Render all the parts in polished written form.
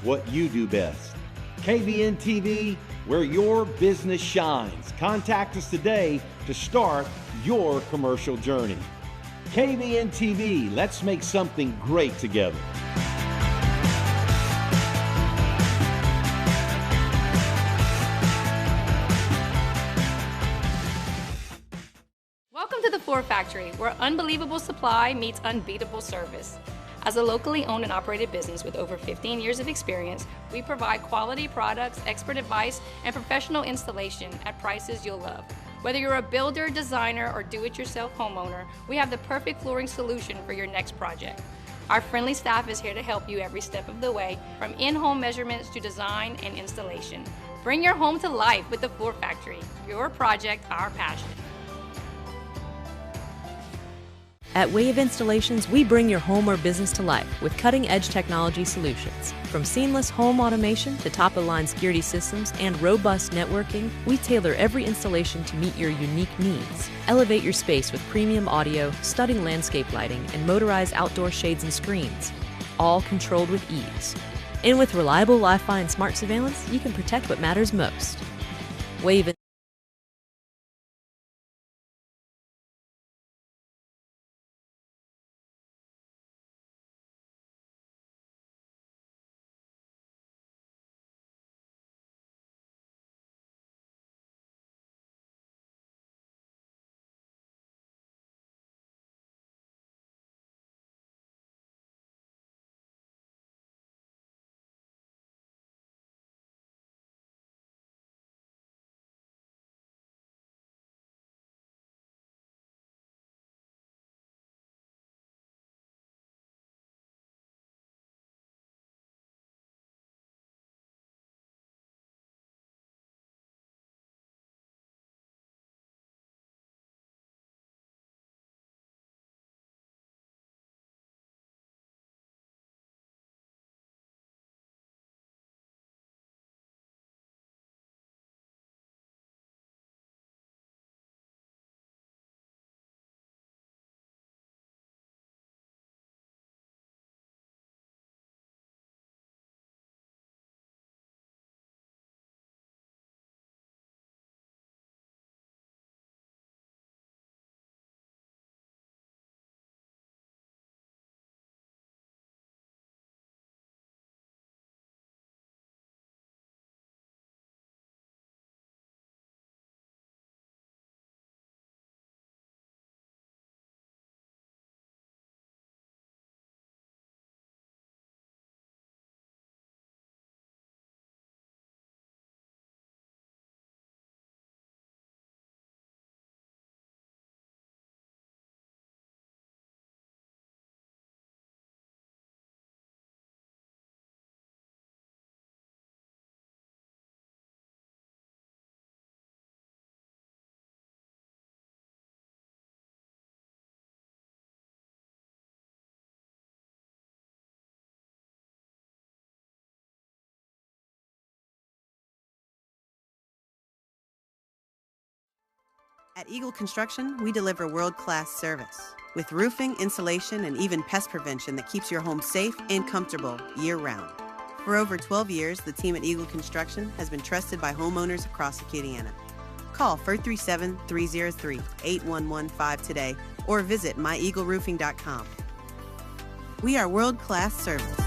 what you do best. KVNTV, where your business shines. Contact us today to start your commercial journey. KVNTV, let's make something great together. Welcome to the Floor Factory, where unbelievable supply meets unbeatable service. As a locally owned and operated business with over 15 years of experience, we provide quality products, expert advice, and professional installation at prices you'll love. Whether you're a builder, designer, or do-it-yourself homeowner, we have the perfect flooring solution for your next project. Our friendly staff is here to help you every step of the way, from in-home measurements to design and installation. Bring your home to life with the Floor Factory. Your project, our passion. At Wave Installations, we bring your home or business to life with cutting-edge technology solutions. From seamless home automation to top-of-the-line security systems and robust networking, we tailor every installation to meet your unique needs. Elevate your space with premium audio, stunning landscape lighting, and motorized outdoor shades and screens, all controlled with ease. And with reliable Wi-Fi and smart surveillance, you can protect what matters most. Wave. At Eagle Construction, we deliver world-class service with roofing, insulation, and even pest prevention that keeps your home safe and comfortable year-round. For over 12 years, the team at Eagle Construction has been trusted by homeowners across Acadiana. Call 437-303-8115 today or visit myeagleroofing.com. We are world-class service.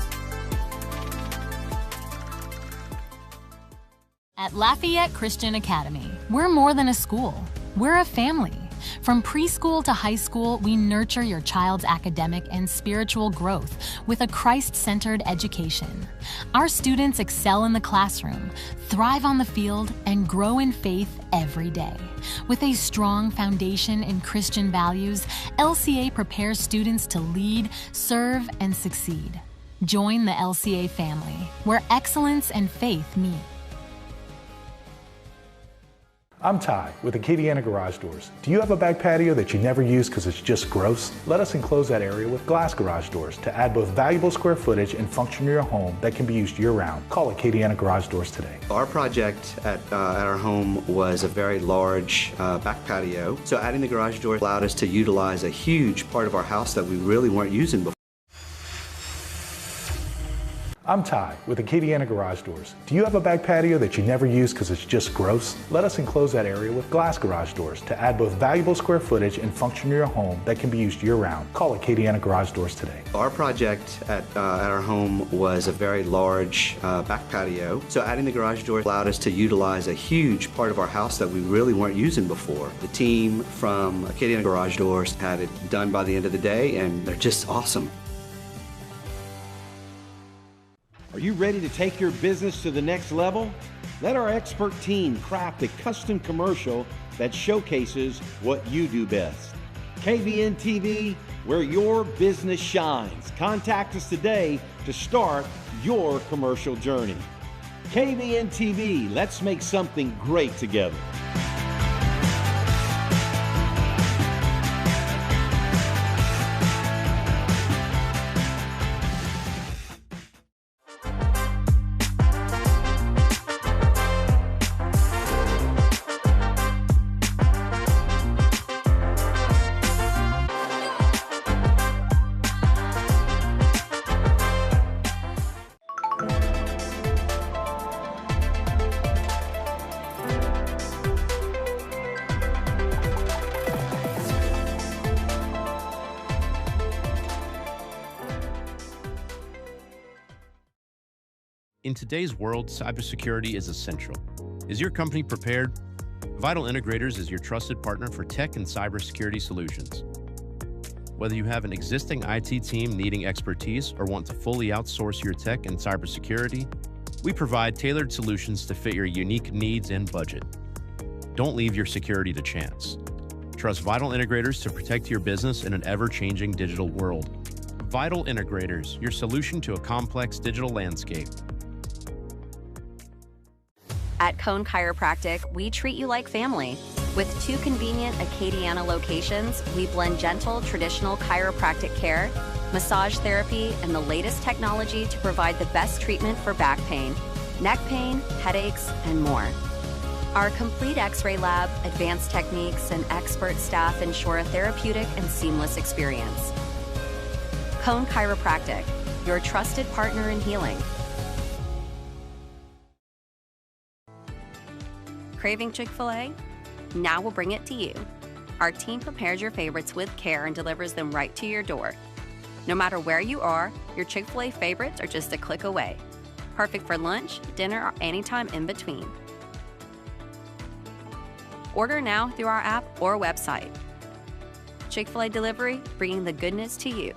At Lafayette Christian Academy, we're more than a school. We're a family. From preschool to high school, we nurture your child's academic and spiritual growth with a Christ-centered education. Our students excel in the classroom, thrive on the field, and grow in faith every day. With a strong foundation in Christian values, LCA prepares students to lead, serve, and succeed. Join the LCA family, where excellence and faith meet. I'm Ty with Acadiana Garage Doors. Do you have a back patio that you never use because it's just gross? Let us enclose that area with glass garage doors to add both valuable square footage and function to your home that can be used year-round. Call Acadiana Garage Doors today. Our project at our home was a very large back patio, so adding the garage door allowed us to utilize a huge part of our house that we really weren't using before. I'm Ty with the Caiden Garage Doors. Do you have a back patio that you never use because it's just gross? Let us enclose that area with glass garage doors to add both valuable square footage and function to your home that can be used year-round. Call it Caiden Garage Doors today. Our project at our home was a very large back patio, so adding the garage door allowed us to utilize a huge part of our house that we really weren't using before. The team from Caiden Garage Doors had it done by the end of the day, and they're just awesome. Are you ready to take your business to the next level? Let our expert team craft a custom commercial that showcases what you do best. KVNTV, where your business shines. Contact us today to start your commercial journey. KVNTV, let's make something great together. In today's world, cybersecurity is essential. Is your company prepared? Vital Integrators is your trusted partner for tech and cybersecurity solutions. Whether you have an existing IT team needing expertise or want to fully outsource your tech and cybersecurity, we provide tailored solutions to fit your unique needs and budget. Don't leave your security to chance. Trust Vital Integrators to protect your business in an ever-changing digital world. Vital Integrators, your solution to a complex digital landscape. At Cone Chiropractic, we treat you like family. With 2 convenient Acadiana locations, we blend gentle, traditional chiropractic care, massage therapy, and the latest technology to provide the best treatment for back pain, neck pain, headaches, and more. Our complete X-ray lab, advanced techniques, and expert staff ensure a therapeutic and seamless experience. Cone Chiropractic, your trusted partner in healing. Craving Chick-fil-A? Now we'll bring it to you. Our team prepares your favorites with care and delivers them right to your door. No matter where you are, your Chick-fil-A favorites are just a click away. Perfect for lunch, dinner, or anytime in between. Order now through our app or website. Chick-fil-A delivery, bringing the goodness to you.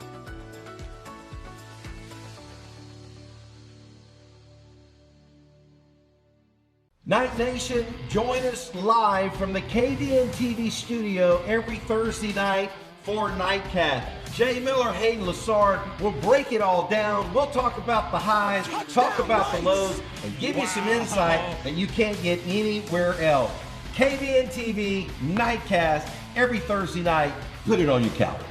Night Nation, join us live from the KVNTV studio every Thursday night for Nightcast. Jay Miller, Hayden Lassard will break it all down. We'll talk about the highs, talk about the lows, and give you some insight that you can't get anywhere else. KVNTV Nightcast every Thursday night. Put it on your calendar.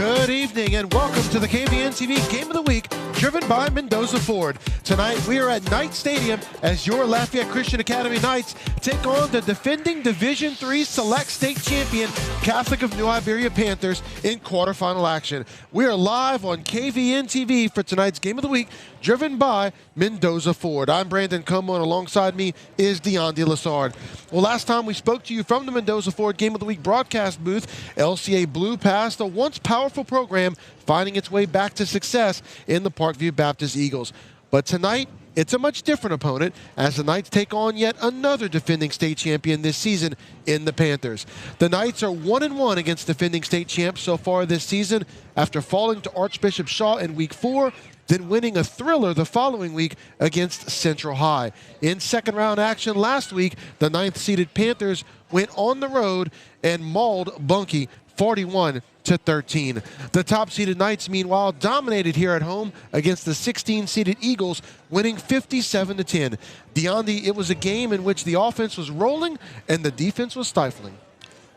Good evening and welcome to the KVNTV Game of the Week, driven by Mendoza Ford. Tonight we are at Knight Stadium as your Lafayette Christian Academy Knights take on the defending Division III Select State Champion Catholic of New Iberia Panthers in quarterfinal action. We are live on KVNTV for tonight's Game of the Week, driven by Mendoza Ford. I'm Brandon Como, and alongside me is Dion De Lassard. Well, last time we spoke to you from the Mendoza Ford Game of the Week broadcast booth, LCA blew past a once powerful program finding its way back to success in the Parkview Baptist Eagles. But tonight, it's a much different opponent as the Knights take on yet another defending state champion this season in the Panthers. The Knights are 1-1 against defending state champs so far this season after falling to Archbishop Shaw in Week 4, then winning a thriller the following week against Central High. In second-round action last week, the 9th-seeded Panthers went on the road and mauled Bunkie 41-13. The top-seeded Knights, meanwhile, dominated here at home against the 16-seeded Eagles, winning 57-10. Deondi, it was a game in which the offense was rolling and the defense was stifling.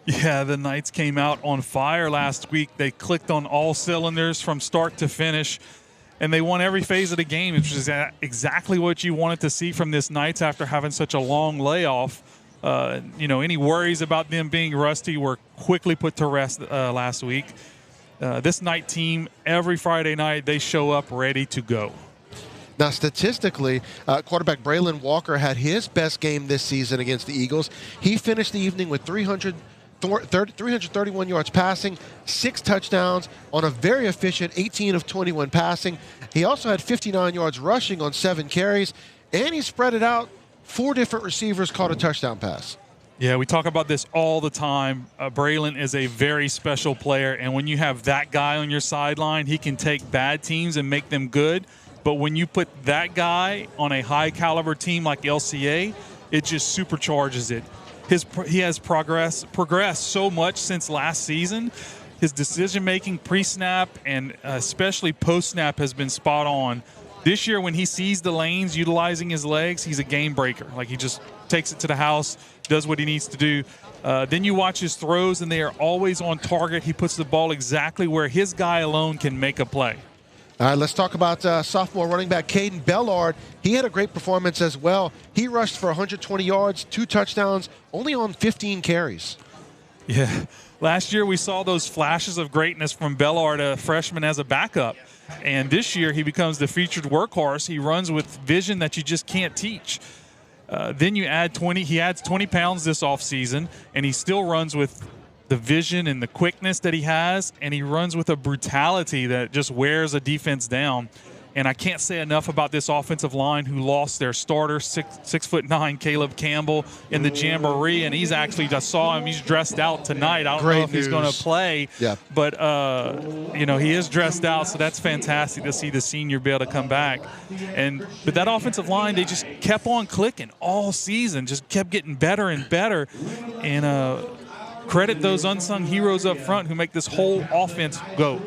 Yeah, the Knights came out on fire last week. They clicked on all cylinders from start to finish, and they won every phase of the game, which is exactly what you wanted to see from this Knights after having such a long layoff. Any worries about them being rusty were quickly put to rest last week. This Knight team, every Friday night, they show up ready to go. Now, statistically, quarterback Braylon Walker had his best game this season against the Eagles. He finished the evening with 331 yards passing, 6 touchdowns on a very efficient 18 of 21 passing. He also had 59 yards rushing on 7 carries, and he spread it out. 4 different receivers caught a touchdown pass. Yeah, we talk about this all the time. Braylon is a very special player, and when you have that guy on your sideline, he can take bad teams and make them good. But when you put that guy on a high-caliber team like LCA, it just supercharges it. He has progressed so much since last season. His decision-making pre-snap and especially post-snap has been spot on. This year, when he sees the lanes, utilizing his legs, he's a game breaker. Like, he just takes it to the house, does what he needs to do. Then you watch his throws, and they are always on target. He puts the ball exactly where his guy alone can make a play. All right, let's talk about sophomore running back Caiden Bellard. He had a great performance as well. He rushed for 120 yards, 2 touchdowns, only on 15 carries. Yeah, last year we saw those flashes of greatness from Bellard, a freshman as a backup. And this year he becomes the featured workhorse. He runs with vision that you just can't teach. Then you add 20. He adds 20 pounds this offseason, and he still runs with the vision and the quickness that he has, and he runs with a brutality that just wears a defense down. And I can't say enough about this offensive line who lost their starter, 6'9", Caleb Campbell, in the Jamboree. And he's actually, I saw him, he's dressed out tonight. I don't know if he's going to play, but, he is dressed out, so that's fantastic to see the senior be able to come back. But that offensive line, they just kept on clicking all season, just kept getting better and better. And credit those unsung heroes up front who make this whole offense go.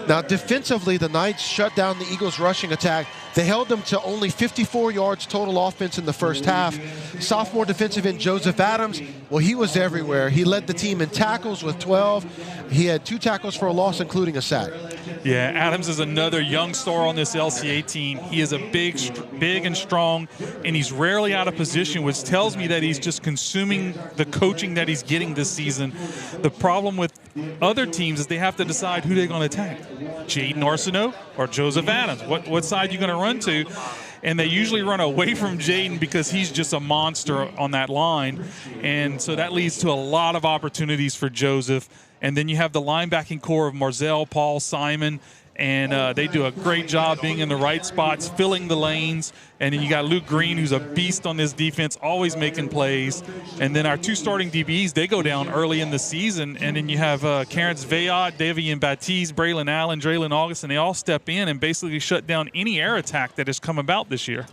Now, defensively, the Knights shut down the Eagles' rushing attack. They held them to only 54 yards total offense in the first half. Sophomore defensive end Joseph Adams, well, he was everywhere. He led the team in tackles with 12. He had 2 tackles for a loss, including a sack. Yeah, Adams is another young star on this LCA team. He is a big and strong, and he's rarely out of position, which tells me that he's just consuming the coaching that he's getting this season. The problem with other teams is they have to decide who they're going to attack. Jaden Arsenault or Joseph Adams? What side are you going to run to? And they usually run away from Jaden because he's just a monster on that line. And so that leads to a lot of opportunities for Joseph. And then you have the linebacking core of Marzell, Paul, Simon, and they do a great job being in the right spots, filling the lanes. And then you got Luke Green, who's a beast on this defense, always making plays. And then our 2 starting DBs, they go down early in the season. And then you have Terrence Vayot, Davian Baptiste, Braylon Allen, Draylon August, and they all step in and basically shut down any air attack that has come about this year.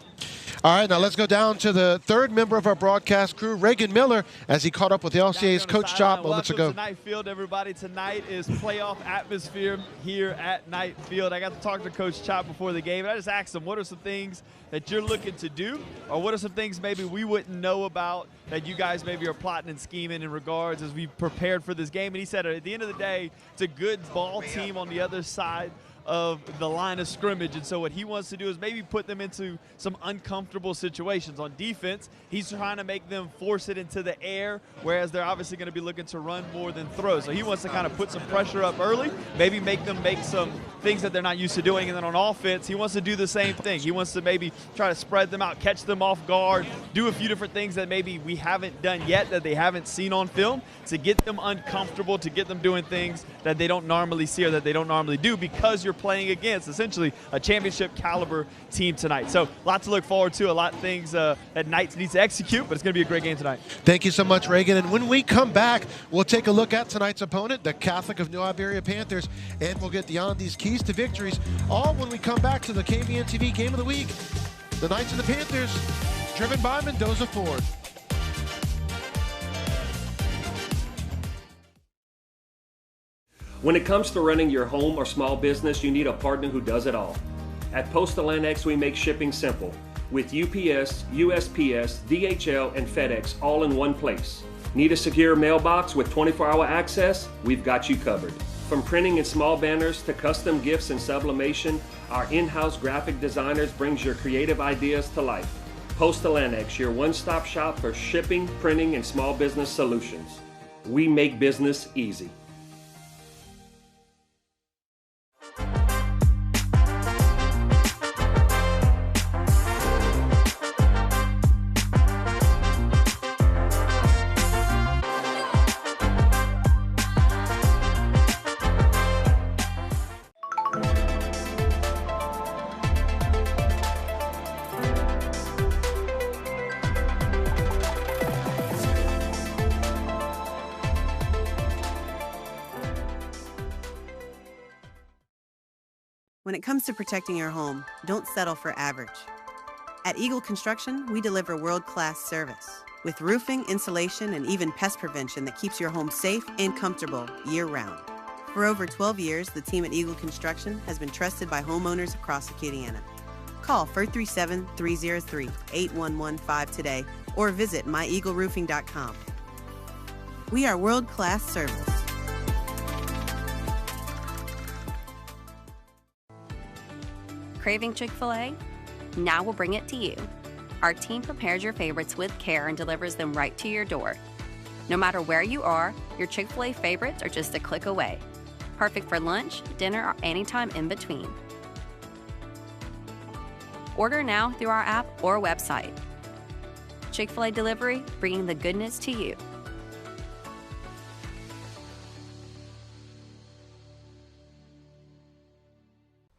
All right, now let's go down to the third member of our broadcast crew, Reagan Miller, as he caught up with the LCA's Coach Chop moments ago. Welcome to Knight Field, everybody. Tonight is playoff atmosphere here at Knight Field. I got to talk to Coach Chop before the game, and I just asked him, what are some things that you're looking to do, or what are some things maybe we wouldn't know about that you guys maybe are plotting and scheming in regards as we prepared for this game? And he said, at the end of the day, it's a good ball team on the other side of the line of scrimmage, and so what he wants to do is maybe put them into some uncomfortable situations. On defense, he's trying to make them force it into the air, whereas they're obviously going to be looking to run more than throw. So he wants to kind of put some pressure up early, maybe make them make some things that they're not used to doing, and then on offense, he wants to do the same thing. He wants to maybe try to spread them out, catch them off guard, do a few different things that maybe we haven't done yet, that they haven't seen on film, to get them uncomfortable, to get them doing things that they don't normally see or that they don't normally do, because you're playing against essentially a championship caliber team tonight. So lots to look forward to, a lot of things that Knights needs to execute, but it's going to be a great game tonight. Thank you so much, Reagan. And when we come back, we'll take a look at tonight's opponent, the Catholic of New Iberia Panthers, and we'll get Deondi's keys to victories, all when we come back to the KVNTV Game of the Week. The Knights and the Panthers, driven by Mendoza Ford. When it comes to running your home or small business, you need a partner who does it all. At Postal Annex, we make shipping simple with UPS, USPS, DHL, and FedEx all in one place. Need a secure mailbox with 24-hour access? We've got you covered. From printing and small banners to custom gifts and sublimation, our in-house graphic designers brings your creative ideas to life. Postal Annex, your one-stop shop for shipping, printing, and small business solutions. We make business easy. When it comes to protecting your home, don't settle for average. At Eagle Construction, we deliver world-class service with roofing, insulation, and even pest prevention that keeps your home safe and comfortable year-round. For over 12 years, the team at Eagle Construction has been trusted by homeowners across Acadiana. Call 437-303-8115 today or visit myeagleroofing.com. We are world-class service. Craving Chick-fil-A? Now we'll bring it to you. Our team prepares your favorites with care and delivers them right to your door. No matter where you are, your Chick-fil-A favorites are just a click away. Perfect for lunch, dinner, or anytime in between. Order now through our app or website. Chick-fil-A Delivery, bringing the goodness to you.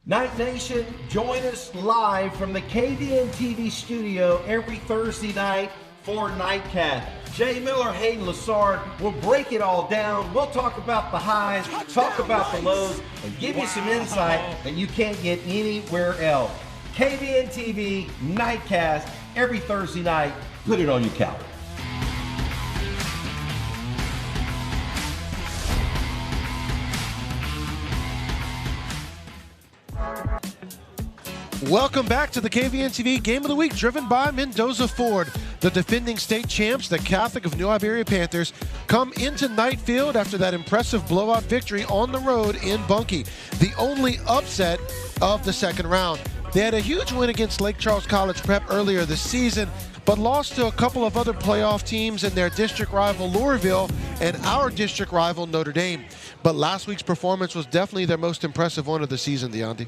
Night Nation, join us live from the KVNTV studio every Thursday night for Nightcast. Jay Miller, Hayden Lassard will break it all down. We'll talk about the highs, talk about the lows, and give you some insight that you can't get anywhere else. KVNTV Nightcast every Thursday night. Put it on your calendar. Welcome back to the KVNTV Game of the Week, driven by Mendoza Ford. The defending state champs, the Catholic of New Iberia Panthers, come into Knight Field after that impressive blowout victory on the road in Bunkie, the only upset of the second round. They had a huge win against Lake Charles College Prep earlier this season, but lost to a couple of other playoff teams in their district rival Louisville and our district rival Notre Dame. But last week's performance was definitely their most impressive one of the season, Deondi.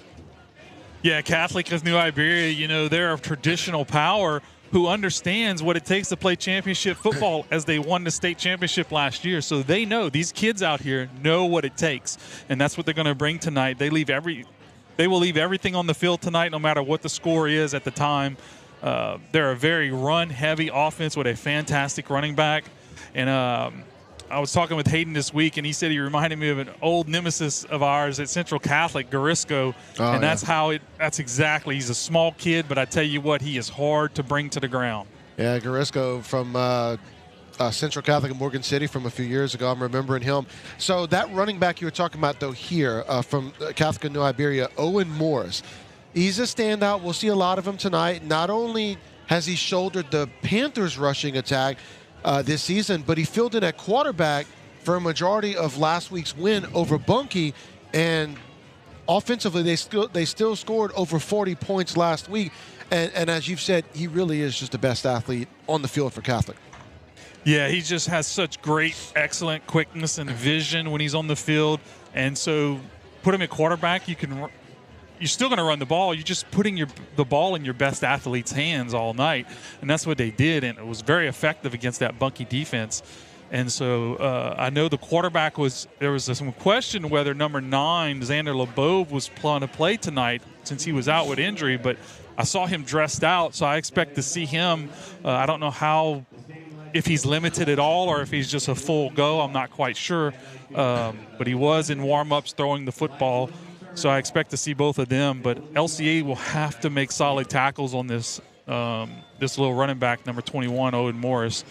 Yeah, Catholic of New Iberia, you know, they're a traditional power who understands what it takes to play championship football, as they won the state championship last year. So they know, these kids out here know what it takes, and that's what they're going to bring tonight. They will leave everything on the field tonight, no matter what the score is at the time. They're a very run-heavy offense with a fantastic running back. And I was talking with Caiden this week, and he said he reminded me of an old nemesis of ours at Central Catholic, Garisco, and that's exactly. He's a small kid, but I tell you what, he is hard to bring to the ground. Yeah, Garisco from Central Catholic in Morgan City from a few years ago. I'm remembering him. So that running back you were talking about, though, here from Catholic of New Iberia, Owen Morris, he's a standout. We'll see a lot of him tonight. Not only has he shouldered the Panthers rushing attack this season, but he filled in at quarterback for a majority of last week's win over Bunkie, and offensively they still scored over 40 points last week. And as you've said, he really is just the best athlete on the field for Catholic. Yeah, he just has such great, excellent quickness and vision when he's on the field. And so put him at quarterback, you're still going to run the ball. You're just putting the ball in your best athlete's hands all night. And that's what they did, and it was very effective against that Bunkie defense. And so I know the quarterback there was some question whether number 9, Xander LeBove, was going to play tonight since he was out with injury, but I saw him dressed out, so I expect to see him. I don't know if he's limited at all or if he's just a full go. I'm not quite sure. But he was in warm-ups throwing the football, so I expect to see both of them. But LCA will have to make solid tackles on this little running back, number 21, Owen Morris,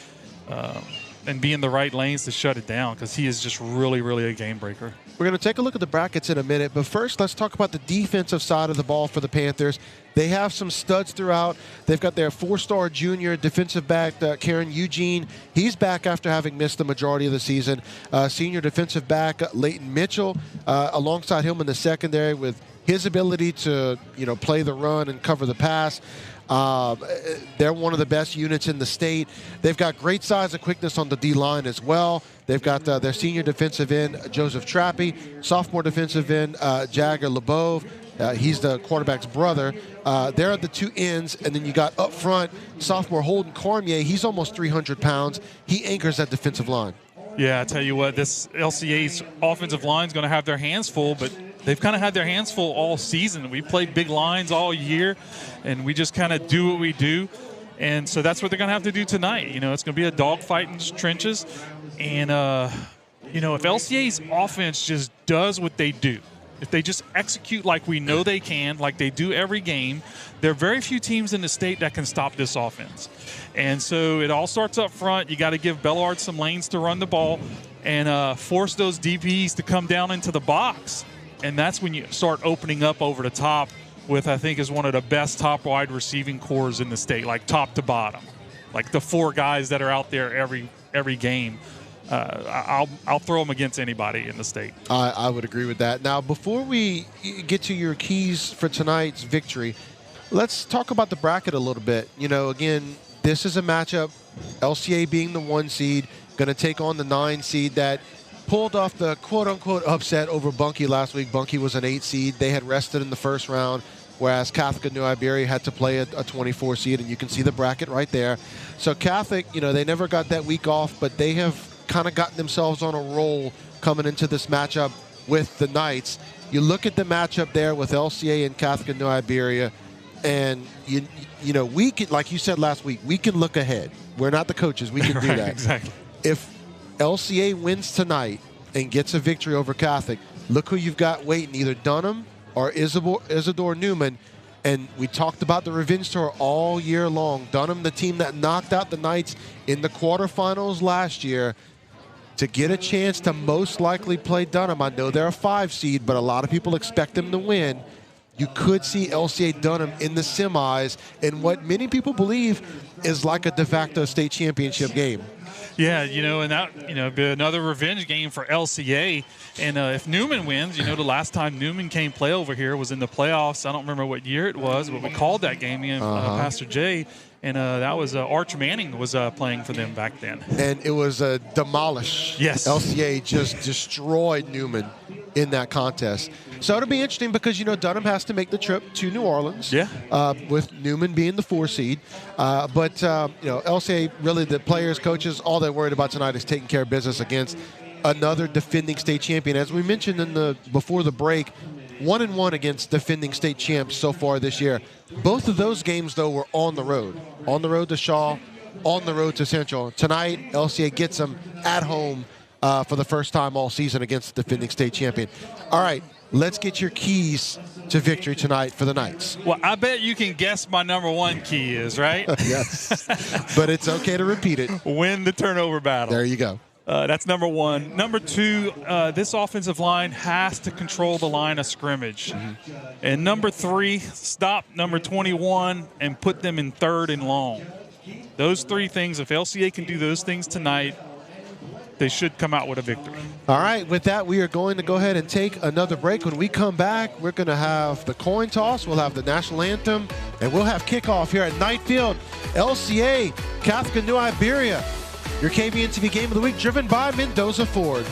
and be in the right lanes to shut it down, because he is just really, really a game breaker. We're going to take a look at the brackets in a minute, but first let's talk about the defensive side of the ball for the Panthers. They have some studs throughout. They've got their 4-star junior defensive back, Karen Eugene. He's back after having missed the majority of the season. Senior defensive back, Leighton Mitchell, alongside him in the secondary with his ability to play the run and cover the pass. They're one of the best units in the state. They've got great size and quickness on the D-line as well. They've got their senior defensive end, Joseph Trappy, sophomore defensive end, Jagger LeBove. He's the quarterback's brother. There are the two ends, and then you got up front, sophomore Holden Cormier. He's almost 300 pounds. He anchors that defensive line. Yeah, I tell you what, this LCA's offensive line is going to have their hands full, but they've kind of had their hands full all season. We played big lines all year, and we just kind of do what we do. And so that's what they're going to have to do tonight. It's going to be a dogfight in the trenches. And, if LCA's offense just does what they do, if they just execute like we know they can, like they do every game, there are very few teams in the state that can stop this offense. And so it all starts up front. You got to give Bellard some lanes to run the ball and force those DBs to come down into the box. And that's when you start opening up over the top with, I think, is one of the best top wide receiving cores in the state, like top to bottom. Like the 4 guys that are out there every game. I'll throw them against anybody in the state. I would agree with that. Now, before we get to your keys for tonight's victory, let's talk about the bracket a little bit. Again, this is a matchup, LCA being the 1 seed, going to take on the 9 seed that pulled off the quote-unquote upset over Bunkie last week. Bunkie was an 8 seed. They had rested in the first round, whereas Catholic of New Iberia had to play a 24 seed, and you can see the bracket right there. So Catholic, they never got that week off, but they have kind of gotten themselves on a roll coming into this matchup with the Knights. You look at the matchup there with LCA and Catholic of New Iberia, and we can, like you said last week, we can look ahead. We're not the coaches. We can do that. Exactly. If LCA wins tonight and gets a victory over Catholic, look who you've got waiting, either Dunham or Isidore Newman. And we talked about the revenge tour all year long. Dunham, the team that knocked out the Knights in the quarterfinals last year, to get a chance to most likely play Dunham. I know they're a 5 seed, but a lot of people expect them to win. You could see LCA Dunham in the semis in what many people believe is like a de facto state championship game. Yeah, and that, be another revenge game for LCA. And if Newman wins, the last time Newman came play over here was in the playoffs. I don't remember what year it was, but we called that game, Pastor Jay. And that was Arch Manning was playing for them back then. And it was a demolish. Yes. LCA just destroyed Newman in that contest. So it'll be interesting because, Dunham has to make the trip to New Orleans. Yeah. With Newman being the 4 seed. But LCA, really the players, coaches, all they're worried about tonight is taking care of business against another defending state champion. As we mentioned before the break, 1-1 against defending state champs so far this year. Both of those games, though, were on the road. On the road to Shaw, on the road to Central. Tonight, LCA gets them at home for the first time all season against the defending state champion. All right, let's get your keys to victory tonight for the Knights. Well, I bet you can guess my number one key is, right? Yes, but it's okay to repeat it. Win the turnover battle. There you go. That's number one. Number two, this offensive line has to control the line of scrimmage. And number three, stop number 21 and put them in third and long. Those three things, if LCA can do those things tonight, they should come out with a victory. All right, with that, we are going to go ahead and take another break. When we come back, we're going to have the coin toss, we'll have the national anthem, and we'll have kickoff here at Knight Field. LCA, Catholic New Iberia. Your KVNTV Game of the Week, driven by Mendoza Ford.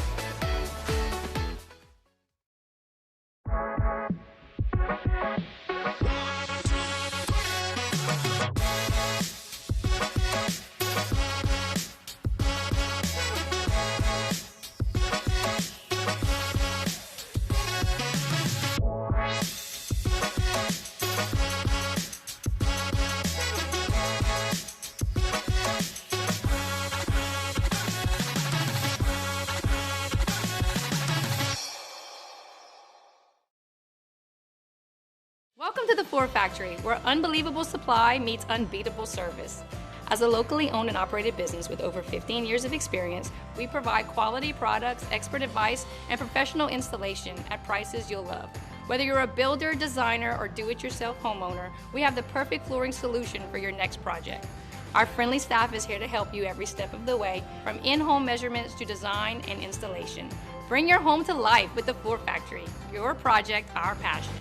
Welcome to the Ford Factory, where unbelievable supply meets unbeatable service. As a locally owned and operated business with over 15 years of experience, we provide quality products, expert advice, and professional installation at prices you'll love. Whether you're a builder, designer, or do-it-yourself homeowner, we have the perfect flooring solution for your next project. Our friendly staff is here to help you every step of the way, from in-home measurements to design and installation. Bring your home to life with the Ford Factory. Your project, our passion.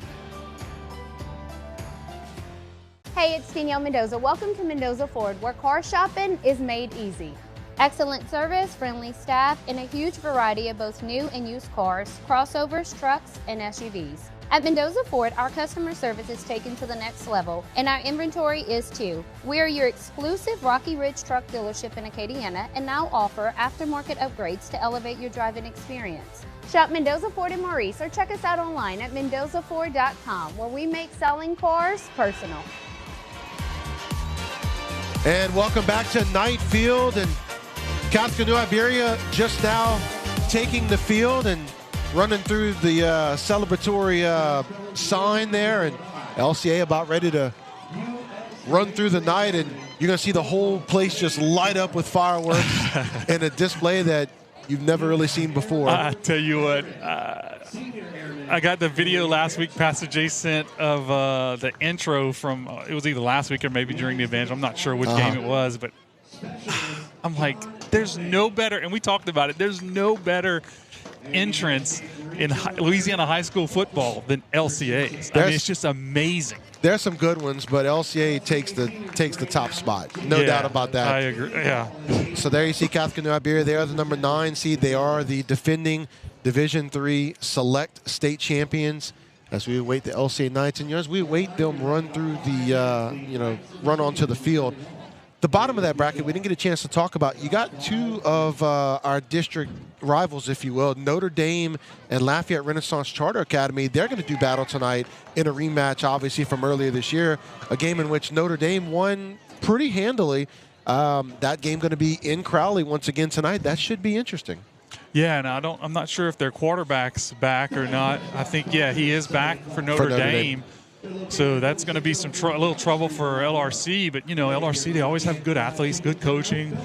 Hey, it's Danielle Mendoza. Welcome to Mendoza Ford, where car shopping is made easy. Excellent service, friendly staff, and a huge variety of both new and used cars, crossovers, trucks, and SUVs. At Mendoza Ford, our customer service is taken to the next level, and our inventory is too. We are your exclusive Rocky Ridge truck dealership in Acadiana and now offer aftermarket upgrades to elevate your driving experience. Shop Mendoza Ford in Maurice or check us out online at mendozaford.com, where we make selling cars personal. And welcome back to Knight Field, and Catholic New Iberia just now taking the field and running through the celebratory sign there, and LCA about ready to run through the night, and you're going to see the whole place just light up with fireworks and a display that you've never really seen before. I tell you what, I got the video last week Pastor Jay sent of the intro from, it was either last week or maybe during the event. I'm not sure which game it was, but I'm like, there's no better, and we talked about it, there's no better entrance in Louisiana high school football than LCA's. I mean, it's just amazing. There's some good ones, but LCA takes the top spot. No doubt about that. I agree. Yeah. So there you see Catholic New Iberia. They are the number 9 seed. They are the defending Division III select state champions. As we await the LCA Knights, and as we await them run through the run onto the field. The bottom of that bracket, we didn't get a chance to talk about. You got two of our district rivals, if you will, Notre Dame and Lafayette Renaissance Charter Academy. They're going to do battle tonight in a rematch, obviously, from earlier this year, a game in which Notre Dame won pretty handily. That game going to be in Crowley once again tonight. That should be interesting. Yeah, and I'm not sure if their quarterback's back or not. I think, yeah, he is back for Notre Dame. So that's going to be some a little trouble for LRC, but LRC, they always have good athletes, good coaching.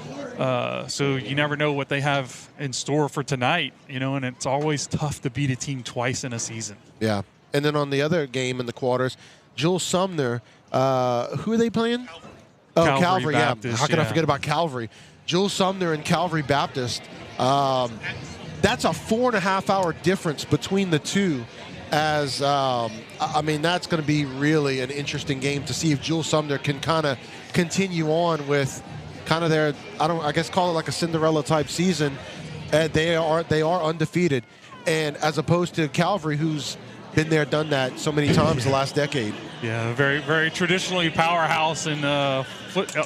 So you never know what they have in store for tonight, and it's always tough to beat a team twice in a season. Yeah. And then on the other game in the quarters, Jules Sumner, who are they playing? Calvary Baptist, yeah. How can I forget about Calvary? Jules Sumner and Calvary Baptist. That's a 4.5-hour difference between the two. As that's going to be really an interesting game to see if Jules Sumner can kind of continue on with kind of their, I guess call it like a Cinderella type season. They are undefeated, and as opposed to Calvary, who's been there, done that so many times the last decade. Yeah, very, very traditionally powerhouse in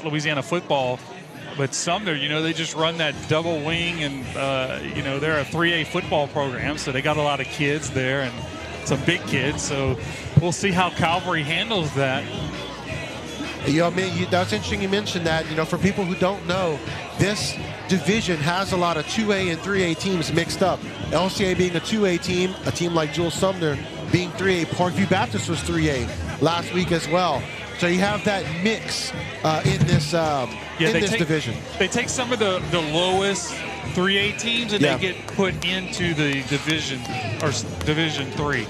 Louisiana football. But Sumner, they just run that double wing, and they're a 3A football program, so they got a lot of kids there and some big kids. So we'll see how Calvary handles that. I mean, that's interesting you mentioned that. For people who don't know, this division has a lot of 2A and 3A teams mixed up. LCA being a 2A team, a team like Jules Sumner being 3A. Parkview Baptist was 3A last week as well. So you have that mix in this division. They take some of the lowest 3A teams and they get put into the division or Division 3.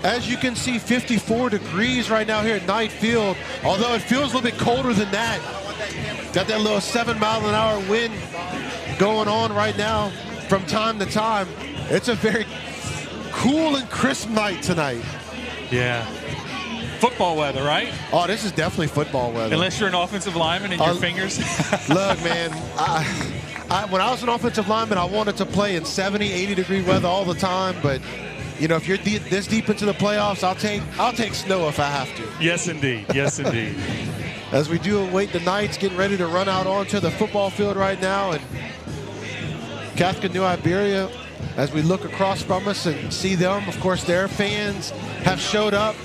As you can see, 54 degrees right now here at Knight Field, although it feels a little bit colder than that. Got that little 7-mile-an-hour wind going on right now from time to time. It's a very cool and crisp night tonight. Yeah. Football weather, right? Oh, this is definitely football weather. Unless you're an offensive lineman and your fingers. Look, man, when I was an offensive lineman, I wanted to play in 70, 80-degree weather all the time, but if you're this deep into the playoffs, I'll take snow if I have to. Yes, indeed. Yes, indeed. As we do await the Knights getting ready to run out onto the football field right now, and Catholic New Iberia, as we look across from us and see them, of course, their fans have showed up.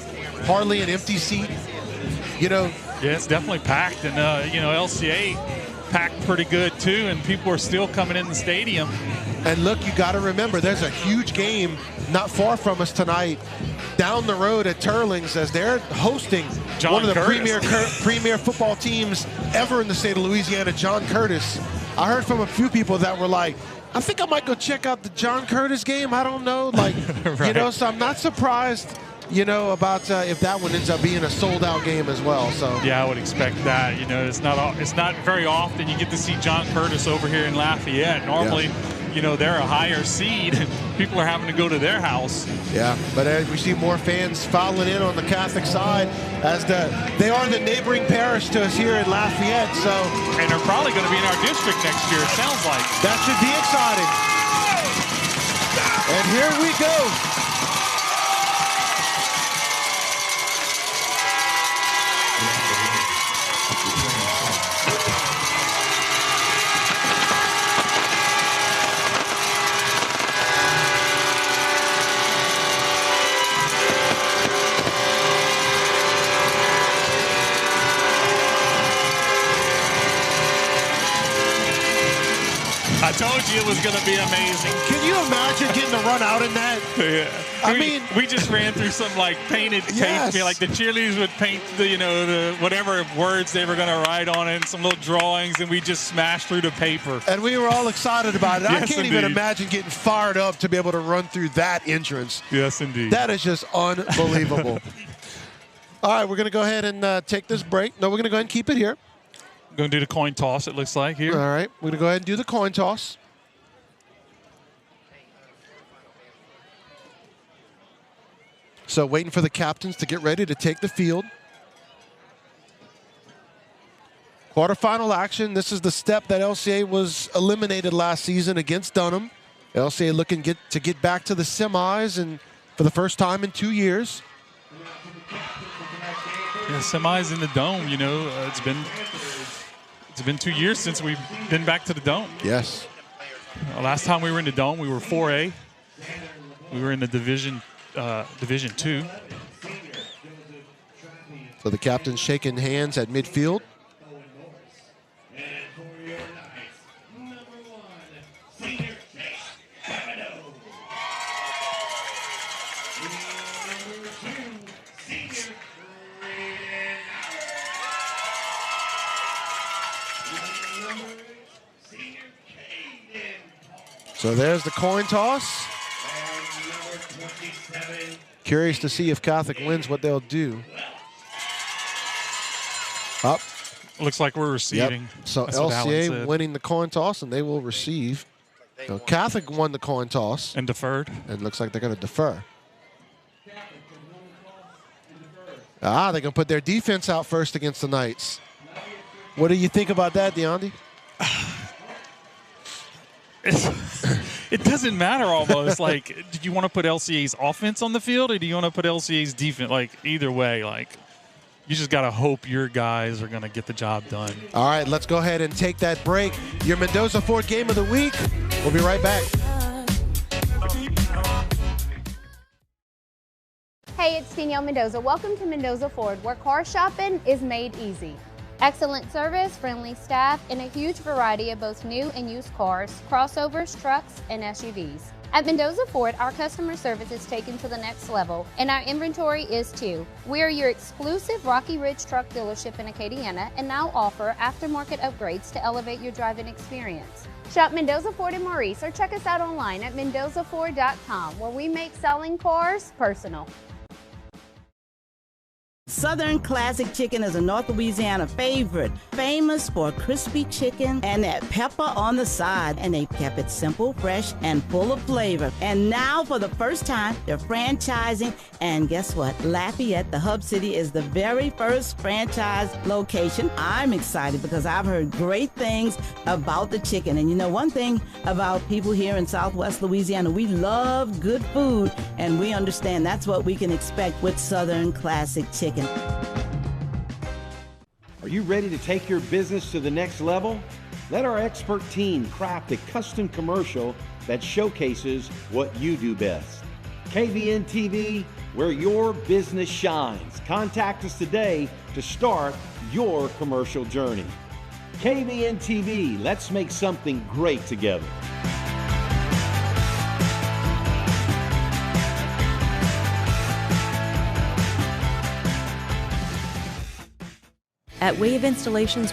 Hardly an empty seat. Yeah, it's definitely packed, and LCA packed pretty good too, and people are still coming in the stadium. And look, you got to remember, there's a huge game not far from us tonight, down the road at Turlings, as they're hosting one of the premier football teams ever in the state of Louisiana, John Curtis. I heard from a few people that were like, I think I might go check out the John Curtis game. I don't know, right. So I'm not surprised. About if that one ends up being a sold-out game as well. So yeah, I would expect that. It's not very often you get to see John Curtis over here in Lafayette. Normally, they're a higher seed, and people are having to go to their house. Yeah, but we see more fans filing in on the Catholic side as they are the neighboring parish to us here in Lafayette. So and they're probably going to be in our district next year. It sounds like that should be exciting. And here we go. I told you it was going to be amazing. Can you imagine getting a run out in that? Yeah. We just ran through some painted paint, like the cheerleaders would paint the whatever words they were going to write on it, and some little drawings, and we just smashed through the paper. And we were all excited about it. Yes, I can't even imagine getting fired up to be able to run through that entrance. Yes, indeed. That is just unbelievable. All right, we're going to go ahead and take this break. No, we're going to go ahead and keep it here. Going to do the coin toss, it looks like here. All right, we're going to go ahead and do the coin toss. So waiting for the captains to get ready to take the field. Quarterfinal action. This is the step that LCA was eliminated last season against Dunham. LCA looking to get back to the semis, and for the first time in 2 years. Yeah, semis in the Dome, it's been 2 years since we've been back to the Dome. Yes. Last time we were in the Dome, we were 4A. We were in the Division 2. So the captain's shaking hands at midfield. So there's the coin toss. Curious to see if Catholic wins, what they'll do. Up. Looks like we're receiving. Yep. So LCA winning the coin toss, and they will receive. So Catholic won the coin toss. And deferred. And looks like they're going to defer. They're going to put their defense out first against the Knights. What do you think about that, DeAndy? It doesn't matter almost. Do you want to put LCA's offense on the field, or do you want to put LCA's defense? Either way, you just got to hope your guys are going to get the job done. All right, let's go ahead and take that break. Your Mendoza Ford Game of the Week. We'll be right back. Hey, Hey, it's Danielle Mendoza. Welcome to Mendoza Ford, where car shopping is made easy. Excellent service, friendly staff, and a huge variety of both new and used cars, crossovers, trucks, and SUVs. At Mendoza Ford, our customer service is taken to the next level, and our inventory is too. We are your exclusive Rocky Ridge truck dealership in Acadiana and now offer aftermarket upgrades to elevate your driving experience. Shop Mendoza Ford in Maurice or check us out online at mendozaford.com, where we make selling cars personal. Southern Classic Chicken is a North Louisiana favorite, famous for crispy chicken and that pepper on the side. And they kept it simple, fresh, and full of flavor. And now, for the first time, they're franchising. And guess what? Lafayette, the hub city, is the very first franchise location. I'm excited because I've heard great things about the chicken. And you know, one thing about people here in Southwest Louisiana, we love good food, and we understand that's what we can expect with Southern Classic Chicken. Are you ready to take your business to the next level? Let our expert team craft a custom commercial that showcases what you do best. KVNTV, where your business shines. Contact us today to start your commercial journey. KVNTV, let's make something great together. At Wave Installations,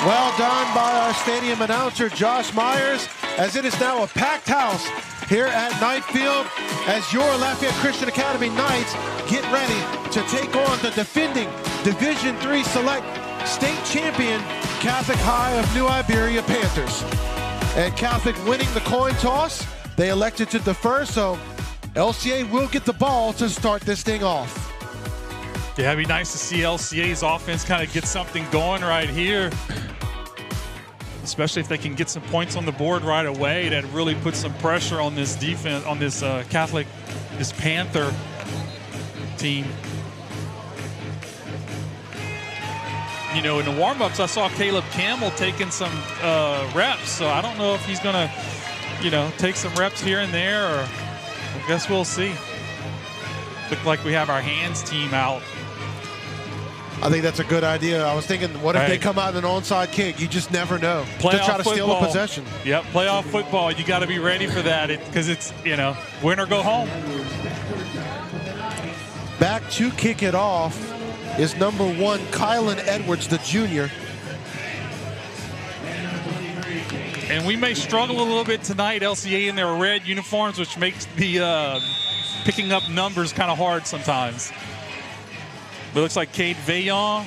Well done by our stadium announcer, Josh Myers, as it is now a packed house here at Knight Field as your Lafayette Christian Academy Knights get ready to take on the defending Division III Select State Champion Catholic High of New Iberia Panthers. And Catholic winning the coin toss, they elected to defer, so LCA will get the ball to start this thing off. Yeah, it'd be nice to see LCA's offense kind of get something going right here. Especially if they can get some points on the board right away, that really puts some pressure on this defense, on this this Panther team. You know, in the warm-ups, I saw Caleb Campbell taking some reps, so I don't know if he's gonna, you know, take some reps here and there, or I guess we'll see. Look like we have our hands team out. I think that's a good idea. I was thinking, what if they come out in an onside kick? You just never know. To try to steal a possession. Yep, playoff football. You got to be ready for that because it's, you know, win or go home. Back to kick it off is number 1, Kylan Edwards, the junior. And we may struggle a little bit tonight, LCA in their red uniforms, which makes the picking up numbers kind of hard sometimes. It looks like Caiden.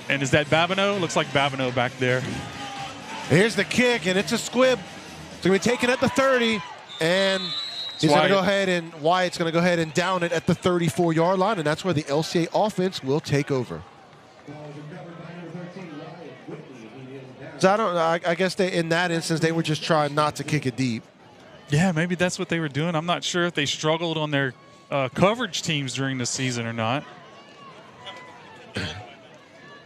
And is that Babineau? Looks like Babineau back there. Here's the kick, and it's a squib. It's going to be taken at the 30, and he's going to go ahead and Wyatt's going to go ahead and down it at the 34-yard line, and that's where the LCA offense will take over. So I guess in that instance, they were just trying not to kick it deep. Yeah, maybe that's what they were doing. I'm not sure if they struggled on their coverage teams during the season or not.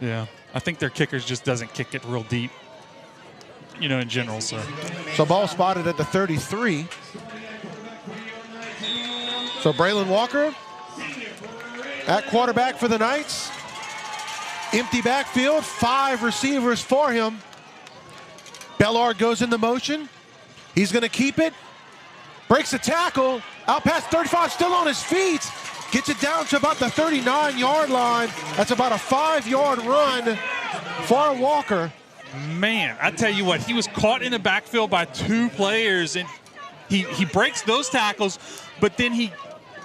Yeah, I think their kickers just doesn't kick it real deep, you know, in general. So ball spotted at the 33. So Braylon Walker at quarterback for the Knights. Empty backfield, 5 receivers for him. Bellard goes into motion. He's going to keep it. Breaks the tackle. Out past 35, still on his feet. Gets it down to about the 39-yard line. That's about a 5-yard run for Walker. Man, I tell you what, he was caught in the backfield by 2 players, and he breaks those tackles, but then he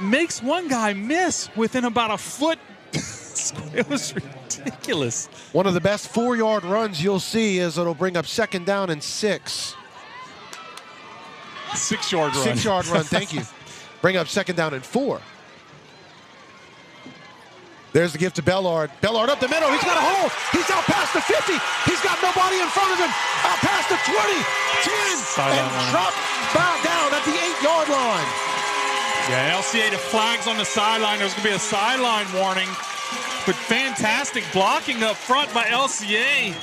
makes one guy miss within about a foot. It was ridiculous. One of the best 4-yard runs you'll see is it'll bring up 2nd down and 6. 6-yard run. 6-yard run, thank you. Bring up 2nd down and 4. There's the gift to Bellard. Bellard up the middle. He's got a hole. He's out past the 50. He's got nobody in front of him. Out past the 20, 10, and dropped down at the 8-yard line. Yeah, LCA, the flags on the sideline. There's going to be a sideline warning. But fantastic blocking up front by LCA.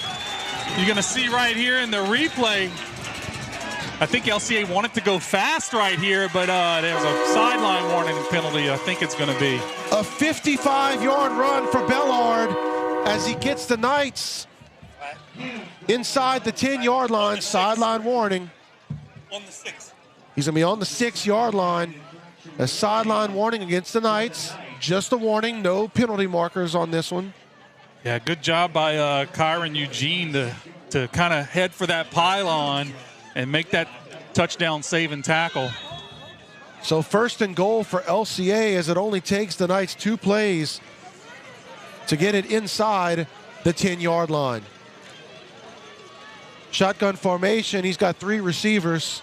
You're going to see right here in the replay. I think LCA wanted to go fast right here, but there's a sideline warning penalty, I think it's going to be. A 55-yard run for Bellard as he gets the Knights inside the 10-yard line. Sideline warning. On the 6. He's going to be on the 6-yard line. A sideline warning against the Knights. Just a warning, no penalty markers on this one. Yeah, good job by Kyron Eugene to kind of head for that pylon and make that touchdown saving tackle. So 1st and goal for LCA, as it only takes the Knights 2 plays to get it inside the 10-yard line. Shotgun formation, he's got 3 receivers.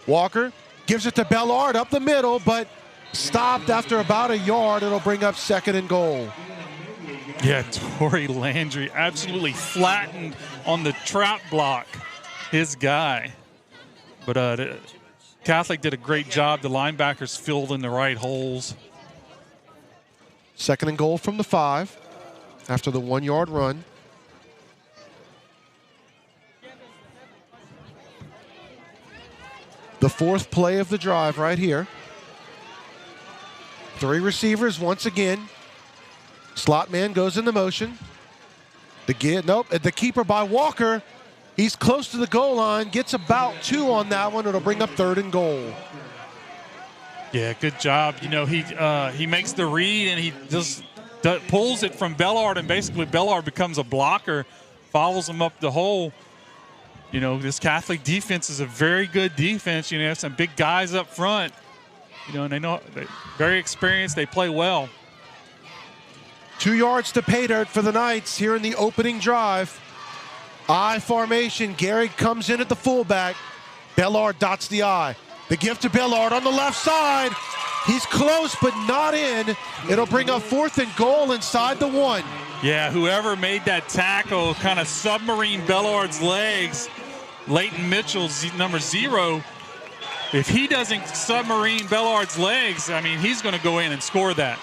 Walker gives it to Bellard up the middle, but stopped after about a yard. It'll bring up 2nd and goal. Yeah, Torrey Landry absolutely flattened on the trap block, his guy. But Catholic did a great job. The linebackers filled in the right holes. 2nd and goal from the 5 after the 1-yard run. The 4th play of the drive right here. 3 receivers once again. Slot man goes into motion. The keeper by Walker. He's close to the goal line. Gets about 2 on that one. It'll bring up 3rd and goal. Yeah, good job. You know, he makes the read and he just pulls it from Bellard, and basically Bellard becomes a blocker, follows him up the hole. You know, this Catholic defense is a very good defense. You know, they have some big guys up front. You know, and they're very experienced. They play well. 2 yards to pay dirt for the Knights here in the opening drive. I formation. Gary comes in at the fullback. Bellard dots the I. The gift to Bellard on the left side. He's close, but not in. It'll bring up 4th and goal inside the 1. Yeah, whoever made that tackle kind of submarine Bellard's legs. Leighton Mitchell's number 0. If he doesn't submarine Bellard's legs, I mean, he's going to go in and score that.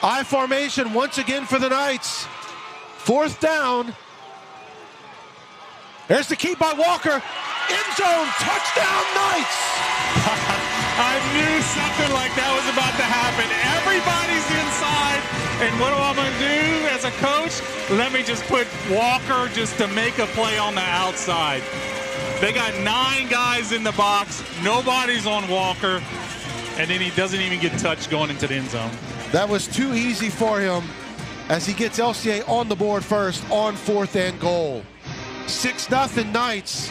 I formation once again for the Knights. 4th down. There's the keep by Walker. End zone, touchdown Knights. I knew something like that was about to happen. Everybody's inside, and what am I going to do as a coach? Let me just put Walker just to make a play on the outside. They got 9 guys in the box. Nobody's on Walker, and then he doesn't even get touched going into the end zone. That was too easy for him as he gets LCA on the board first on 4th and goal. 6-0 Knights.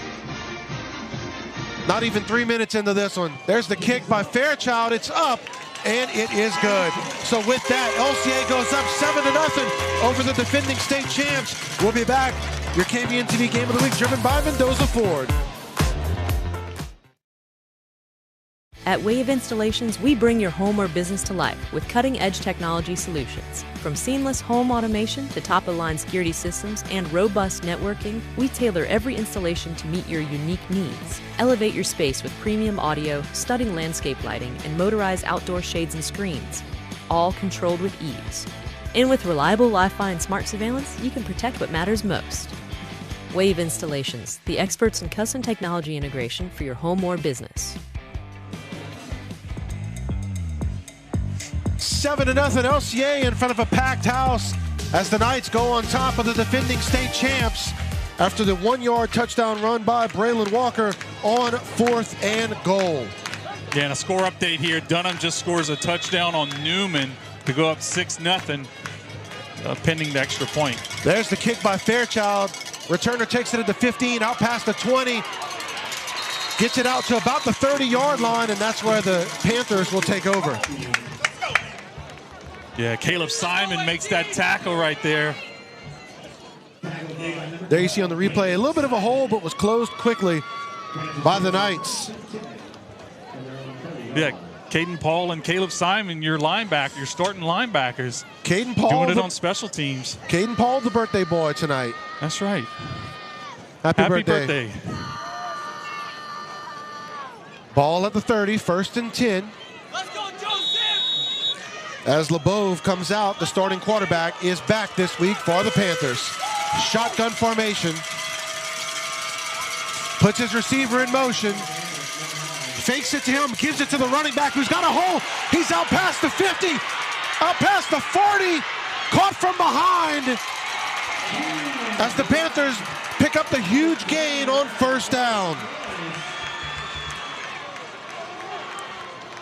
Not even 3 minutes into this one. There's the kick by Fairchild. It's up, and it is good. So with that, LCA goes up 7-0 over the defending state champs. We'll be back. Your KVNTV Game of the Week, driven by Mendoza Ford. At Wave Installations, we bring your home or business to life with cutting-edge technology solutions. From seamless home automation to top-of-the-line security systems and robust networking, we tailor every installation to meet your unique needs. Elevate your space with premium audio, stunning landscape lighting, and motorized outdoor shades and screens, all controlled with ease. And with reliable Wi-Fi and smart surveillance, you can protect what matters most. Wave Installations, the experts in custom technology integration for your home or business. 7-0 LCA in front of a packed house. as the Knights go on top of the defending state champs after the 1-yard touchdown run by Braylon Walker on 4th and goal. Yeah, and a score update here. Dunham just scores a touchdown on Newman to go up 6-0, pending the extra point. There's the kick by Fairchild. Returner takes it at the 15, out past the 20. Gets it out to about the 30-yard line, and that's where the Panthers will take over. Yeah, Caleb Simon makes that tackle right there. There you see on the replay, a little bit of a hole, but was closed quickly by the Knights. Yeah, Caiden Paul and Caleb Simon, your starting linebackers. Caiden Paul doing it on special teams. Caiden Paul, the birthday boy tonight. That's right. Happy birthday. Ball at the 30, 1st and 10. Let's go, Joseph! As LeBeau comes out, the starting quarterback is back this week for the Panthers. Shotgun formation. Puts his receiver in motion. Fakes it to him, gives it to the running back who's got a hole. He's out past the 50, out past the 40, caught from behind as the Panthers pick up the huge gain on 1st down.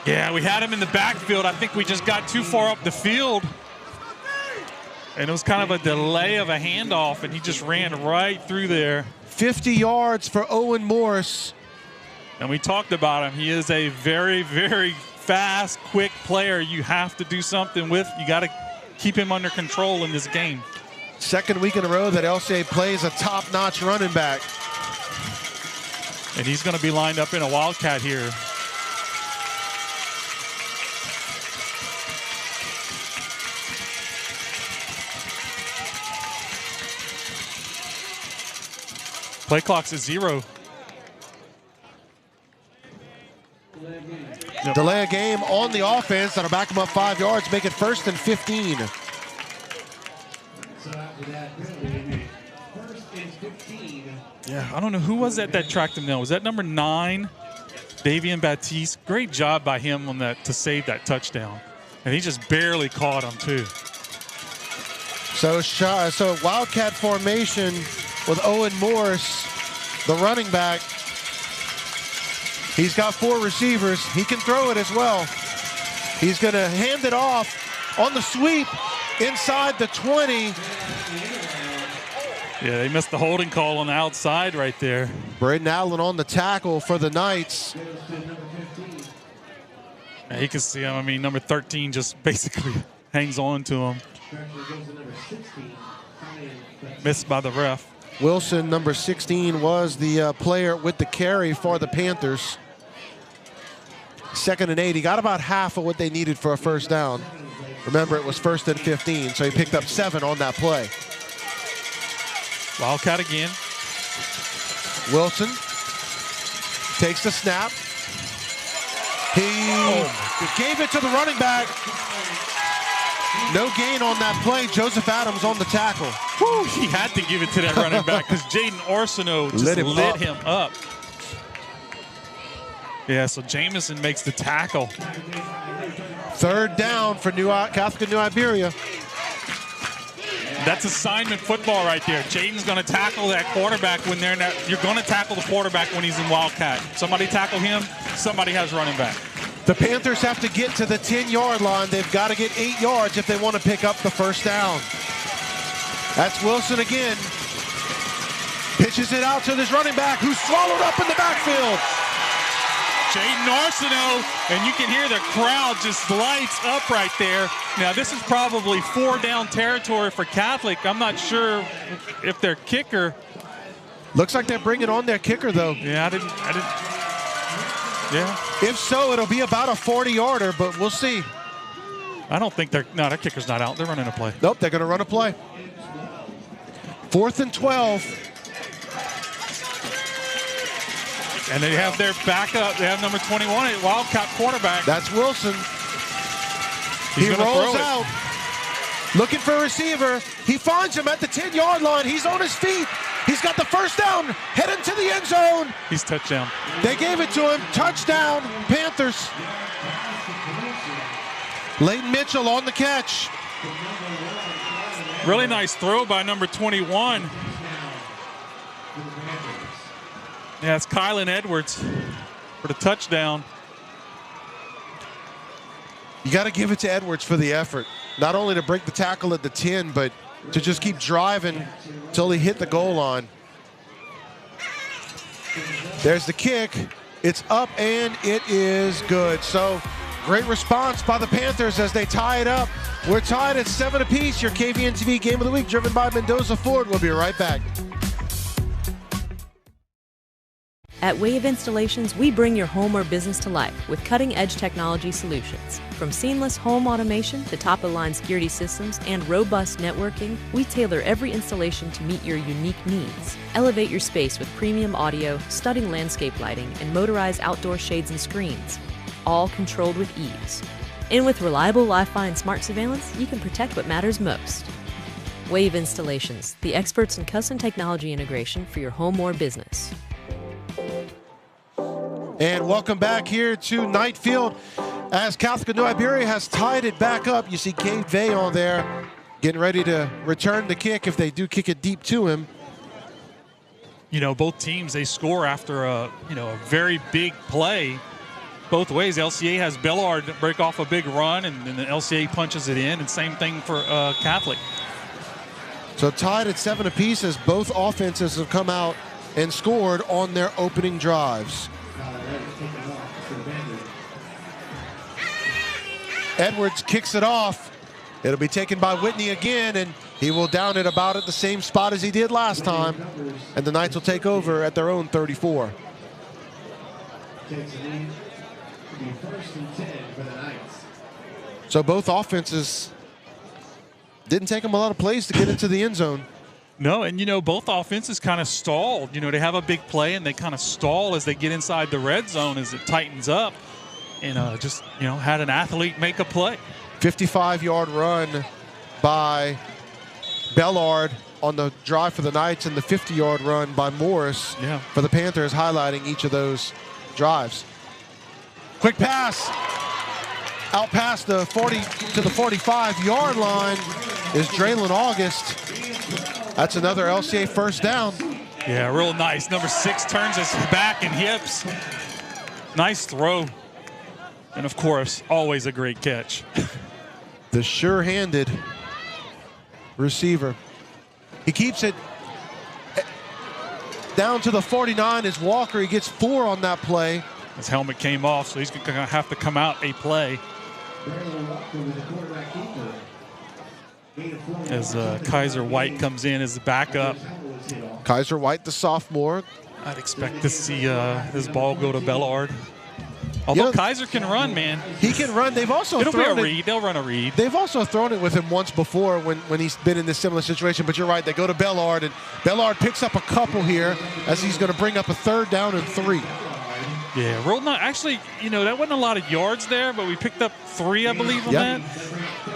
Yeah, we had him in the backfield. I think we just got too far up the field. And it was kind of a delay of a handoff, and he just ran right through there. 50 yards for Owen Morris. And we talked about him. He is a very, very fast, quick player you have to do something with. You got to keep him under control in this game. Second week in a row that LCA plays a top-notch running back. And he's going to be lined up in a Wildcat here. Play clock's at 0. Delay a game on the offense. That'll back them up 5 yards, make it 1st and 15. Yeah, I don't know who was that tracked him down. Was that number 9, Davian Baptiste? Great job by him on that to save that touchdown. And he just barely caught him too. So Wildcat formation with Owen Morris, the running back. He's got 4 receivers. He can throw it as well. He's going to hand it off on the sweep inside the 20. Yeah, they missed the holding call on the outside right there. Braden Allen on the tackle for the Knights. Yeah, you can see him. I mean, number 13 just basically hangs on to him. Missed by the ref. Wilson, number 16, was the player with the carry for the Panthers. 2nd and 8. He got about half of what they needed for a 1st down. Remember, it was 1st and 15, so he picked up 7 on that play. Wildcat again. Wilson takes the snap. He gave it to the running back. No gain on that play. Joseph Adams on the tackle. Whew, he had to give it to that running back because Jaden Arsenault just lit him up. Yeah, so Jamison makes the tackle. 3rd down for Catholic New Iberia. That's assignment football right there. Jaden's going to tackle that quarterback when they're in that. You're going to tackle the quarterback when he's in Wildcat. Somebody tackle him, somebody has running back. The Panthers have to get to the 10-yard line. They've got to get 8 yards if they want to pick up the 1st down. That's Wilson again. Pitches it out to this running back who's swallowed up in the backfield. Jaden Arsenault, and you can hear the crowd just lights up right there. Now, this is probably 4-down territory for Catholic. I'm not sure if their kicker. Looks like they're bringing on their kicker, though. Yeah, I didn't. Yeah. If so, it'll be about a 40-yarder, but we'll see. I don't think their kicker's not out. They're running a play. Nope, they're going to run a play. 4th and 12. And they have their backup. They have number 21, a Wildcat quarterback. That's Wilson. He rolls out, looking for a receiver. He finds him at the 10-yard line. He's on his feet. He's got the 1st down, heading to the end zone. He's touchdown. They gave it to him. Touchdown, Panthers. Leighton Mitchell on the catch. Really nice throw by number 21. Yeah, it's Kylan Edwards for the touchdown. You got to give it to Edwards for the effort. Not only to break the tackle at the 10, but to just keep driving until he hit the goal line. There's the kick. It's up and it is good. So great response by the Panthers as they tie it up. We're tied at 7 apiece. Your KVNTV Game of the Week driven by Mendoza Ford. We'll be right back. At Wave Installations, we bring your home or business to life with cutting-edge technology solutions. From seamless home automation to top-of-the-line security systems and robust networking, we tailor every installation to meet your unique needs. Elevate your space with premium audio, stunning landscape lighting, and motorized outdoor shades and screens, all controlled with ease. And with reliable Wi-Fi and smart surveillance, you can protect what matters most. Wave Installations, the experts in custom technology integration for your home or business. And welcome back here to Knight Field as Catholic of New Iberia has tied it back up. You see Caiden on there getting ready to return the kick if they do kick it deep to him. You know, both teams, they score after a very big play. Both ways. LCA has Bellard break off a big run, and then the LCA punches it in, and same thing for Catholic. So tied at 7 apiece as both offenses have come out and scored on their opening drives. Edwards kicks it off. It'll be taken by Whitney again, and he will down it about at the same spot as he did last time. And the Knights will take over at their own 34. So both offenses didn't take them a lot of plays to get into the end zone. No, and both offenses kind of stalled. They have a big play and they kind of stall as they get inside the red zone as it tightens up. And had an athlete make a play. 55-yard run by Bellard on the drive for the Knights, and the 50-yard run by Morris for the Panthers, highlighting each of those drives. Quick pass out past the 40 to the 45-yard line is Braylon August. That's another LCA first down. Yeah, real nice. Number 6 turns his back and hips. Nice throw. And of course, always a great catch. The sure-handed receiver. He keeps it down to the 49 is Walker. He gets 4 on that play. His helmet came off, so he's going to have to come out a play. As Kaiser White comes in as the backup. Kaiser White, the sophomore. I'd expect to see this ball go to Bellard. Although Kaiser can run, man. He can run. They've also It'll thrown be a read. They'll run a read. They've also thrown it with him once before when he's been in this similar situation. But you're right. They go to Bellard, and Bellard picks up a couple here as he's going to bring up a 3rd down and 3. Yeah, rolled not. Actually, that wasn't a lot of yards there, but we picked up 3, I believe, on that.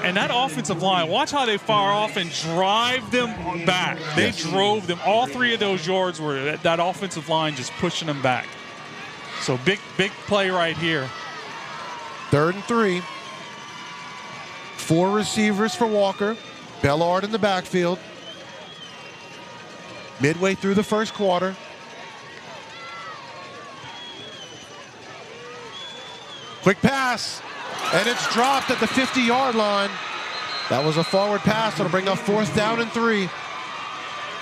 And that offensive line, watch how they fire off and drive them back. They drove them. All 3 of those yards were that offensive line just pushing them back. So big play right here. 3rd and 3. 4 receivers for Walker. Bellard in the backfield. Midway through the first quarter. Quick pass, and it's dropped at the 50-yard line. That was a forward pass. It'll bring up 4th down and 3.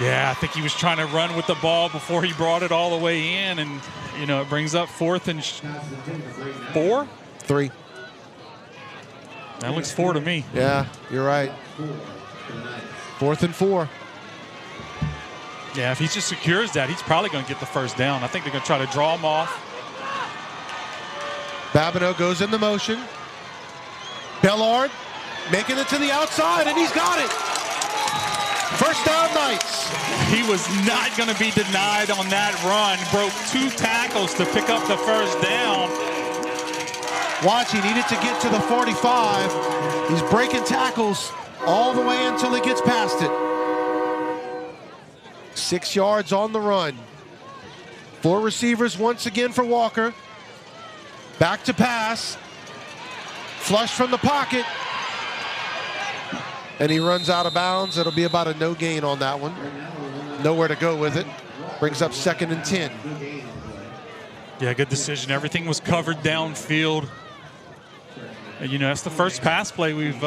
Yeah, I think he was trying to run with the ball before he brought it all the way in, and it brings up 4th and 4? 3. That looks 4 to me. Yeah, you're right. 4th and 4. Yeah, if he just secures that, he's probably going to get the first down. I think they're going to try to draw him off. Babineau goes into motion. Bellard making it to the outside, and he's got it. First down, Knights. He was not going to be denied on that run. Broke 2 tackles to pick up the first down. Watch, he needed to get to the 45. He's breaking tackles all the way until he gets past it. 6 yards on the run. 4 receivers once again for Walker. Back to pass. Flush from the pocket. and he runs out of bounds. It'll be about a no gain on that one. Nowhere to go with it. Brings up 2nd and 10. Yeah, good decision. Everything was covered downfield. And, that's the first pass play we've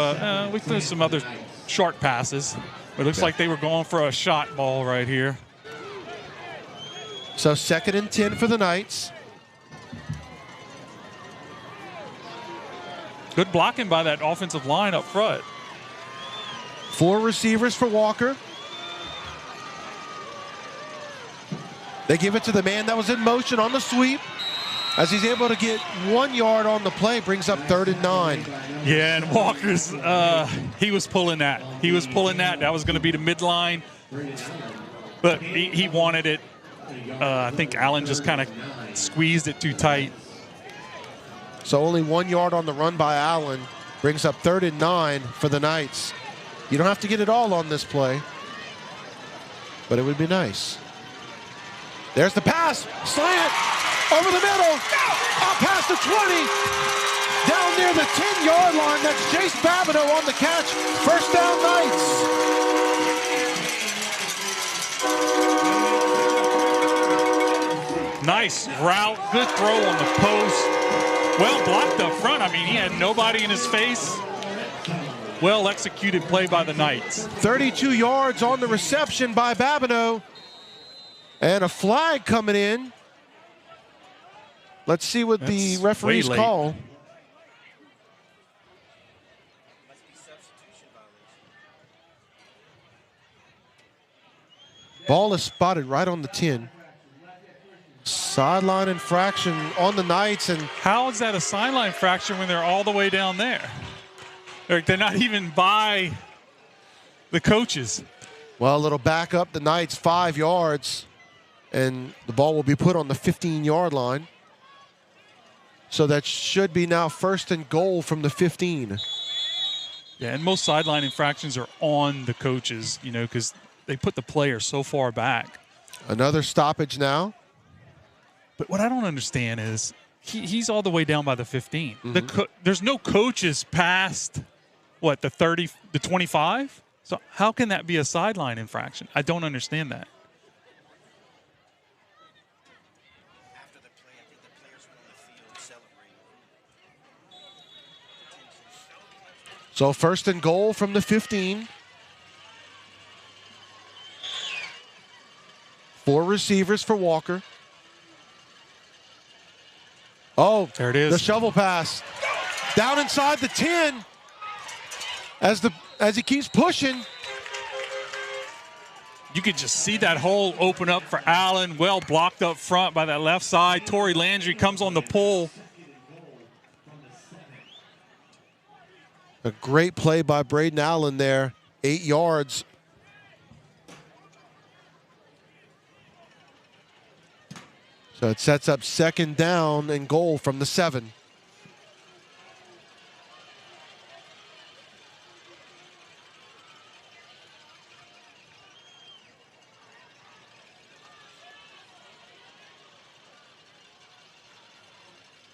threw some other short passes. But it looks like they were going for a shot ball right here. So 2nd and 10 for the Knights. Good blocking by that offensive line up front. 4 receivers for Walker. They give it to the man that was in motion on the sweep. As he's able to get 1 yard on the play, brings up 3rd and 9. Yeah, and Walker's, he was pulling that. He was pulling that. That was going to be the midline. But he wanted it. I think Allen just kind of squeezed it too tight. So only 1 yard on the run by Allen. Brings up 3rd and 9 for the Knights. You don't have to get it all on this play, but it would be nice. There's the pass, slant, over the middle, up past the 20, down near the 10-yard line. That's Jace Babineau on the catch. First down, Knights. Nice route, good throw on the post. Well blocked up front. I mean, he had nobody in his face. Well executed play by the Knights. 32 yards on the reception by Babineau. And a flag coming in. Let's see what the referees call. Ball is spotted right on the 10. Sideline infraction on the Knights. And how is that a sideline infraction when they're all the way down there? They're not even by the coaches. Well, it'll back up the Knights 5 yards. And the ball will be put on the 15-yard line. So that should be now 1st and goal from the 15. Yeah, and most sideline infractions are on the coaches, because they put the player so far back. Another stoppage now. But what I don't understand is he's all the way down by the 15. There's no coaches past, the 30, the 25? So how can that be a sideline infraction? I don't understand that. So 1st and goal from the 15. 4 receivers for Walker. Oh, there it is. The shovel pass. Down inside the 10. As he keeps pushing. You could just see that hole open up for Allen. Well blocked up front by that left side. Torrey Landry comes on the pull. A great play by Braden Allen there. 8 yards. So it sets up 2nd down and goal from the 7.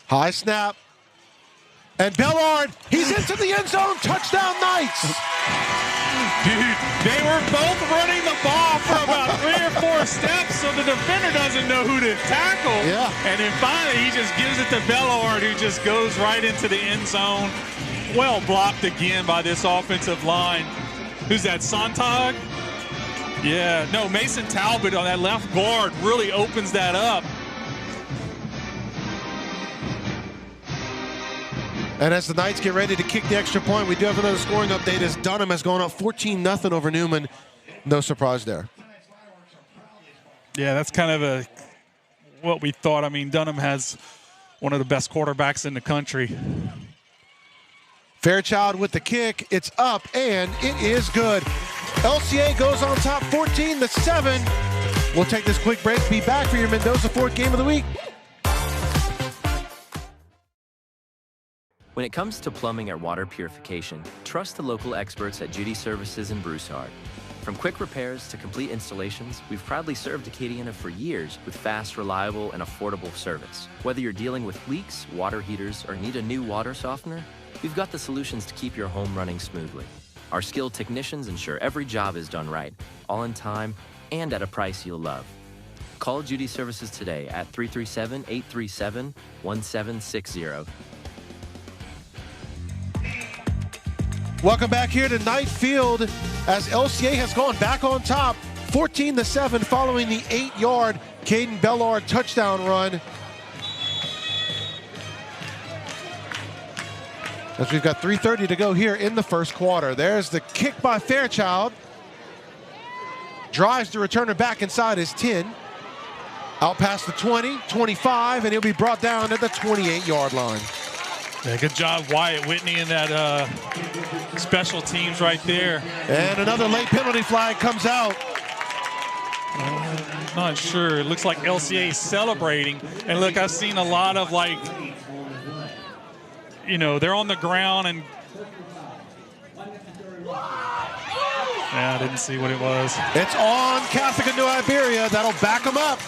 High snap. And Bellard, he's into the end zone. Touchdown, Knights. Dude, they were both running the ball for about 3 or 4 steps, so the defender doesn't know who to tackle. Yeah. And then finally, he just gives it to Bellard, who just goes right into the end zone. Well blocked again by this offensive line. Who's that, Sontag? Yeah, no, Mason Talbot on that left guard really opens that up. And as the Knights get ready to kick the extra point, we do have another scoring update as Dunham has gone up 14-0 over Newman. No surprise there. Yeah, that's kind of what we thought. I mean, Dunham has one of the best quarterbacks in the country. Fairchild with the kick. It's up, and it is good. LCA goes on top 14-7. We'll take this quick break. Be back for your Mendoza Ford Game of the Week. When it comes to plumbing or water purification, trust the local experts at Judy Services in Broussard. From quick repairs to complete installations, we've proudly served Acadiana for years with fast, reliable, and affordable service. Whether you're dealing with leaks, water heaters, or need a new water softener, we've got the solutions to keep your home running smoothly. Our skilled technicians ensure every job is done right, all in time, and at a price you'll love. Call Judy Services today at 337-837-1760. Welcome back here to Knight Field as LCA has gone back on top, 14-7 following the 8-yard Caiden Bellard touchdown run. As we've got 3:30 to go here in the first quarter. There's the kick by Fairchild. Drives the returner back inside his 10. Out past the 20, 25, and he'll be brought down at the 28-yard line. Yeah, good job, Wyatt Whitney, in that special teams right there. And another late penalty flag comes out. Not sure. It looks like LCA is celebrating. And look, I've seen a lot of, like, you know, they're on the ground and yeah, I didn't see what it was. It's on Catholic of New Iberia. That'll back them up.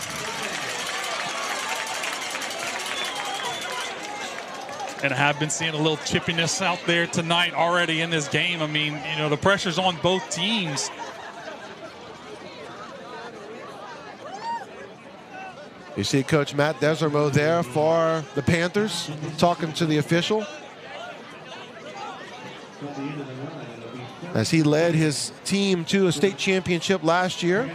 And I have been seeing a little chippiness out there tonight already in this game. I mean, you know, the pressure's on both teams. You see Coach Matt Desermo there for the Panthers, talking to the official, as he led his team to a state championship last year.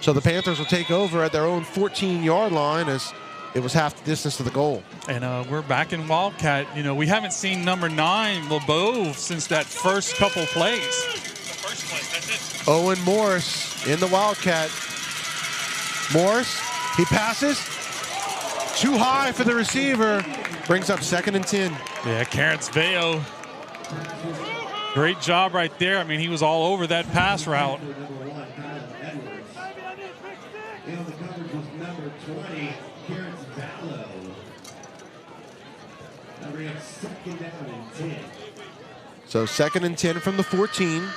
So the Panthers will take over at their own 14-yard line, as it was half the distance to the goal. And we're back in Wildcat. You know, we haven't seen number 9, LeBeau, since that first couple plays. Owen Morris in the Wildcat. Morris, he passes. Too high for the receiver. Brings up 2nd and 10. Yeah, Carrots Veo. Great job right there. I mean, he was all over that pass route. So 2nd and 10 from the 14.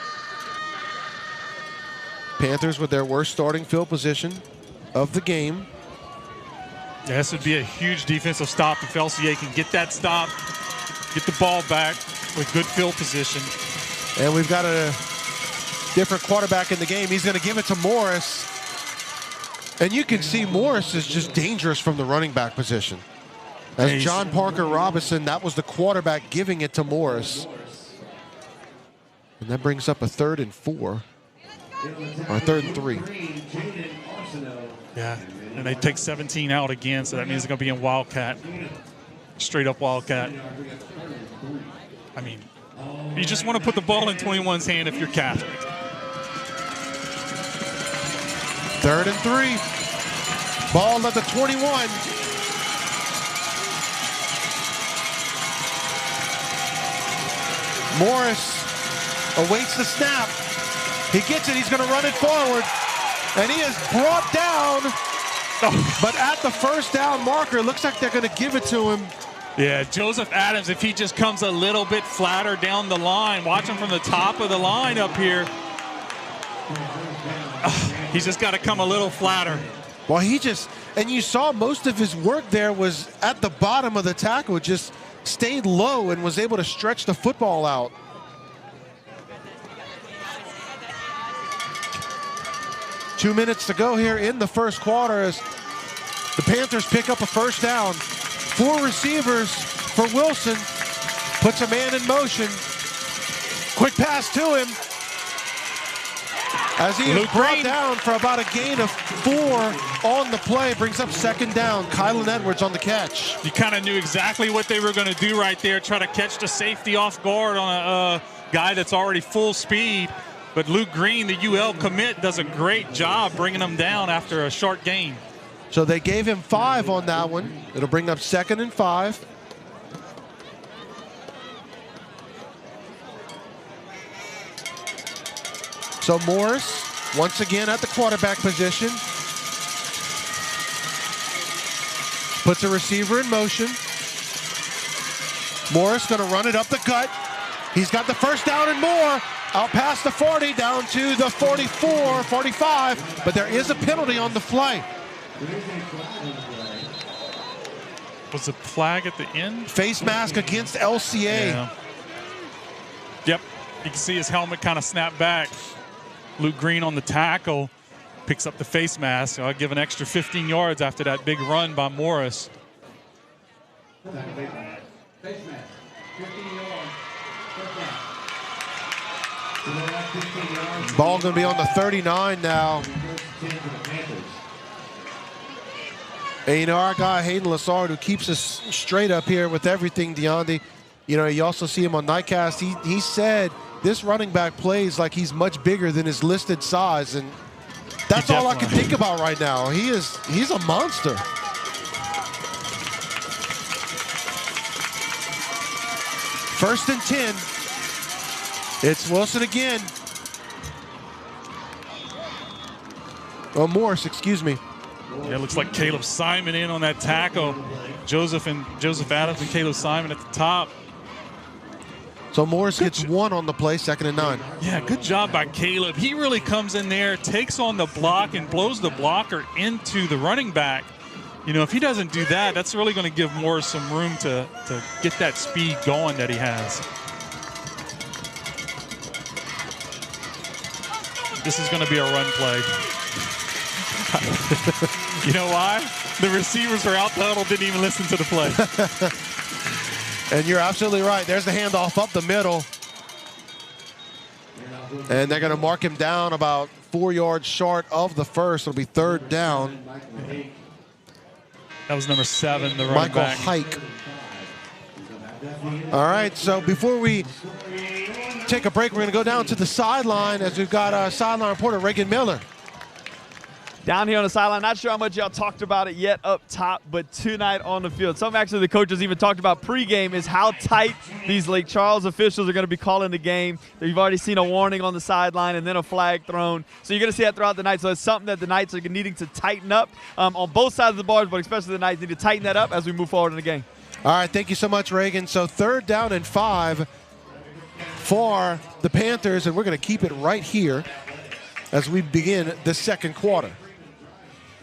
Panthers with their worst starting field position of the game. Yeah, this would be a huge defensive stop if LCA can get that stop, get the ball back with good field position. And we've got a different quarterback in the game. He's going to give it to Morris. And you can see Morris is just dangerous from the running back position. As John Parker Robinson, that was the quarterback giving it to Morris. And that brings up a 3rd and 4. Or 3rd and 3. Yeah, and they take 17 out again, so that means it's going to be in Wildcat. Straight up Wildcat. I mean, you just want to put the ball in 21's hand if you're Catholic. 3rd and 3. Ball at the 21. Morris awaits the snap. He gets it. He's going to run it forward. And he is brought down. But at the first down marker, it looks like they're going to give it to him. Yeah, Joseph Adams, if he just comes a little bit flatter down the line, watch him from the top of the line up here. He's just got to come a little flatter. Well, and you saw most of his work there was at the bottom of the tackle, just stayed low and was able to stretch the football out. Two minutes to go here in the first quarter as the Panthers pick up a first down. 4 receivers for Wilson. Puts a man in motion. Quick pass to him. As he is brought down for about a gain of 4 on the play. Brings up 2nd down. Kylan Edwards on the catch. You kind of knew exactly what they were going to do right there. Try to catch the safety off guard on a guy that's already full speed. But Luke Green, the UL commit, does a great job bringing him down after a short gain. So they gave him 5 on that one. It'll bring up 2nd and 5. So Morris, once again at the quarterback position. Puts a receiver in motion. Morris going to run it up the gut. He's got the first down and more. Out past the 40, down to the 44, 45. But there is a penalty on the play. Was the flag at the end? Face mask against LCA. Yeah. Yep. You can see his helmet kind of snap back. Luke Green on the tackle picks up the face mask. So I'll give an extra 15 yards after that big run by Morris. Face mask, 15 yards. Ball going to be on the 39 now. And, you know, our guy, Hayden Lassard, who keeps us straight up here with everything, DeAndre, you know, you also see him on Nightcast. He said this running back plays like he's much bigger than his listed size, and that's all I can think about right now. He's a monster. First and 10. It's Wilson again. Oh, Morris, excuse me. Yeah, it looks like Caleb Simon in on that tackle. Joseph Adams and Caleb Simon at the top. So Morris gets one on the play, 2nd and 9. Yeah, good job by Caleb. He really comes in there, takes on the block, and blows the blocker into the running back. You know, if he doesn't do that, that's really going to give Morris some room to get that speed going that he has. This is going to be a run play. You know why? The receivers are out the huddle, didn't even listen to the play. And you're absolutely right. There's the handoff up the middle. And they're going to mark him down about 4 yards short of the first. It'll be 3rd down. That was number 7, the running back. Michael Hike. All right, so before we take a break, we're going to go down to the sideline as we've got sideline reporter Reagan Miller. Down here on the sideline, not sure how much y'all talked about it yet up top, but tonight on the field, something actually the coaches even talked about pregame is how tight these Lake Charles officials are going to be calling the game. You've already seen a warning on the sideline and then a flag thrown. So you're going to see that throughout the night. So it's something that the Knights are needing to tighten up on both sides of the bars, but especially the Knights need to tighten that up as we move forward in the game. All right, thank you so much, Reagan. So 3rd down and 5 for the Panthers, and we're going to keep it right here as we begin the 2nd quarter.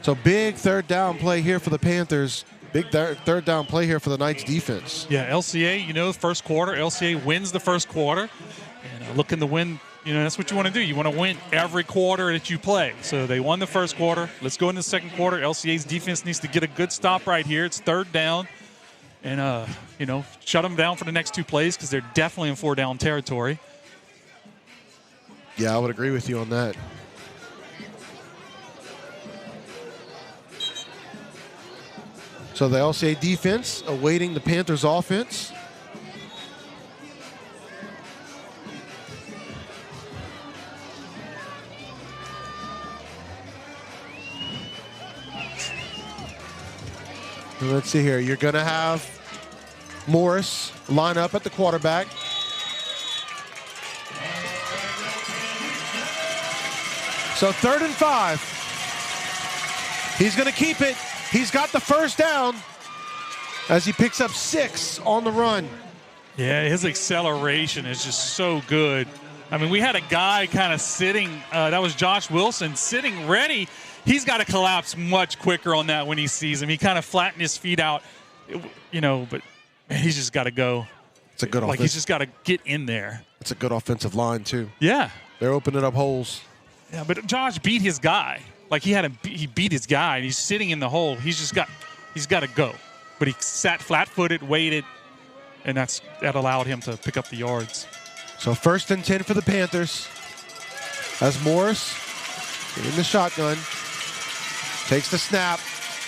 So big 3rd down play here for the Panthers. Big 3rd down play here for the Knights defense. Yeah, LCA, you know, first quarter. LCA wins the first quarter. And looking to win, you know, that's what you want to do. You want to win every quarter that you play. So they won the first quarter. Let's go into the 2nd quarter. LCA's defense needs to get a good stop right here. It's 3rd down. And, you know, shut them down for the next 2 plays because they're definitely in 4-down territory. Yeah, I would agree with you on that. So the LCA defense awaiting the Panthers offense. Let's see here. You're going to have Morris line up at the quarterback. So 3rd and 5. He's going to keep it. He's got the 1st down as he picks up 6 on the run. Yeah, his acceleration is just so good. I mean, we had a guy kind of sitting, that was Josh Wilson, sitting ready. He's got to collapse much quicker on that when he sees him. He kind of flattened his feet out, you know, but man, he's just got to go. It's a good offense. Like, he's just got to get in there. It's a good offensive line, too. Yeah. They're opening up holes. Yeah, but Josh beat his guy. Like, he beat his guy, and he's sitting in the hole. He's got to go. But he sat flat-footed, waited, and that allowed him to pick up the yards. So 1st and 10 for the Panthers. As Morris in the shotgun, takes the snap,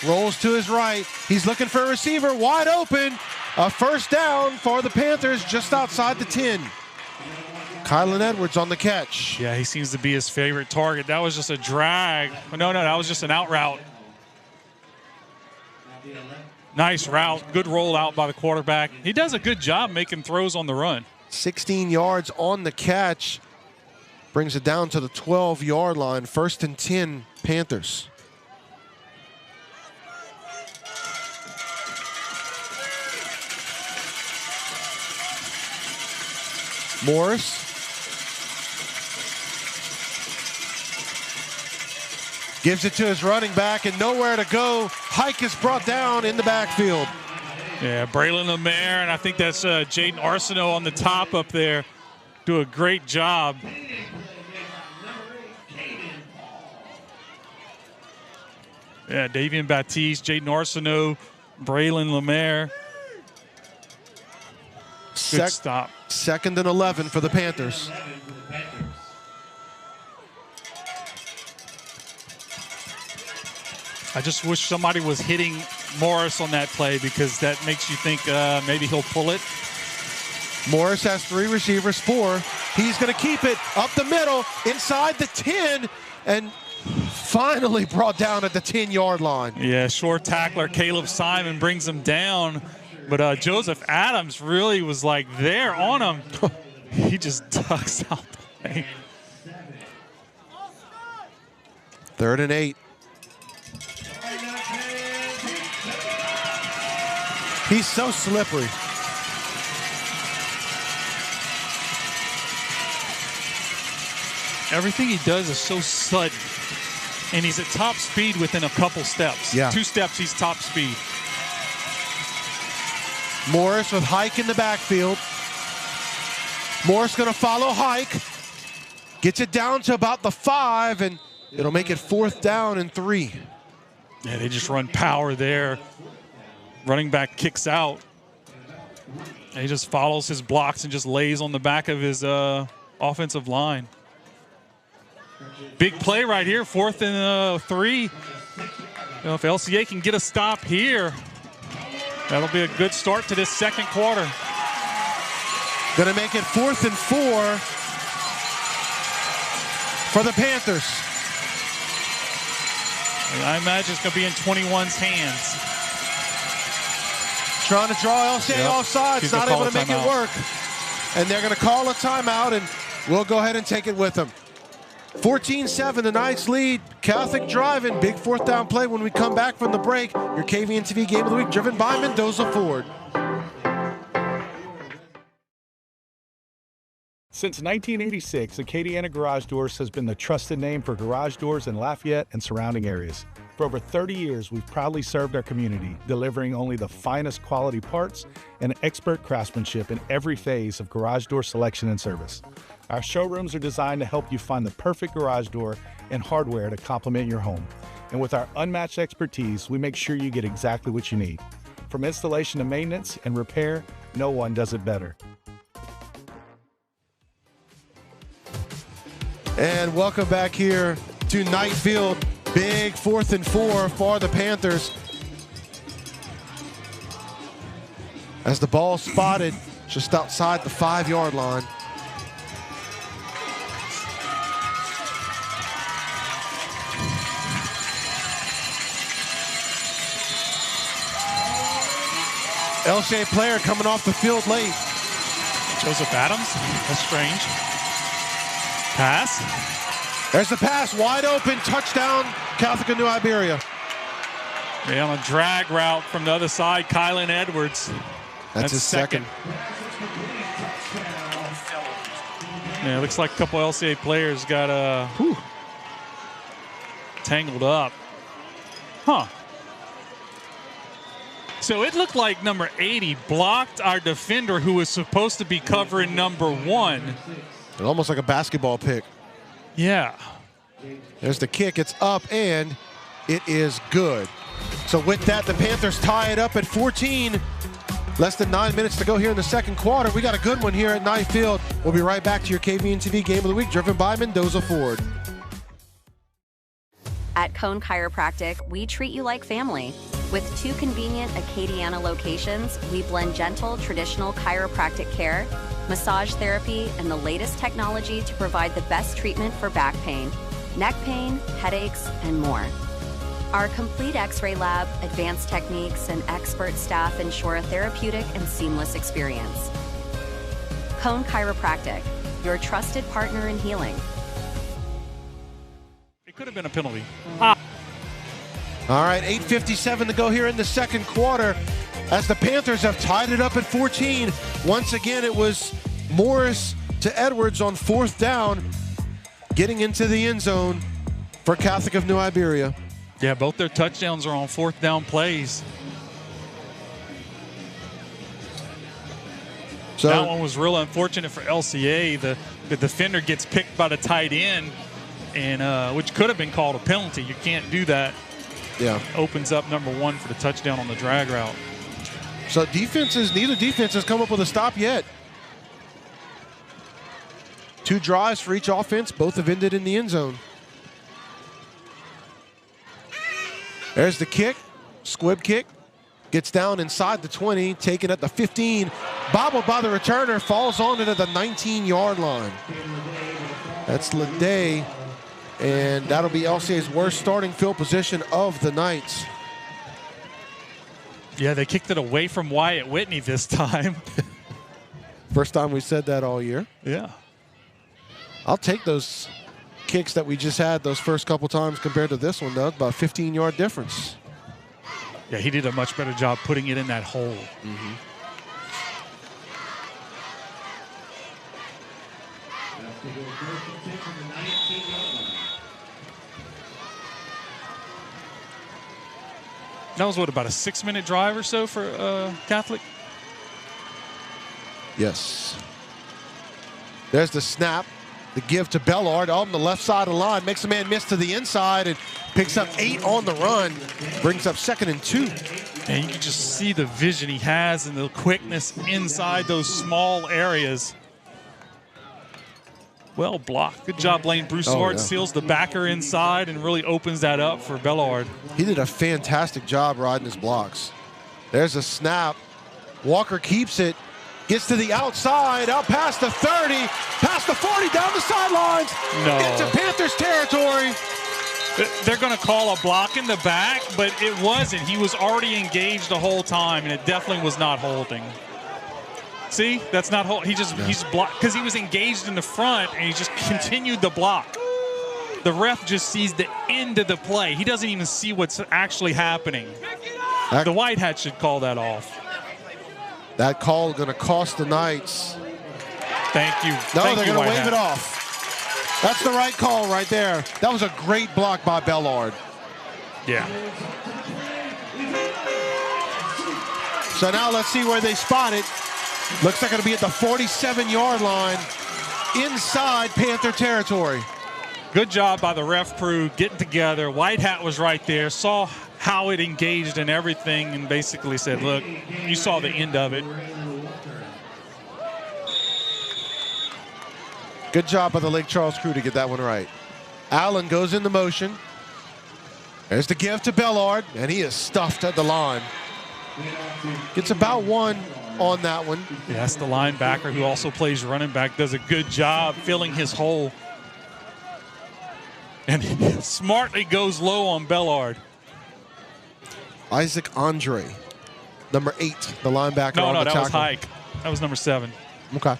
rolls to his right. He's looking for a receiver, wide open. A 1st down for the Panthers just outside the 10. Kylan Edwards on the catch. Yeah, he seems to be his favorite target. That was just a drag. No, that was just an out route. Nice route. Good rollout by the quarterback. He does a good job making throws on the run. 16 yards on the catch. Brings it down to the 12-yard line. 1st and 10, Panthers. Morris. Gives it to his running back and nowhere to go. Hike is brought down in the backfield. Yeah, Braylon Lemaire, and I think that's Jaden Arsenault on the top up there. Do a great job. Yeah, Davian Baptiste, Jaden Arsenault, Braylon Lemaire. Good stop. 2nd and 11 for the Panthers. I just wish somebody was hitting Morris on that play because that makes you think maybe he'll pull it. Morris has 3 receivers, 4. He's going to keep it up the middle, inside the 10, and finally brought down at the 10-yard line. Yeah, short tackler Caleb Simon brings him down, but Joseph Adams really was like there on him. He just ducks out the way. 3rd and 8. He's so slippery. Everything he does is so sudden. And he's at top speed within a couple steps. Yeah. 2 steps, he's top speed. Morris with Hike in the backfield. Morris going to follow Hike. Gets it down to about the 5, and it'll make it 4th down and 3. Yeah, they just run power there. Running back kicks out. And he just follows his blocks and just lays on the back of his offensive line. Big play right here, 4th and 3. You know, if LCA can get a stop here, that'll be a good start to this 2nd quarter. Going to make it 4th and 4 for the Panthers. I imagine it's going to be in 21's hands. Trying to draw LCA offsides, He's not able to make timeout. it work. And they're going to call a timeout, and we'll go ahead and take it with them. 14-7, the Knights lead. Catholic driving, big 4th down play when we come back from the break. Your KVNTV Game of the Week, driven by Mendoza Ford. Since 1986, Acadiana Garage Doors has been the trusted name for garage doors in Lafayette and surrounding areas. For over 30 years, we've proudly served our community, delivering only the finest quality parts and expert craftsmanship in every phase of garage door selection and service. Our showrooms are designed to help you find the perfect garage door and hardware to complement your home. And with our unmatched expertise, we make sure you get exactly what you need. From installation to maintenance and repair, no one does it better. And welcome back here to Knight Field. Big 4th and 4 for the Panthers. As the ball spotted just outside the 5-yard line. LCA player coming off the field late. Joseph Adams, that's strange. Pass. There's the pass, wide open, touchdown, Catholic of New Iberia. Yeah, on a drag route from the other side, Kylan Edwards. That's his second. Yeah, it looks like a couple LCA players got tangled up. Huh. So it looked like number 80 blocked our defender who was supposed to be covering number 1. Almost like a basketball pick. Yeah. There's the kick. It's up, and it is good. So with that, the Panthers tie it up at 14. Less than 9 minutes to go here in the 2nd quarter. We got a good one here at Knight Field. We'll be right back to your KVNTV Game of the Week, driven by Mendoza Ford. At Cone Chiropractic, we treat you like family. With 2 convenient Acadiana locations, we blend gentle, traditional chiropractic care, massage therapy, and the latest technology to provide the best treatment for back pain, neck pain, headaches, and more. Our complete X-ray lab, advanced techniques, and expert staff ensure a therapeutic and seamless experience. Cone Chiropractic, your trusted partner in healing. It could have been a penalty. All right, 8:57 to go here in the 2nd quarter as the Panthers have tied it up at 14. Once again, it was Morris to Edwards on 4th down, getting into the end zone for Catholic of New Iberia. Yeah, both their touchdowns are on 4th down plays. So that one was real unfortunate for LCA. The defender gets picked by the tight end, and which could have been called a penalty. You can't do that. Yeah. Opens up number 1 for the touchdown on the drag route. So neither defense has come up with a stop yet. 2 drives for each offense. Both have ended in the end zone. There's the kick. Squib kick. Gets down inside the 20. Taken at the 15. Bobbled by the returner. Falls on it at the 19-yard line. That's Leday. And that'll be LCA's worst starting field position of the Knights. Yeah, they kicked it away from Wyatt Whitney this time. First time we said that all year. Yeah. I'll take those kicks that we just had those first couple times compared to this one, though. About a 15-yard difference. Yeah, he did a much better job putting it in that hole. Mm-hmm. That was, what, about a 6-minute drive or so for Catholic? Yes. There's the snap. The give to Bellard on the left side of the line. Makes a man miss to the inside and picks up 8 on the run. Brings up 2nd and 2. And you can just see the vision he has and the quickness inside those small areas. Well blocked. Good job, Blaine Broussard. Seals the backer inside and really opens that up for Bellard. He did a fantastic job riding his blocks. There's a snap. Walker keeps it. Gets to the outside, out past the 30, past the 40, down the sidelines. No. Into Panthers territory. They're going to call a block in the back, but it wasn't. He was already engaged the whole time, and it definitely was not holding. See, that's not hold. He's blocked because he was engaged in the front, and he just continued the block. The ref just sees the end of the play. He doesn't even see what's actually happening. The white hat should call that off. That call is going to cost the Knights. Thank you. No, they're going to wave it off. That's the right call right there. That was a great block by Bellard. Yeah. So now let's see where they spot it. Looks like it'll be at the 47-yard line inside Panther territory. Good job by the ref crew getting together. White hat was right there, saw how it engaged and everything, and basically said, look, you saw the end of it. Good job by the Lake Charles crew to get that one right. Allen goes into motion. There's the give to Bellard, and he is stuffed at the line. Gets about 1 on that one. Yeah, that's the linebacker who also plays running back, does a good job filling his hole. And he smartly goes low on Bellard. Isaac Andre, number 8, the linebacker on the tackle. No, that was Hike. That was number 7. Okay.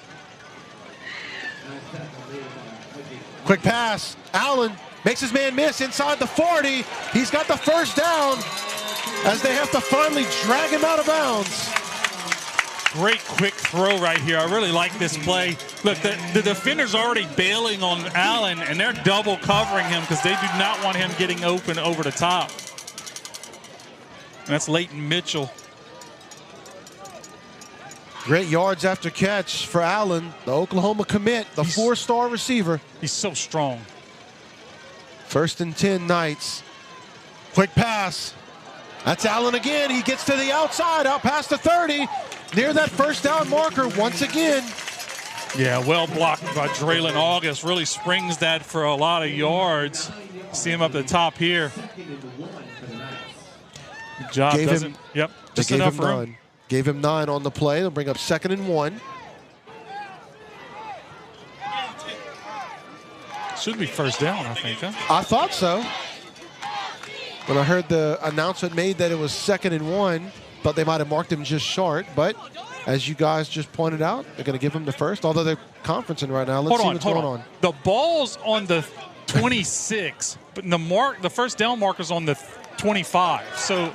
Quick pass. Allen makes his man miss inside the 40. He's got the first down as they have to finally drag him out of bounds. Great quick throw right here. I really like this play. Look, the defender's already bailing on Allen, and they're double covering him because they do not want him getting open over the top. And that's Leighton Mitchell. Great yards after catch for Allen, the Oklahoma commit, the 4-star receiver. He's so strong. 1st and 10 Knights. Quick pass. That's Allen again. He gets to the outside, out past the 30, near that first down marker once again. Yeah, well blocked by Braylon August. Really springs that for a lot of yards. See him up the top here. Good job. Just enough room. Gave him 9 on the play. They'll bring up 2nd and 1. Should be first down, I think, huh? I thought so. When I heard the announcement made that it was 2nd and 1, thought they might have marked him just short. But as you guys just pointed out, they're going to give him the first, although they're conferencing right now. Let's see what's going on. The ball's on the 26, but the first down marker's on the 25. So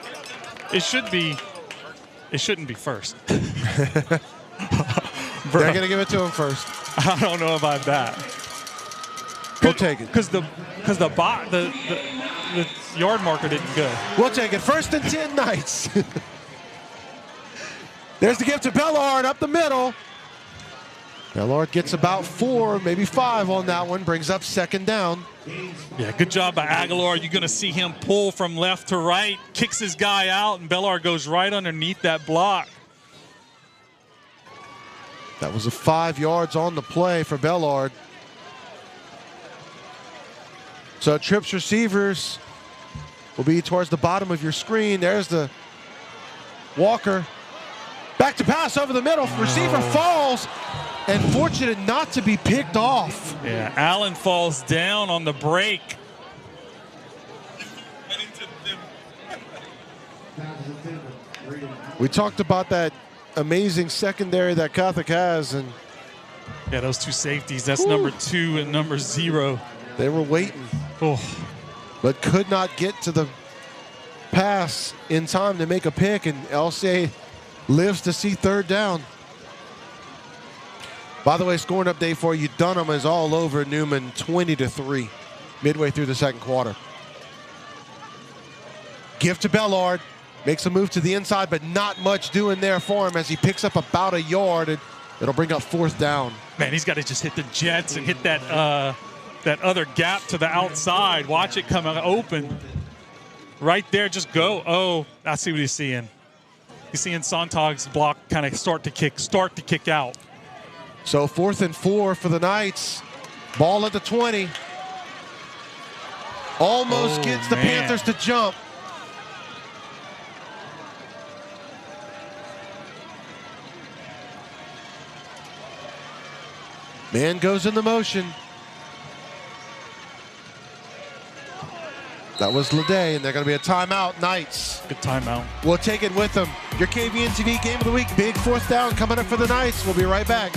it shouldn't be first. They're going to give it to him first. I don't know about that. We'll take it. Because the yard marker didn't go. We'll take it. 1st and 10 Knights. There's the give to Bellard up the middle. Bellard gets about 4, maybe 5 on that one, brings up 2nd down. Yeah, good job by Aguilar. You're going to see him pull from left to right, kicks his guy out, and Bellard goes right underneath that block. That was a 5 yards on the play for Bellard. So trips receivers will be towards the bottom of your screen. There's the Walker. Back to pass over the middle. Receiver falls, and fortunate not to be picked off. Yeah, Allen falls down on the break. We talked about that amazing secondary that Catholic has, and yeah, those 2 safeties. That's number 2 and number 0. They were waiting, but could not get to the pass in time to make a pick, and LCA lives to see 3rd down. By the way, scoring update for you, Dunham is all over Newman 20-3 midway through the 2nd quarter. Give to Bellard, makes a move to the inside, but not much doing there for him as he picks up about 1 yard, and it'll bring up 4th down. Man, he's got to just hit the jets and hit that that other gap to the outside. Watch it come out open. Right there, just go. Oh, I see what he's seeing. He's seeing Sontag's block kind of start to kick out. So 4th and 4 for the Knights. Ball at the 20. Almost gets the Panthers to jump. Man goes into motion. That was Leday, and they're going to be a timeout. Knights. Good timeout. We'll take it with them. Your KVNTV Game of the Week. Big 4th down coming up for the Knights. We'll be right back.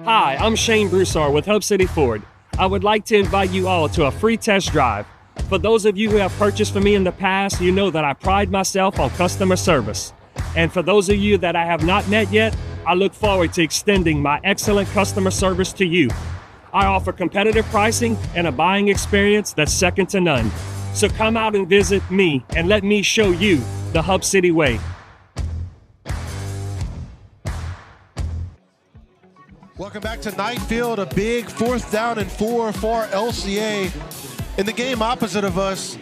Hi, I'm Shane Broussard with Hub City Ford. I would like to invite you all to a free test drive. For those of you who have purchased from me in the past, you know that I pride myself on customer service. And for those of you that I have not met yet, I look forward to extending my excellent customer service to you. I offer competitive pricing and a buying experience that's second to none. So come out and visit me and let me show you the Hub City way. Welcome back to Knight Field, a big 4th down and 4 for LCA. In the game opposite of us,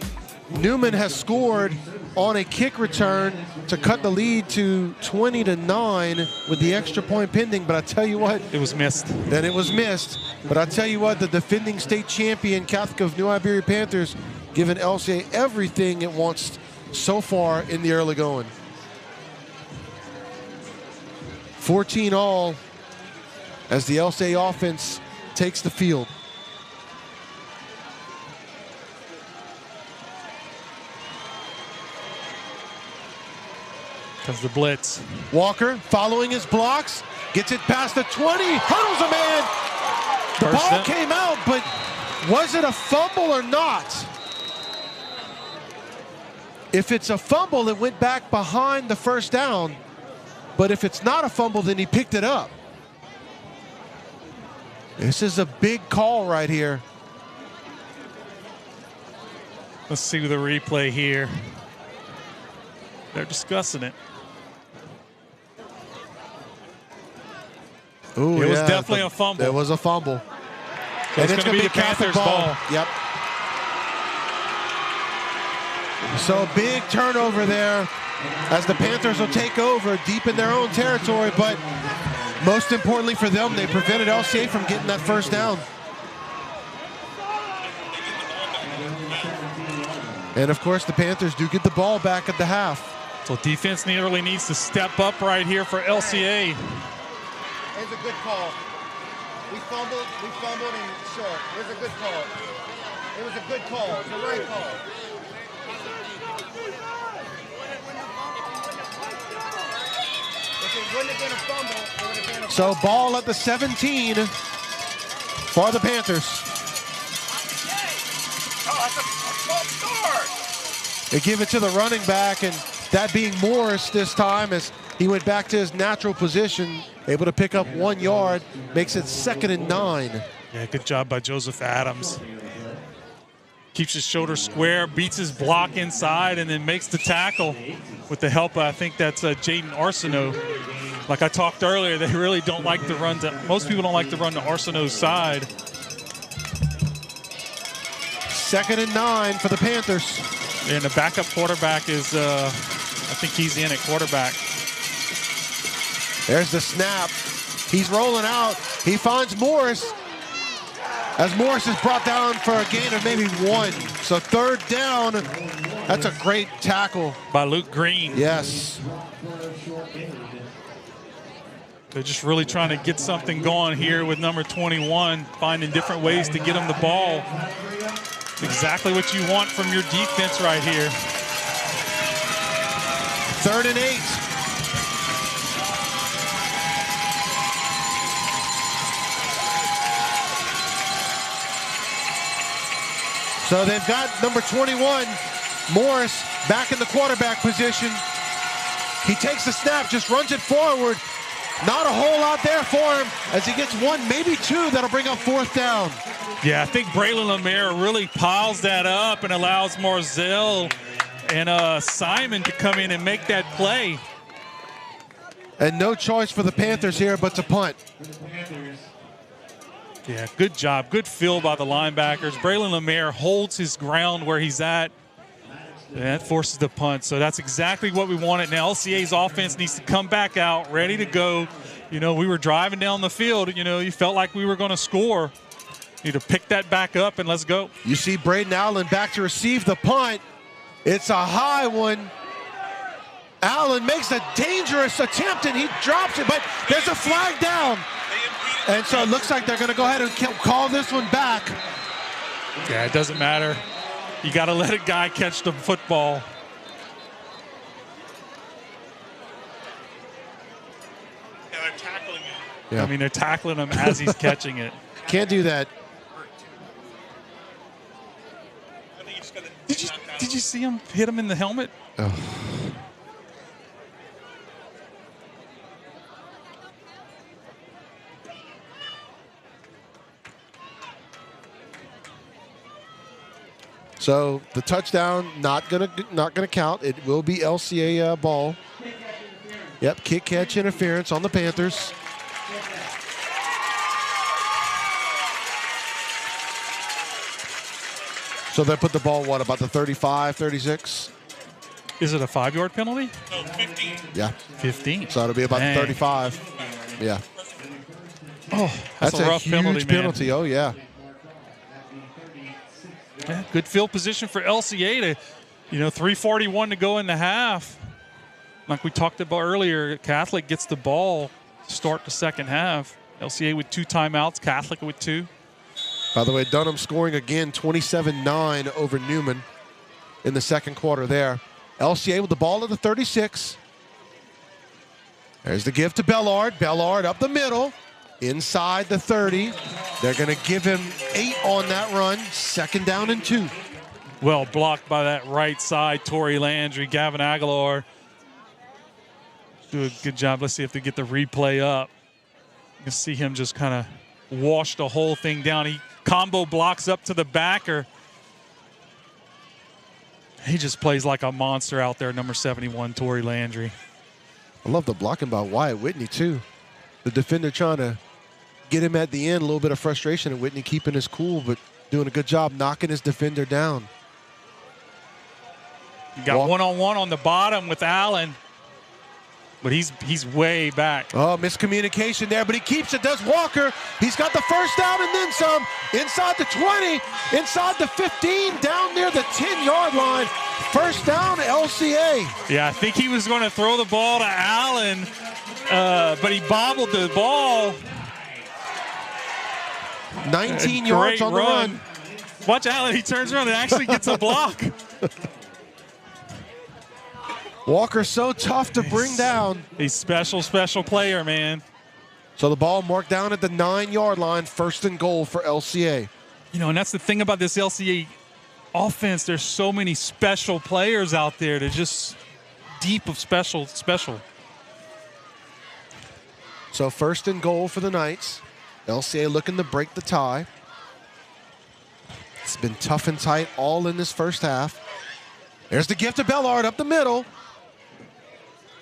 Newman has scored on a kick return to cut the lead to 20-9 with the extra point pending, but I tell you what. It was missed. Then it was missed. But I tell you what, the defending state champion, Catholic of New Iberia Panthers, giving LCA everything it wants so far in the early going. 14 all as the LCA offense takes the field. Because the blitz. Walker following his blocks, gets it past the 20, hurdles a man. The ball came out, but was it a fumble or not? If it's a fumble, it went back behind the 1st down. But if it's not a fumble, then he picked it up. This is a big call right here. Let's see the replay here. They're discussing it. Ooh, it was definitely a fumble. It was a fumble. So and it's going to be a Panthers ball. Yep. So big turnover there as the Panthers will take over deep in their own territory, but most importantly for them, they prevented LCA from getting that 1st down. And of course, the Panthers do get the ball back at the half. So defense really needs to step up right here for LCA. It's a good call. We fumbled and short. It was a good call. It was a good call. It's the right call. If it wouldn't have been a fumble, it would have been a So ball at the 17 for the Panthers. Oh, that's a false start. They give it to the running back, and that being Morris this time as he went back to his natural position, able to pick up 1 yard, makes it 2nd and 9. Yeah, good job by Joseph Adams. keeps his shoulders square, beats his block inside, and then makes the tackle with the help of, I think that's Jaden Arsenault. Like I talked earlier, they really don't like to run to, most people don't like to run to Arsenault's side. 2nd and 9 for the Panthers. And the backup quarterback is, I think he's in at quarterback. There's the snap. He's rolling out. He finds Morris. As Morris is brought down for a gain of maybe 1. So 3rd down. That's a great tackle. By Luke Green. Yes. They're just really trying to get something going here with number 21, finding different ways to get him the ball. Exactly what you want from your defense right here. 3rd and 8. So they've got number 21, Morris, back in the quarterback position. He takes the snap, just runs it forward. Not a whole lot there for him as he gets 1, maybe 2. That'll bring up 4th down. Yeah, I think Braylon Lemaire really piles that up and allows Marzell and Simon to come in and make that play. And no choice for the Panthers here but to punt. Yeah, good job. Good fill by the linebackers. Braylon Lemaire holds his ground where he's at. And that forces the punt. So that's exactly what we wanted. Now LCA's offense needs to come back out, ready to go. You know, we were driving down the field. You know, you felt like we were going to score. Need to pick that back up and let's go. You see Braden Allen back to receive the punt. It's a high one. Allen makes a dangerous attempt and he drops it, but there's a flag down. And so it looks like they're going to go ahead and call this one back. Yeah, it doesn't matter. You got to let a guy catch the football. Yeah, they're tackling him. Yeah. I mean, they're tackling him as he's catching it. Can't do that. Did you see him hit him in the helmet? Oh. So the touchdown not gonna count. It will be LCA ball. Yep, kick catch interference on the Panthers. So they put the ball, what, about the 35, 36? Is it a 5-yard penalty? No, 15. Yeah. 15. So it'll be about the 35. Yeah. Oh, that's a rough huge penalty. man. Oh, yeah. Yeah, good field position for LCA to, 3:41 to go in the half. Like we talked about earlier, Catholic gets the ball to start the second half. LCA with 2 timeouts, Catholic with 2. By the way, Dunham scoring again 27-9 over Newman in the second quarter there. LCA with the ball at the 36. There's the give to Bellard. Bellard up the middle, inside the 30. They're going to give him 8 on that run. 2nd down and 2. Well blocked by that right side, Tory Landry. Gavin Aguilar do a good job. Let's see if they get the replay up. You can see him just kind of wash the whole thing down. He combo blocks up to the backer. He just plays like a monster out there, number 71, Tory Landry. I love the blocking by Wyatt Whitney, too. The defender trying to get him at the end, a little bit of frustration, and Whitney keeping his cool, but doing a good job knocking his defender down. You got one-on-one on the bottom with Allen, but he's way back. Oh, miscommunication there, but he keeps it, does Walker. He's got the first down and then some. Inside the 20, inside the 15, down near the 10-yard line. First down, LCA. Yeah, I think he was going to throw the ball to Allen, but he bobbled the ball. 19 yards on the run. Watch Allen, he turns around and actually gets a block. Walker's so tough to bring down. He's special player, man. So the ball marked down at the 9-yard line, 1st and goal for LCA. And that's the thing about this LCA offense. There's so many special players out there. They're just deep of special. So 1st and goal for the Knights. LCA looking to break the tie. It's been tough and tight all in this first half. There's the gift to Bellard up the middle.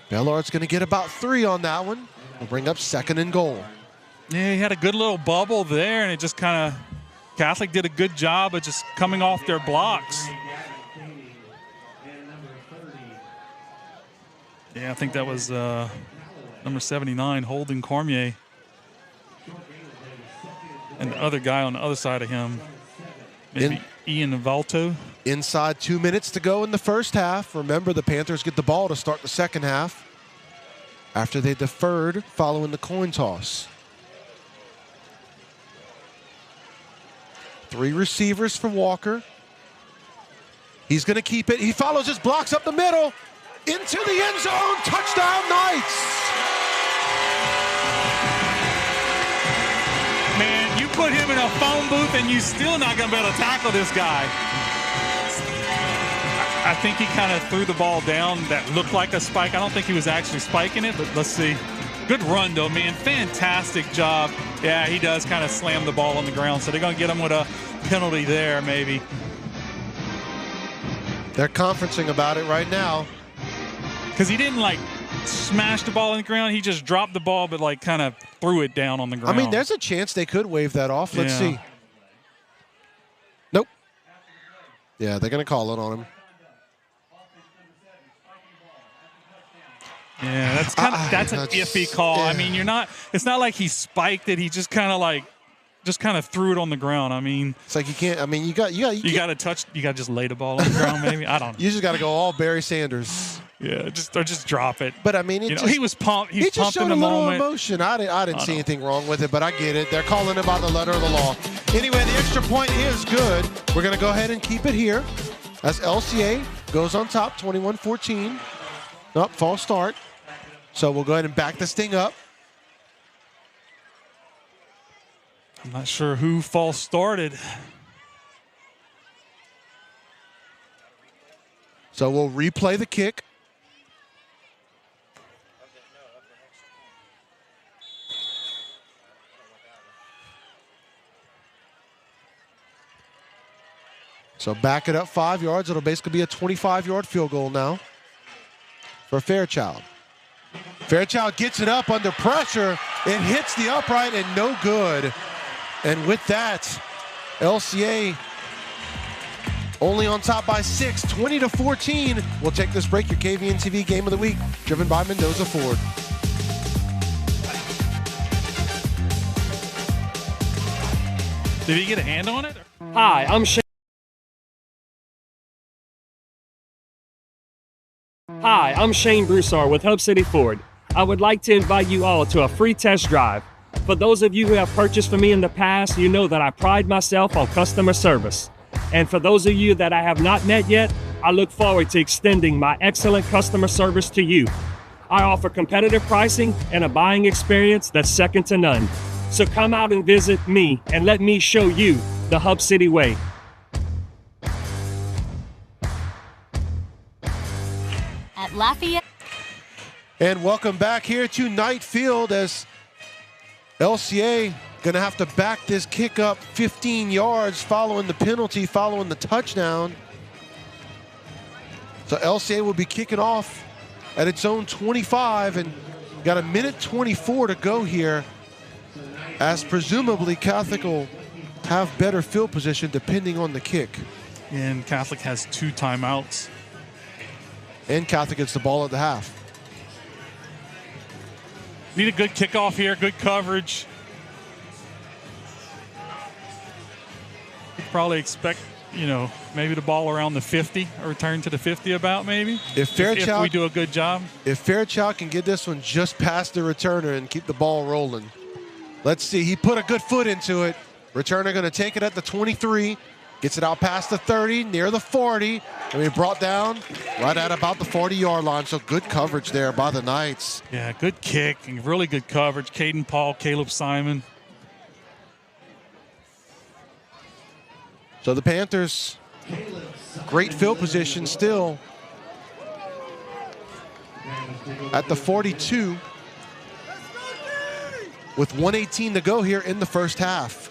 Bellard's going to get about 3 on that one. We'll bring up 2nd and goal. Yeah, he had a good little bubble there, and it just kind of, Catholic did a good job of just coming off their blocks. Yeah, I think that was number 79, Holden Cormier. And the other guy on the other side of him, maybe Ian Valto. Inside 2 minutes to go in the first half. Remember, the Panthers get the ball to start the second half after they deferred following the coin toss. 3 receivers for Walker. He's going to keep it. He follows his blocks up the middle. Into the end zone. Touchdown, Knights. Man, you put him in a phone booth and you're still not going to be able to tackle this guy. I think he kind of threw the ball down that looked like a spike. I don't think he was actually spiking it, but let's see. Good run, though, man. Fantastic job. Yeah, he does kind of slam the ball on the ground, so they're going to get him with a penalty there, maybe. They're conferencing about it right now. Because he didn't, like, smash the ball on the ground. He just dropped the ball, but, like, kind of threw it down on the ground. I mean, there's a chance they could wave that off. Let's see. Nope. Yeah, they're going to call it on him. Yeah, that's kind of that's an iffy call. Yeah. I mean, it's not like he spiked it. He just kind of threw it on the ground. I mean, it's like you can't. I mean, you got to touch. You got to just lay the ball on the ground. Maybe I don't know. You just got to go all Barry Sanders. Yeah, just drop it. But I mean, he was pumped. He just showed a little emotion. I didn't see anything wrong with it, but I get it. They're calling it by the letter of the law. Anyway, the extra point is good. We're gonna go ahead and keep it here as LCA goes on top, 21-14. Up, false start. So we'll go ahead and back this thing up. I'm not sure who false started. So we'll replay the kick. So back it up 5 yards. It'll basically be a 25-yard field goal now for Fairchild. Fairchild gets it up under pressure. It hits the upright and no good. And with that, LCA only on top by 6, 20-14. We'll take this break. Your KVNTV Game of the Week, driven by Mendoza Ford. Did he get a hand on it? Hi, I'm Shane. Hi, I'm Shane Broussard with Hub City Ford. I would like to invite you all to a free test drive. For those of you who have purchased from me in the past, you know that I pride myself on customer service. And for those of you that I have not met yet, I look forward to extending my excellent customer service to you. I offer competitive pricing and a buying experience that's second to none. So come out and visit me and let me show you the Hub City way. At Lafayette. And welcome back here to Knight Field as LCA going to have to back this kick up 15 yards following the penalty, following the touchdown. So LCA will be kicking off at its own 25 and got a minute 24 to go here, as presumably Catholic will have better field position depending on the kick. And Catholic has 2 timeouts. And Catholic gets the ball at the half. Need a good kickoff here, good coverage. You'd probably expect, maybe the ball around the 50, or return to the 50 about maybe. If we do a good job. If Fairchild can get this one just past the returner and keep the ball rolling. Let's see, he put a good foot into it. Returner going to take it at the 23. Gets it out past the 30, near the 40. And we brought down right at about the 40-yard line. So good coverage there by the Knights. Yeah, good kick and really good coverage. Caiden Paul, Caleb Simon. So the Panthers, great field position still at the 42 with 1:18 to go here in the first half.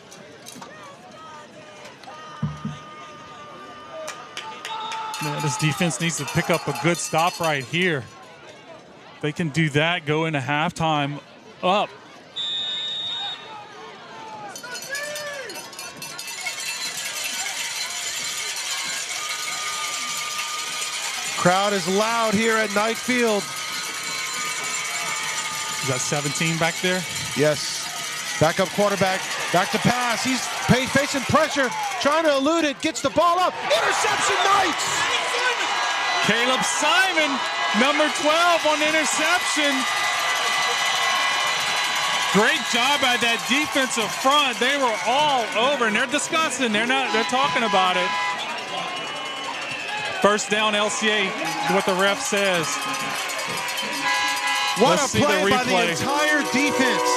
Yeah, this defense needs to pick up a good stop right here. They can do that, go into halftime up. Crowd is loud here at Knight Field. Is that 17 back there? Yes. Backup quarterback, back to pass. He's facing pressure, trying to elude it, gets the ball up. Interception, Knights! Caleb Simon, number 12 on interception. Great job by that defensive front. They were all over, and they're discussing. They're talking about it. First down, LCA, what the ref says. What Let's a play by the entire defense.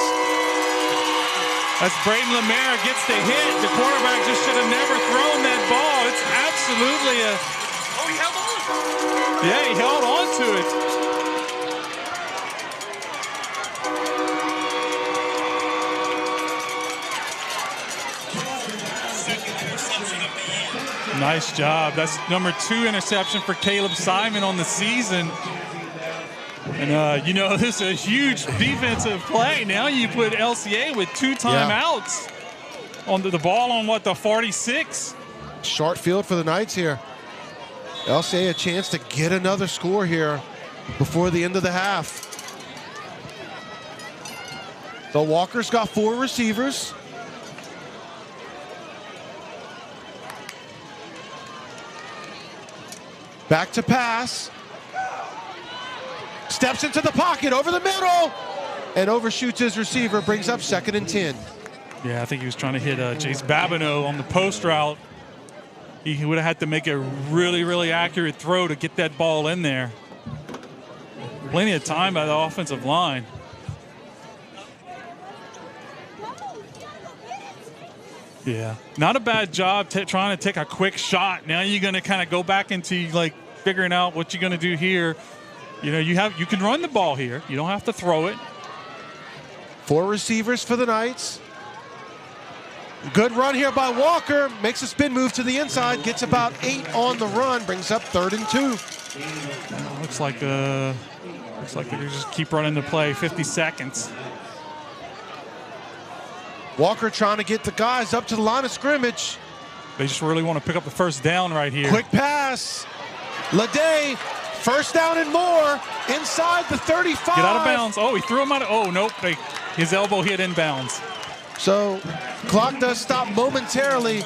As Braylon Lamera gets the hit, the quarterback just should have never thrown that ball. It's absolutely a... Oh, he held on. Yeah, he held on to it. Nice job. That's number 2 interception for Caleb Simon on the season. And, you know, this is a huge defensive play. Now you put LCA with 2 timeouts on the ball on, what, the 46? Short field for the Knights here. LCA a chance to get another score here before the end of the half. So Walker's got 4 receivers. Back to pass. Steps into the pocket, over the middle, and overshoots his receiver, brings up 2nd and 10. Yeah, I think he was trying to hit Jace Babineau on the post route. He would have had to make a really, really accurate throw to get that ball in there. Plenty of time by the offensive line. Yeah, not a bad job trying to take a quick shot. Now you're going to kind of go back into like figuring out what you're going to do here. You know, you can run the ball here. You don't have to throw it. 4 receivers for the Knights. Good run here by Walker. Makes a spin move to the inside. Gets about 8 on the run. Brings up 3rd and 2. Looks like they just keep running the play. 50 seconds. Walker trying to get the guys up to the line of scrimmage. They just really want to pick up the first down right here. Quick pass. Lede. First down and more, inside the 35. Get out of bounds. Oh, he threw him out. Oh, nope. His elbow hit in bounds. So, clock does stop momentarily.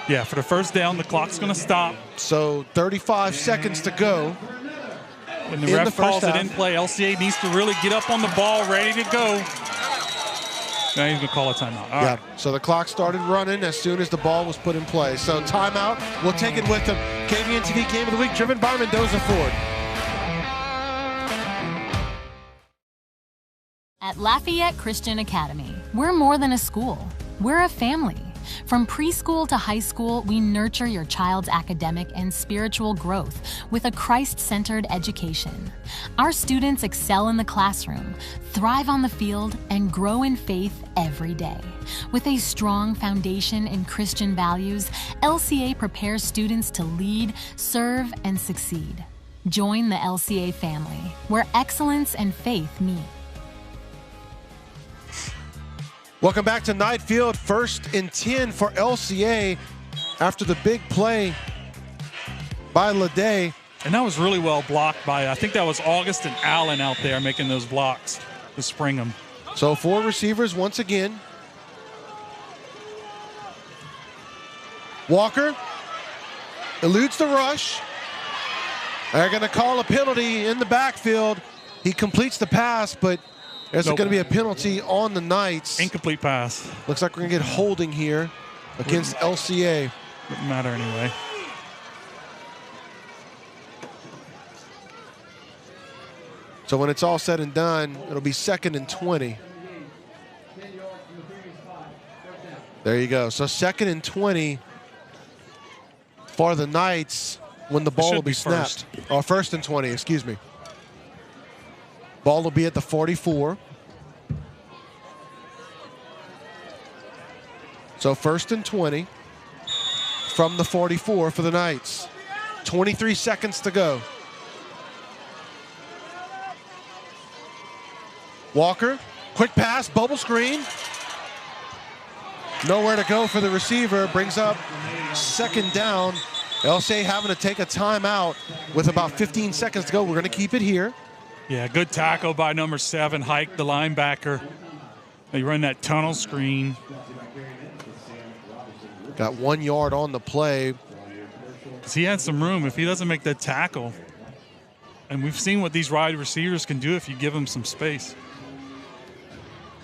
Yeah, for the first down, the clock's going to stop. So, 35 seconds to go. When the ref calls it in play, LCA needs to really get up on the ball, ready to go. Now he's going to call a timeout. All right. So the clock started running as soon as the ball was put in play. So timeout. We'll take it with them. KVNTV Game of the Week, driven by Mendoza Ford. At Lafayette Christian Academy, we're more than a school. We're a family. From preschool to high school, we nurture your child's academic and spiritual growth with a Christ-centered education. Our students excel in the classroom, thrive on the field, and grow in faith every day. With a strong foundation in Christian values, LCA prepares students to lead, serve, and succeed. Join the LCA family, where excellence and faith meet. Welcome back to Knight Field. 1st and 10 for LCA after the big play by Lede. And that was really well blocked by, I think that was August and Allen out there making those blocks to spring them. So 4 receivers once again. Walker eludes the rush. They're going to call a penalty in the backfield. He completes the pass, but there's going to be a penalty on the Knights. Incomplete pass. Looks like we're going to get holding here against LCA. Doesn't matter anyway. So when it's all said and done, it'll be 2nd and 20. There you go. So 2nd and 20 for the Knights when the ball will be snapped. Or 1st and 20, excuse me. Ball will be at the 44. So 1st and 20. from the 44 for the Knights. 23 seconds to go. Walker, quick pass, bubble screen. Nowhere to go for the receiver. Brings up second down. LCA having to take a timeout with about 15 seconds to go. We're going to keep it here. Yeah, good tackle by number 7, Hike, the linebacker. They run that tunnel screen. Got 1 yard on the play. He had some room. If he doesn't make that tackle, and we've seen what these wide receivers can do if you give them some space.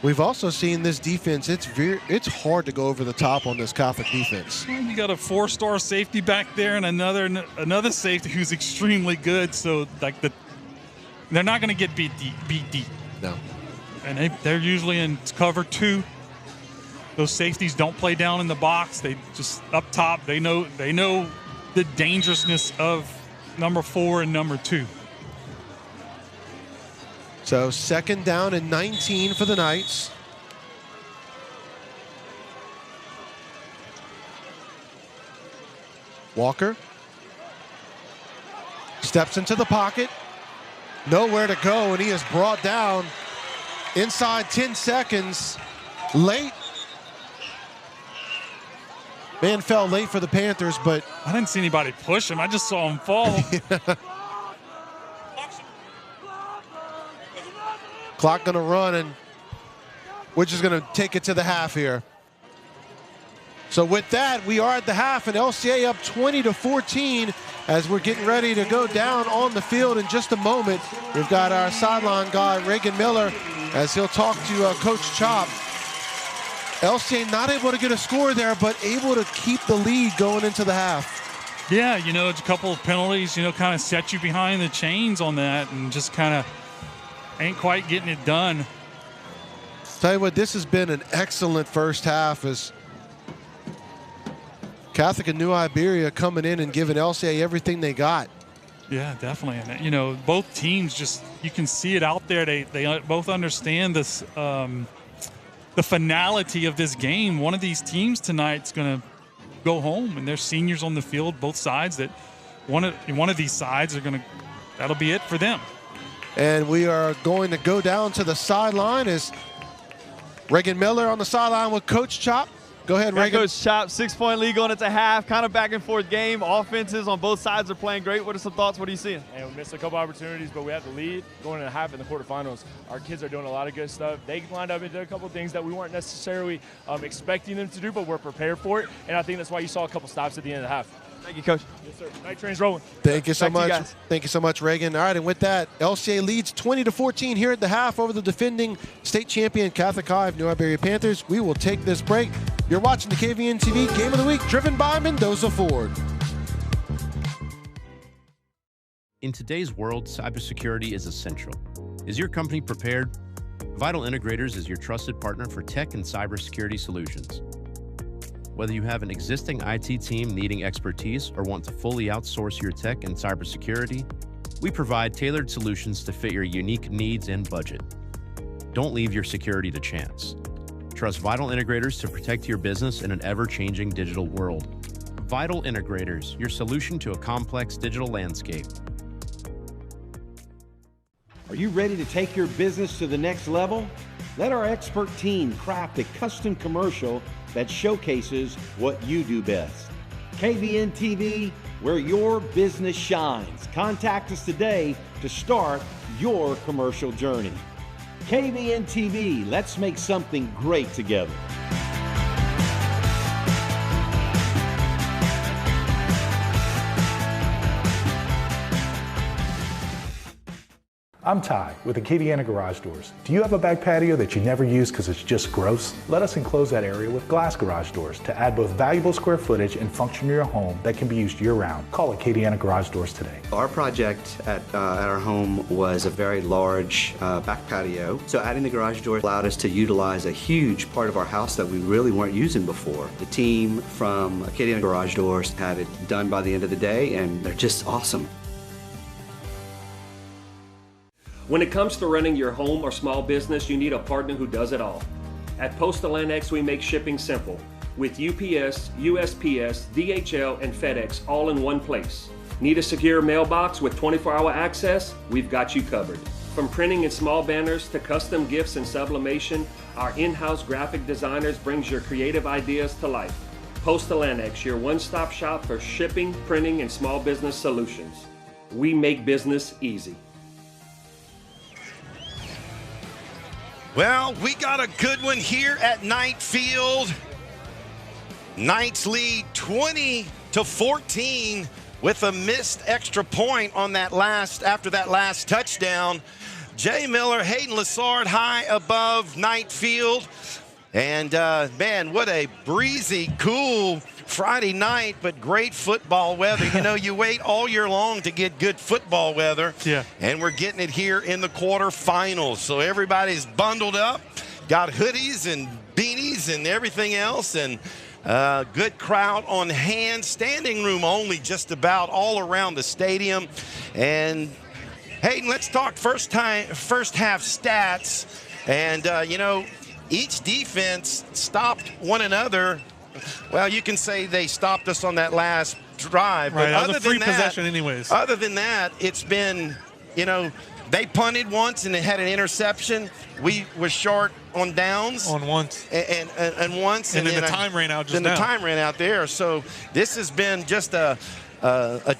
We've also seen this defense, it's hard to go over the top on this Catholic defense. You got a 4-star safety back there and another safety who's extremely good. So like they're not going to get beat deep. No. And they're usually in cover 2. Those safeties don't play down in the box. They just up top. They know the dangerousness of number 4 and number 2. So second down and 19 for the Knights. Walker steps into the pocket. Nowhere to go, and he is brought down inside 10 seconds. Late. Man fell late for the Panthers, but I didn't see anybody push him. I just saw him fall. Clock going to run, and we're just going to take it to the half here. So with that, we are at the half, and LCA up 20-14 as we're getting ready to go down on the field in just a moment. We've got our sideline guy, Reagan Miller, as he'll talk to Coach Chop. LCA not able to get a score there, but able to keep the lead going into the half. Yeah, it's a couple of penalties, kind of set you behind the chains on that and just kind of ain't quite getting it done. Tell you what, this has been an excellent first half as Catholic and New Iberia coming in and giving LCA everything they got. Yeah, definitely. And, both teams just, you can see it out there. They both understand this, the finality of this game. One of these teams tonight's going to go home, and there's seniors on the field, both sides, that one of these sides are going to, that'll be it for them. And we are going to go down to the sideline as Reagan Miller on the sideline with Coach Chop. Go ahead, Reagan. Coach Chop, 6-point lead going into half, kind of back and forth game. Offenses on both sides are playing great. What are some thoughts? What are you seeing? And we missed a couple opportunities, but we have the lead going into half in the quarterfinals. Our kids are doing a lot of good stuff. They lined up and did a couple of things that we weren't necessarily expecting them to do, but we're prepared for it. And I think that's why you saw a couple stops at the end of the half. Thank you, Coach. Yes, sir. Night train's rolling. Thank you so much. You Thank you so much, Reagan. All right, and with that, LCA leads 20-14 here at the half over the defending state champion Catholic High New Iberia Panthers. We will take this break. You're watching the KVNTV Game of the Week, driven by Mendoza Ford. In today's world, cybersecurity is essential. Is your company prepared? Vital Integrators is your trusted partner for tech and cybersecurity solutions. Whether you have an existing IT team needing expertise or want to fully outsource your tech and cybersecurity, we provide tailored solutions to fit your unique needs and budget. Don't leave your security to chance. Trust Vital Integrators to protect your business in an ever-changing digital world. Vital Integrators, your solution to a complex digital landscape. Are you ready to take your business to the next level? Let our expert team craft a custom commercial that showcases what you do best. KVNTV, where your business shines. Contact us today to start your commercial journey. KVNTV, let's make something great together. I'm Ty with the Caiden Garage Doors. Do you have a back patio that you never use because it's just gross? Let us enclose that area with glass garage doors to add both valuable square footage and function to your home that can be used year-round. Call it Caiden Garage Doors today. Our project at our home was a very large back patio, so adding the garage door allowed us to utilize a huge part of our house that we really weren't using before. The team from Caiden Garage Doors had it done by the end of the day, and they're just awesome. When it comes to running your home or small business, you need a partner who does it all. At Postal we make shipping simple. with UPS, USPS, DHL, and FedEx all in one place. Need a secure mailbox with 24-hour access? We've got you covered. From printing and small banners to custom gifts and sublimation, our in-house graphic designers brings your creative ideas to life. Postal Annex, your one-stop shop for shipping, printing, and small business solutions. We make business easy. Well, we got a good one here at Knight Field. Knights lead 20-14 with a missed extra point on that after that last touchdown. Jay Miller, Hayden Lassard high above Knight Field. And man, what a breezy, cool Friday night, but great football weather. You know, you wait all year long to get good football weather. Yeah. And we're getting it here in the quarterfinals. So everybody's bundled up, got hoodies and beanies and everything else. And good crowd on hand, standing room only just about all around the stadium. And Hayden, let's talk first half stats. And, you know, each defense stopped one another. Well, you can say they stopped us on that last drive. Right, but that was a free possession anyways. Other than that, it's been, you know, they punted once and they had an interception. We were short on downs. On once. And once. And then the time ran out just then now. The time ran out there. So this has been just a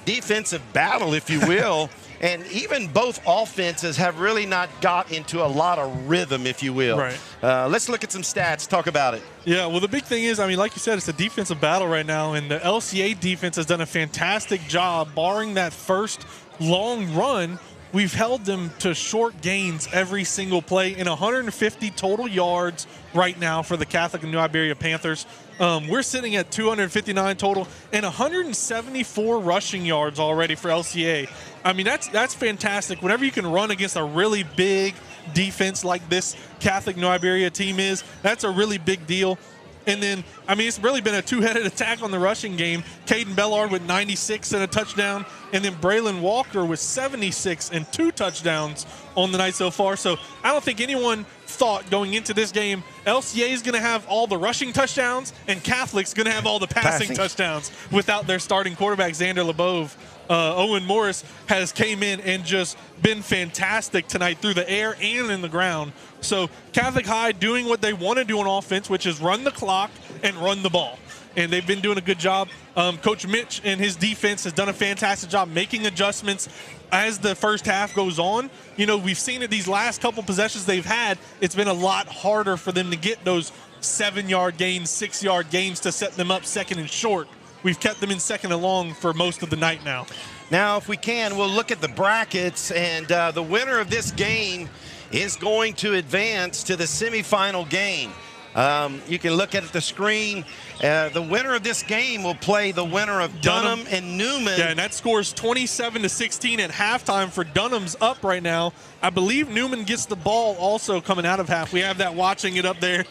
defensive battle, if you will. And even both offenses have really not got into a lot of rhythm, if you will. Right. Let's look at some stats. Talk about it. Yeah, well, the big thing is, I mean, like you said, it's a defensive battle right now, and the LCA defense has done a fantastic job. Barring that first long run, we've held them to short gains every single play in 150 total yards right now for the Catholic and New Iberia Panthers. We're sitting at 259 total and 174 rushing yards already for LCA. I mean, that's fantastic. Whenever you can run against a really big defense like this Catholic New Iberia team is, that's a really big deal. And then, I mean, it's really been a two-headed attack on the rushing game. Caiden Bellard with 96 and a touchdown, and then Braylon Walker with 76 and 2 touchdowns on the night so far. So I don't think anyone thought going into this game LCA is going to have all the rushing touchdowns and Catholic's going to have all the passing touchdowns without their starting quarterback, Xander LeBove. Owen Morris has came in and just been fantastic tonight through the air and in the ground. So Catholic High doing what they want to do on offense, which is run the clock and run the ball. And they've been doing a good job. Coach Mitch and his defense has done a fantastic job making adjustments as the first half goes on. You know, we've seen it these last couple possessions they've had. It's been a lot harder for them to get those 7-yard gains, 6-yard gains to set them up second and short. We've kept them in second and long for most of the night now. Now, if we can, we'll look at the brackets, and the winner of this game is going to advance to the semifinal game. You can look at the screen. The winner of this game will play the winner of Dunham and Newman. Yeah, and that scores 27-16 at halftime for Dunham's up right now. I believe Newman gets the ball also coming out of half. We have that watching it up there.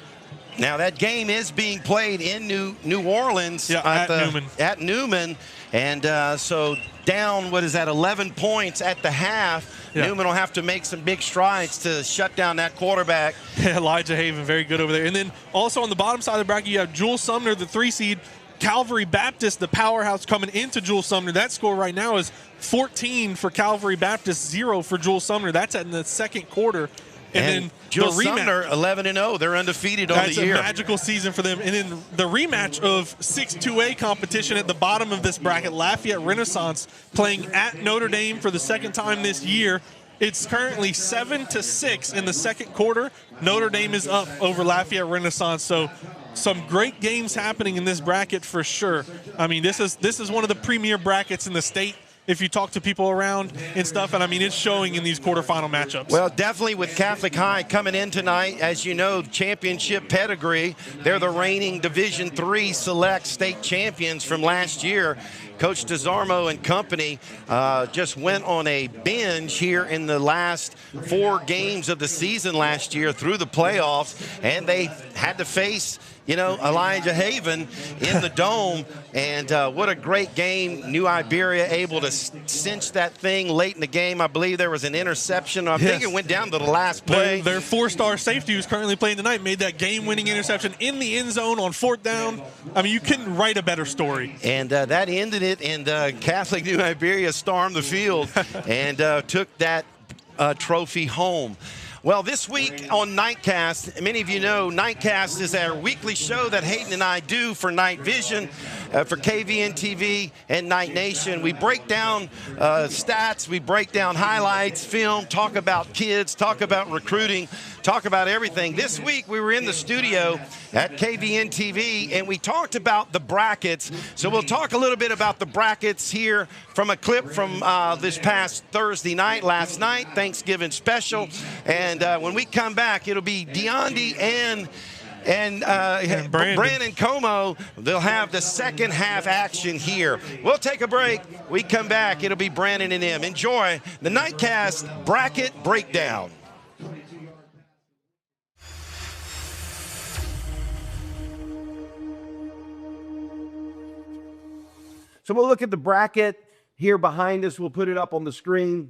Now, that game is being played in New Orleans at Newman. And so down, 11 points at the half. Yeah. Newman will have to make some big strides to shut down that quarterback. Elijah Haven, very good over there. And then also on the bottom side of the bracket, you have Jules Sumner, the 3 seed. Calvary Baptist, the powerhouse, coming into Jules Sumner. That score right now is 14 for Calvary Baptist, 0 for Jules Sumner. That's in the second quarter. And then Jules Sumner, 11-0. They're undefeated on the year. That's a magical season for them. And then the rematch of 6-2A competition at the bottom of this bracket, Lafayette Renaissance playing at Notre Dame for the second time this year. It's currently 7-6 in the second quarter. Notre Dame is up over Lafayette Renaissance. So some great games happening in this bracket for sure. I mean, this is one of the premier brackets in the state, if you talk to people around and stuff. And I mean, it's showing in these quarterfinal matchups. Well, definitely with Catholic High coming in tonight, as you know, championship pedigree. They're the reigning Division III select state champions from last year. Coach DeZarmo and company just went on a binge here in the last 4 games of the season last year through the playoffs, and they had to face, you know, Elijah Haven in the Dome, and what a great game. New Iberia able to cinch that thing late in the game. I believe there was an interception. I think it went down to the last play. Their 4-star safety who's currently playing tonight made that game-winning interception in the end zone on 4th down. I mean, you couldn't write a better story. And that ended it, and Catholic New Iberia stormed the field and took that trophy home. Well, this week on Nightcast, many of you know Nightcast is our weekly show that Hayden and I do for Night Vision, for KVNTV and Night Nation. We break down stats, we break down highlights, film, talk about kids, talk about recruiting, talk about everything. This week we were in the studio at KVNTV and we talked about the brackets. So we'll talk a little bit about the brackets here from a clip from this past Thursday night, last night, Thanksgiving special. And when we come back, it'll be Deondi and Brandon Como. They'll have the second half action here. We'll take a break. We come back. It'll be Brandon and them. Enjoy the Nightcast bracket breakdown. So we'll look at the bracket here behind us. We'll put it up on the screen.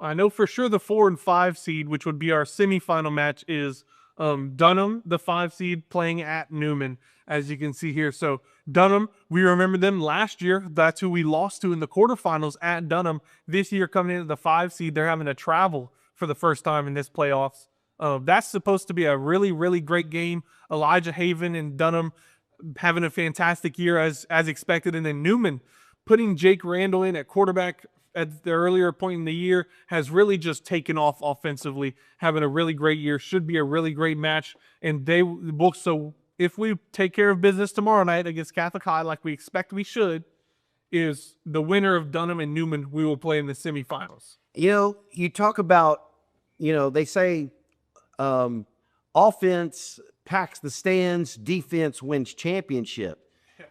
I know for sure the 4 and 5 seed, which would be our semifinal match, is Dunham, the 5 seed, playing at Newman, as you can see here. So Dunham, we remember them last year. That's who we lost to in the quarterfinals at Dunham. This year, coming into the 5 seed, they're having to travel for the first time in this playoffs. That's supposed to be a really, really great game. Elijah Haven and Dunham having a fantastic year as expected. And then Newman putting Jake Randall in at quarterback at the earlier point in the year has really just taken off offensively, having a really great year. Should be a really great match. And they will, so if we take care of business tomorrow night against Catholic High like we expect we should, is the winner of Dunham and Newman we will play in the semifinals. You know, you talk about, you know, they say offense packs the stands, defense wins championship.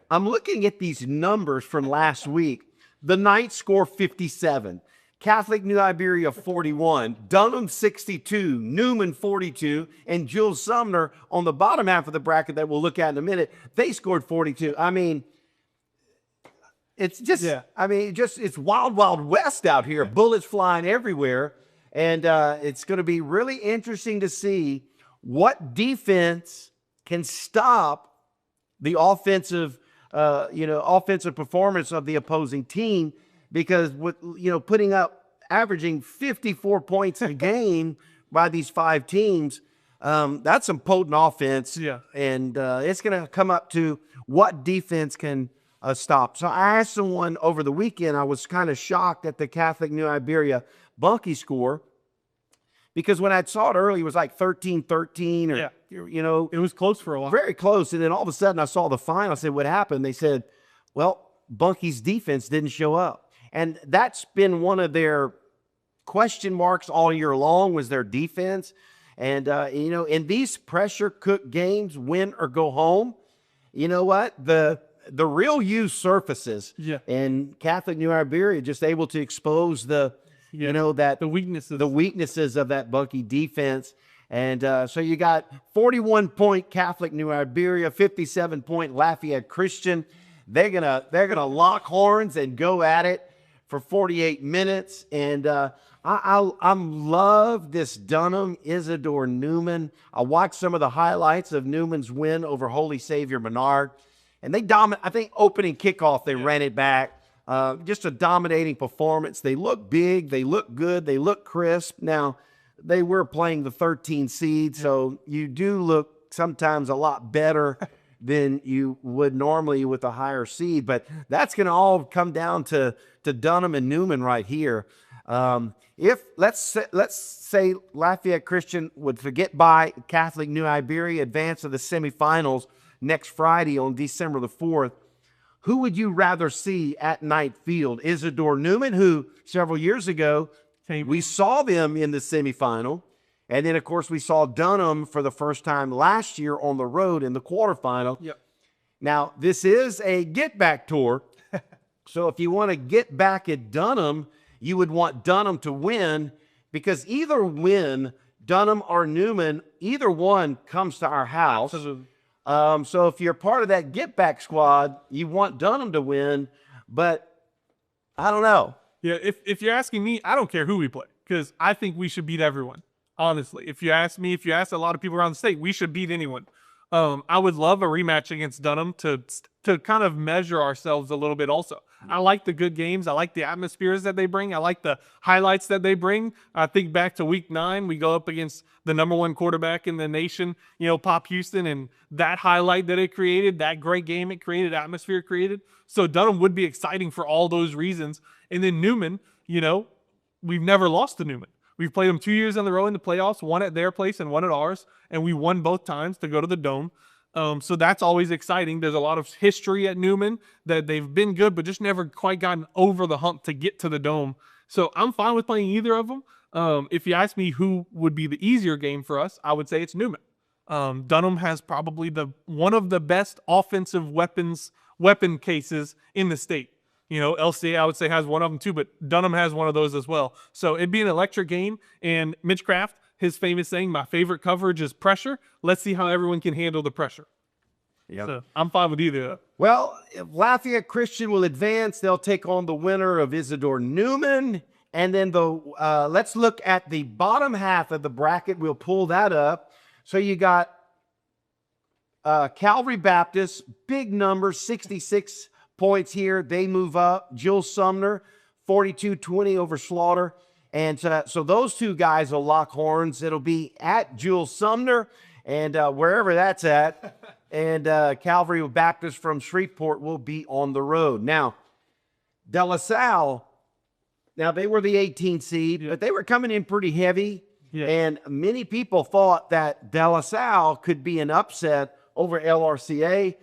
I'm looking at these numbers from last week. The Knights score 57, Catholic New Iberia 41, Dunham 62, Newman 42, and Jules Sumner on the bottom half of the bracket that we'll look at in a minute, they scored 42. I mean, it's just, I mean, it's wild, wild west out here. Bullets flying everywhere. And it's going to be really interesting to see what defense can stop the offensive offensive performance of the opposing team, because with, putting up, averaging 54 points a game by these 5 teams, that's some potent offense. Yeah. And it's going to come up to what defense can stop. So I asked someone over the weekend, I was kind of shocked at the Catholic New Iberia Bunkie score, because when I saw it early, it was like 13-13 or, it was close for a while. Very close. And then all of a sudden I saw the final. I said, what happened? They said, well, Bunkie's defense didn't show up. And that's been one of their question marks all year long, was their defense. And, in these pressure cook games, win or go home, you know what? The real you surfaces. Yeah. And Catholic New Iberia just able to expose the weaknesses of that Bunkie defense. And so you got 41-point Catholic New Iberia, 57-point Lafayette Christian. They're gonna lock horns and go at it for 48 minutes. And I love this Dunham Isidore Newman. I watched some of the highlights of Newman's win over Holy Savior Menard, and they dominate. I think opening kickoff they ran it back. Just a dominating performance. They look big. They look good. They look crisp. Now, they were playing the 13 seed, so you do look sometimes a lot better than you would normally with a higher seed. But that's going to all come down to Dunham and Newman right here. If let's say Lafayette Christian would forget by Catholic New Iberia, advance to the semifinals next Friday on December the 4th, who would you rather see at Knight Field? Isidore Newman, who several years ago, we saw them in the semifinal. And then, of course, we saw Dunham for the first time last year on the road in the quarterfinal. Yep. Now, this is a get-back tour. So if you want to get back at Dunham, you would want Dunham to win, because either win, Dunham or Newman, either one comes to our house. So if you're part of that get back squad, you want Dunham to win, but I don't know. Yeah, if you're asking me, I don't care who we play, because I think we should beat everyone. Honestly, if you ask me, if you ask a lot of people around the state, we should beat anyone. I would love a rematch against Dunham to kind of measure ourselves a little bit also. I like the good games. I like the atmospheres that they bring. I like the highlights that they bring. I think back to week 9, we go up against the #1 quarterback in the nation, Pop Houston, and that highlight that it created, that great game it created, atmosphere it created. So Dunham would be exciting for all those reasons. And then Newman, we've never lost to Newman. We've played them 2 years in a row in the playoffs, one at their place and one at ours, and we won both times to go to the Dome. So that's always exciting. There's a lot of history at Newman that they've been good, but just never quite gotten over the hump to get to the Dome. So I'm fine with playing either of them. If you ask me who would be the easier game for us, I would say it's Newman. Dunham has probably one of the best offensive weapon cases in the state. LCA, I would say, has one of them too, but Dunham has one of those as well. So it'd be an electric game. And Mitch Kraft, his famous saying, my favorite coverage is pressure. Let's see how everyone can handle the pressure. Yep. So I'm fine with either. Well, if Lafayette Christian will advance, they'll take on the winner of Isidore Newman. And then let's look at the bottom half of the bracket. We'll pull that up. So you got Calvary Baptist, big number, 66 points here. They move up. Jill Sumner, 42-20 over Slaughter. And so those two guys will lock horns. It'll be at Jules Sumner and wherever that's at. And Calvary Baptist from Shreveport will be on the road. Now, De La Salle, they were the 18th seed, but they were coming in pretty heavy. Yeah. And many people thought that De La Salle could be an upset over LRCA.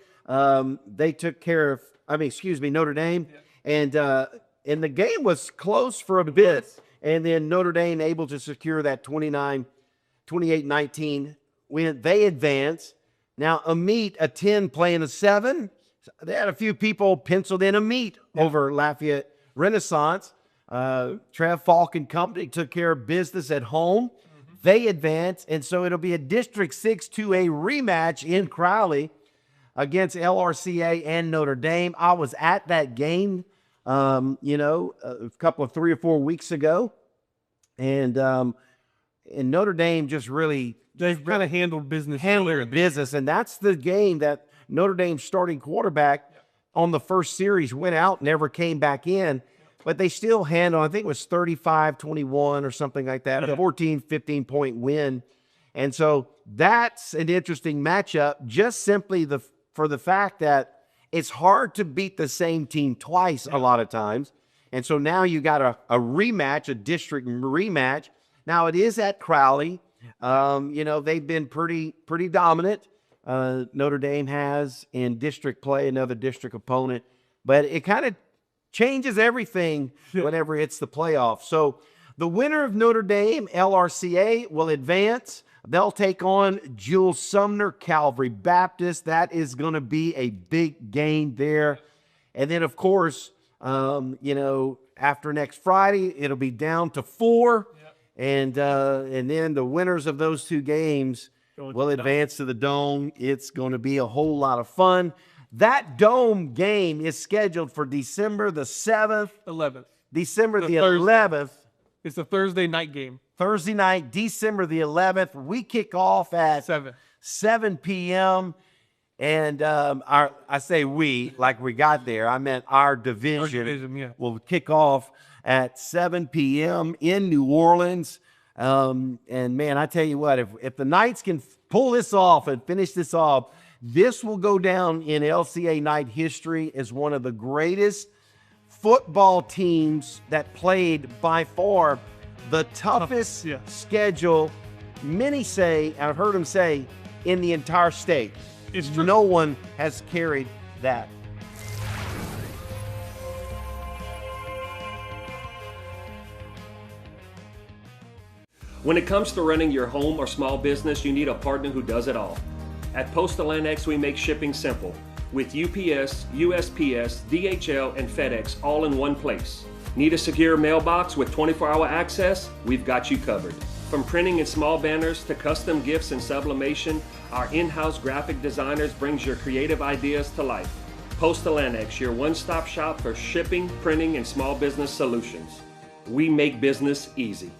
They took care of, Notre Dame. Yeah. And the game was close for a bit. And then Notre Dame able to secure that 28-19 win. They advance. Now, a 10 playing a 7. They had a few people penciled in a over Lafayette Renaissance. Trev Falk and company took care of business at home. Mm-hmm. They advance. And so it'll be a District 6 2A rematch in Crowley against LRCA and Notre Dame. I was at that game, a couple of 3 or 4 weeks ago. And Notre Dame just really... They've kind of handled business. And that's the game that Notre Dame's starting quarterback on the first series went out, never came back in. But they still handled, I think it was 35-21 or something like that, a 14, 15-point win. And so that's an interesting matchup, just simply for the fact that it's hard to beat the same team twice a lot of times. And so now you got a rematch, a district rematch. Now it is at Crowley. They've been pretty dominant. Notre Dame has in district play, another district opponent. But it kind of changes everything whenever it's the playoffs. So the winner of Notre Dame, LRCA, will advance. They'll take on Jules Sumner, Calvary Baptist. That is going to be a big game there. And then, of course, after next Friday, it'll be down to 4. And then the winners of those 2 games will advance to the Dome. It's going to be a whole lot of fun. That Dome game is scheduled for December the 7th. 11th. December the 11th. It's a Thursday night game. Thursday night, December the 11th. We kick off at 7 p.m. And I say we, like we got there. I meant our division will kick off at 7 p.m. in New Orleans. And, man, I tell you what, if the Knights can pull this off and finish this off, this will go down in LCA Knight history as one of the greatest football teams that played by far the toughest schedule, many say, I've heard them say, in the entire state. No one has carried that. When it comes to running your home or small business, you need a partner who does it all. At Postal Annex, we make shipping simple. with UPS, USPS, DHL, and FedEx all in one place. Need a secure mailbox with 24-hour access? We've got you covered. From printing and small banners to custom gifts and sublimation, our in-house graphic designers brings your creative ideas to life. Postal Annex, your one-stop shop for shipping, printing, and small business solutions. We make business easy.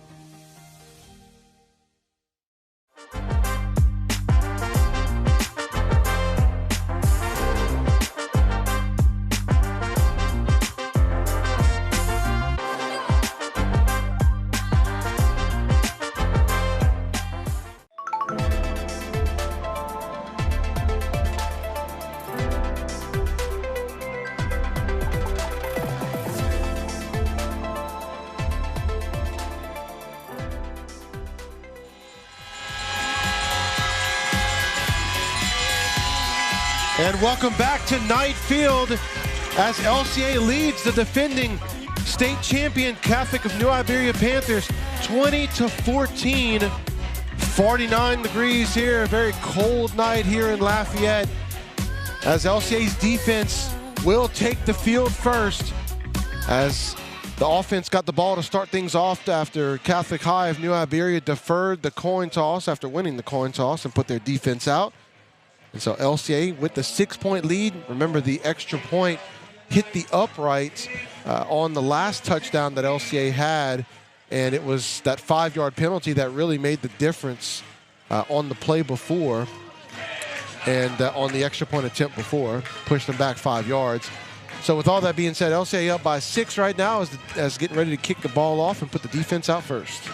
And welcome back to Knight Field as LCA leads the defending state champion Catholic of New Iberia Panthers 20-14. 49 degrees here, a very cold night here in Lafayette as LCA's defense will take the field first as the offense got the ball to start things off after Catholic High of New Iberia deferred the coin toss after winning the coin toss and put their defense out. And so LCA with the 6-point lead. Remember, the extra point hit the upright on the last touchdown that LCA had, and it was that 5-yard penalty that really made the difference on the play before and on the extra point attempt before, pushed them back 5 yards. So with all that being said, LCA up by 6 right now as getting ready to kick the ball off and put the defense out first.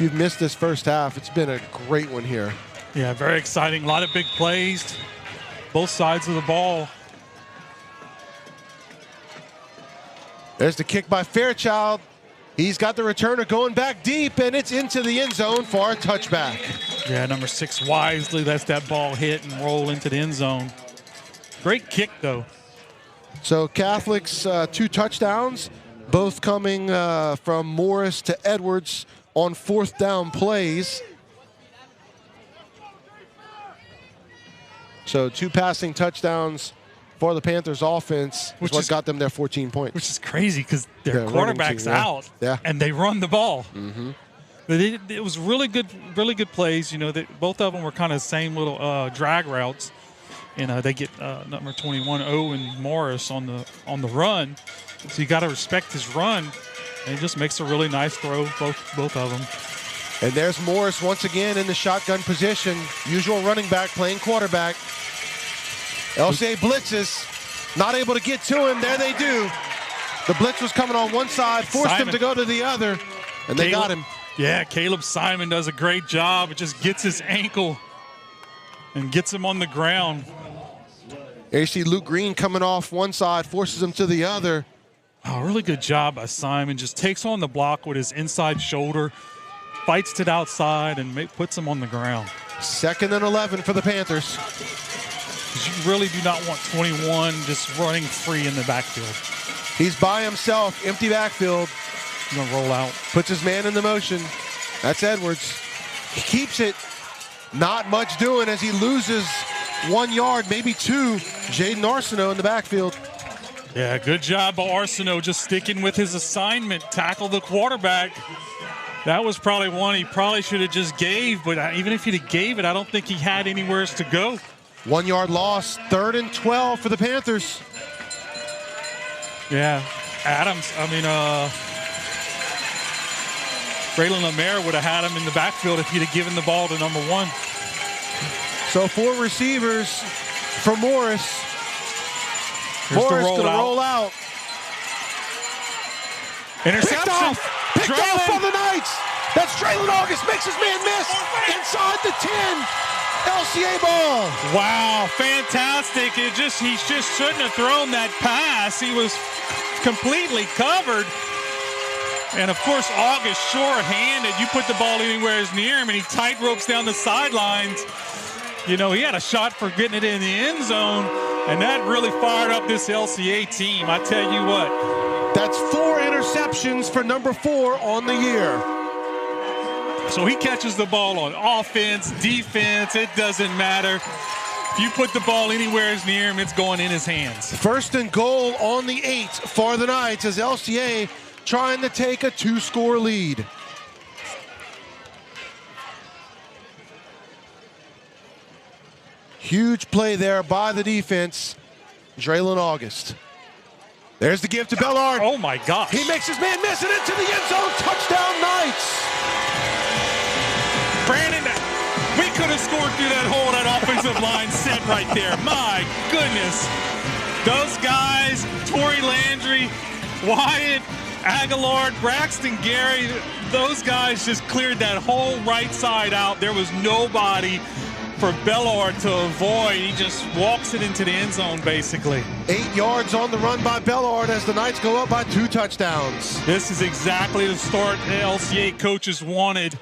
You've missed this first half. It's been a great one here. Yeah, very exciting. A lot of big plays, both sides of the ball. There's the kick by Fairchild. He's got the returner going back deep, and it's into the end zone for a touchback. Yeah, number 6 wisely lets that ball hit and roll into the end zone. Great kick, though. So Catholic's 2 touchdowns, both coming from Morris to Edwards on 4th down plays. So 2 passing touchdowns for the Panthers offense, which is what got them their 14 points. Which is crazy because their quarterback's out, and they run the ball. Mm-hmm. But it was really good plays. You know, both of them were kind of the same little drag routes, and they get number 21 Owen Morris on the run. So you got to respect his run. And he just makes a really nice throw, both of them. And there's Morris once again in the shotgun position. Usual running back playing quarterback. LCA blitzes, not able to get to him. There they do. The blitz was coming on one side, forced him to go to the other, and they got him. Yeah, Caleb Simon does a great job. It just gets his ankle and gets him on the ground. There you see Luke Green coming off one side, forces him to the other. Oh, really good job by Simon. Just takes on the block with his inside shoulder, fights to the outside, and puts him on the ground. 2nd and 11 for the Panthers. You really do not want 21 just running free in the backfield. He's by himself, empty backfield. He's going to roll out. Puts his man in the motion. That's Edwards. He keeps it. Not much doing as he loses 1 yard, maybe 2. Jaden Arsenault in the backfield. Yeah, good job by Arsenault just sticking with his assignment, tackle the quarterback. That was probably one he probably should have just gave, but even if he'd have gave it, I don't think he had anywhere else to go. 1 yard loss, 3rd and 12 for the Panthers. Yeah, Braylon Lemaire would have had him in the backfield if he'd have given the ball to number 1. So 4 receivers for Morris. Morris going to roll out. Interception. Picked off on the Knights. That's Traylon August, makes his man miss. Inside the 10. LCA ball. Wow, fantastic. He just shouldn't have thrown that pass. He was completely covered. And, of course, August short-handed. You put the ball anywhere near him, and he tight ropes down the sidelines. You know, he had a shot for getting it in the end zone, and that really fired up this LCA team. I tell you what. That's 4 interceptions for number 4 on the year. So he catches the ball on offense, defense, it doesn't matter. If you put the ball anywhere near him, it's going in his hands. First and goal on the 8 for the Knights as LCA trying to take a 2-score lead. Huge play there by the defense. Braylon August. There's the give to Bellard. Oh my gosh. He makes his man miss it into the end zone. Touchdown Knights. Brandon, we could have scored through that hole that offensive line set right there. My goodness. Those guys, Torrey Landry, Wyatt, Aguilar, Braxton Gary, those guys just cleared that whole right side out. There was nobody for Bellard to avoid. He just walks it into the end zone, basically. 8 yards on the run by Bellard as the Knights go up by 2 touchdowns. This is exactly the start the LCA coaches wanted.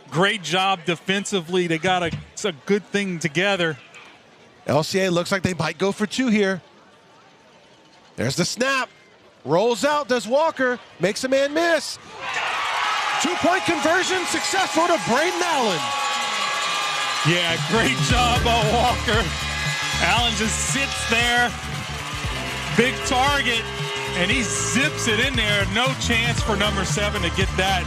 Great job defensively. They got a good thing together. LCA looks like they might go for 2 here. There's the snap. Rolls out, does Walker. Makes a man miss. 2-point conversion successful to Braden Allen. Yeah, great job by Walker. Allen just sits there. Big target, and he zips it in there. No chance for number 7 to get that.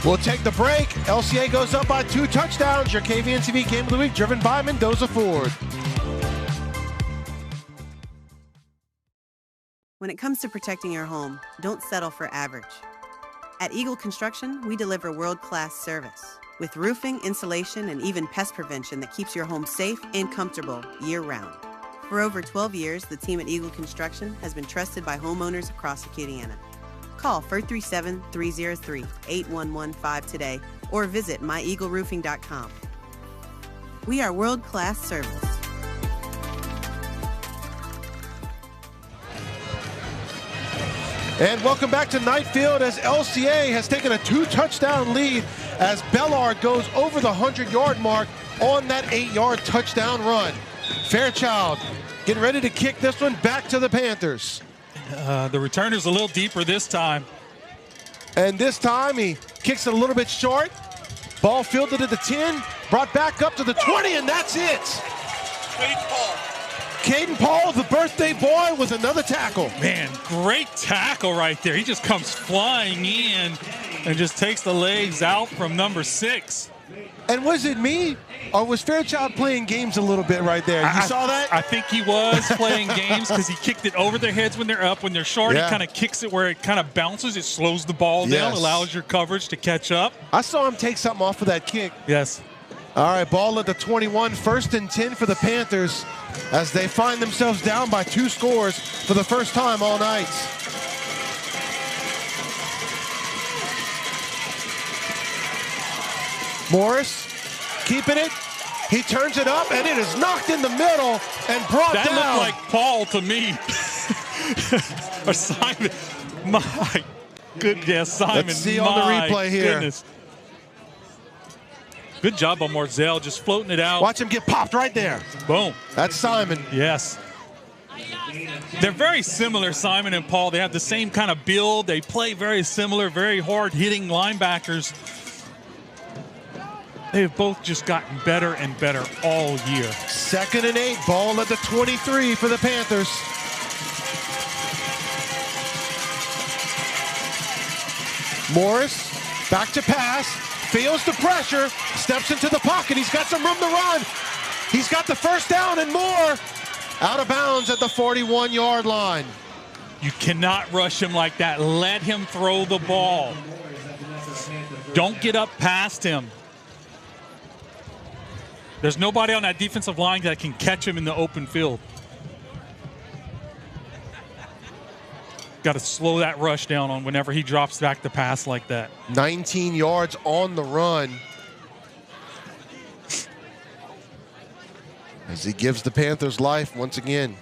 We'll take the break. LCA goes up by 2 touchdowns. Your KVNTV Game of the Week driven by Mendoza Ford. When it comes to protecting your home, don't settle for average. At Eagle Construction, we deliver world-class service with roofing, insulation, and even pest prevention that keeps your home safe and comfortable year-round. For over 12 years, the team at Eagle Construction has been trusted by homeowners across Acadiana. Call 437-303-8115 today or visit myeagleroofing.com. We are world-class service. And welcome back to Knight Field as LCA has taken a 2-touchdown lead as Bellard goes over the 100-yard mark on that 8-yard touchdown run. Fairchild getting ready to kick this one back to the Panthers. The returner's a little deeper this time. And this time he kicks it a little bit short. Ball fielded at the 10, brought back up to the 20, and that's it. Caiden Paul, the birthday boy, with another tackle. Man, great tackle right there. He just comes flying in and just takes the legs out from number 6. And was it me, or was Fairchild playing games a little bit right there? You saw that? I think he was playing games because he kicked it over their heads when they're up. When they're short, Yeah. he kind of kicks it where it kind of bounces. It slows the ball down, Yes. allows your coverage to catch up. I saw him take something off of that kick. Yes. All right, ball at the 21, 1st and 10 for the Panthers as they find themselves down by 2 scores for the first time all night. Morris keeping it. He turns it up, and it is knocked in the middle and brought That down. looked like Paul to me. Or Simon. My goodness, Simon. Let's see on the my replay here. Goodness. Good job by Marzell, just floating it out. Watch him get popped right there. Boom. That's Simon. Yes. They're very similar, Simon and Paul. They have the same kind of build. They play very similar, very hard-hitting linebackers. They've both just gotten better and better all year. 2nd and 8, ball at the 23 for the Panthers. Morris, back to pass, feels the pressure, steps into the pocket. He's got some room to run. He's got the first down and more. Out of bounds at the 41-yard line. You cannot rush him like that. Let him throw the ball. Don't get up past him. There's nobody on that defensive line that can catch him in the open field. Got to slow that rush down on whenever he drops back to pass like that. 19 yards on the run. As he gives the Panthers life once again.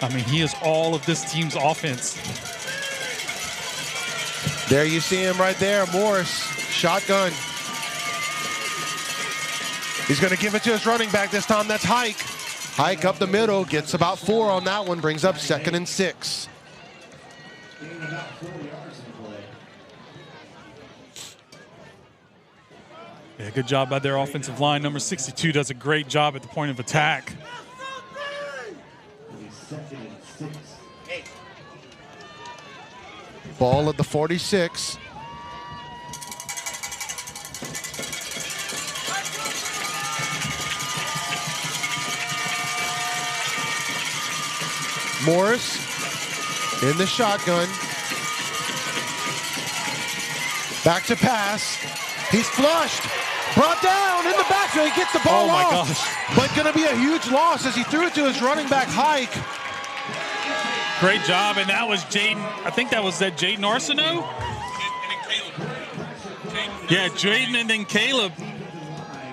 I mean, he is all of this team's offense. There you see him right there, Morris, shotgun. He's going to give it to his running back this time. That's Hike. Hike up the middle, gets about 4 on that one, brings up 2nd and 6. Yeah, good job by their offensive line. Number 62 does a great job at the point of attack. Ball at the 46. Morris in the shotgun. Back to pass. He's flushed. Brought down in the backfield. He gets the ball off. Oh, my gosh. But going to be a huge loss as he threw it to his running back, Hike. Great job, and that was Jaden. I think that was Jaden Arsenault? Yeah, Jaden and then Caleb.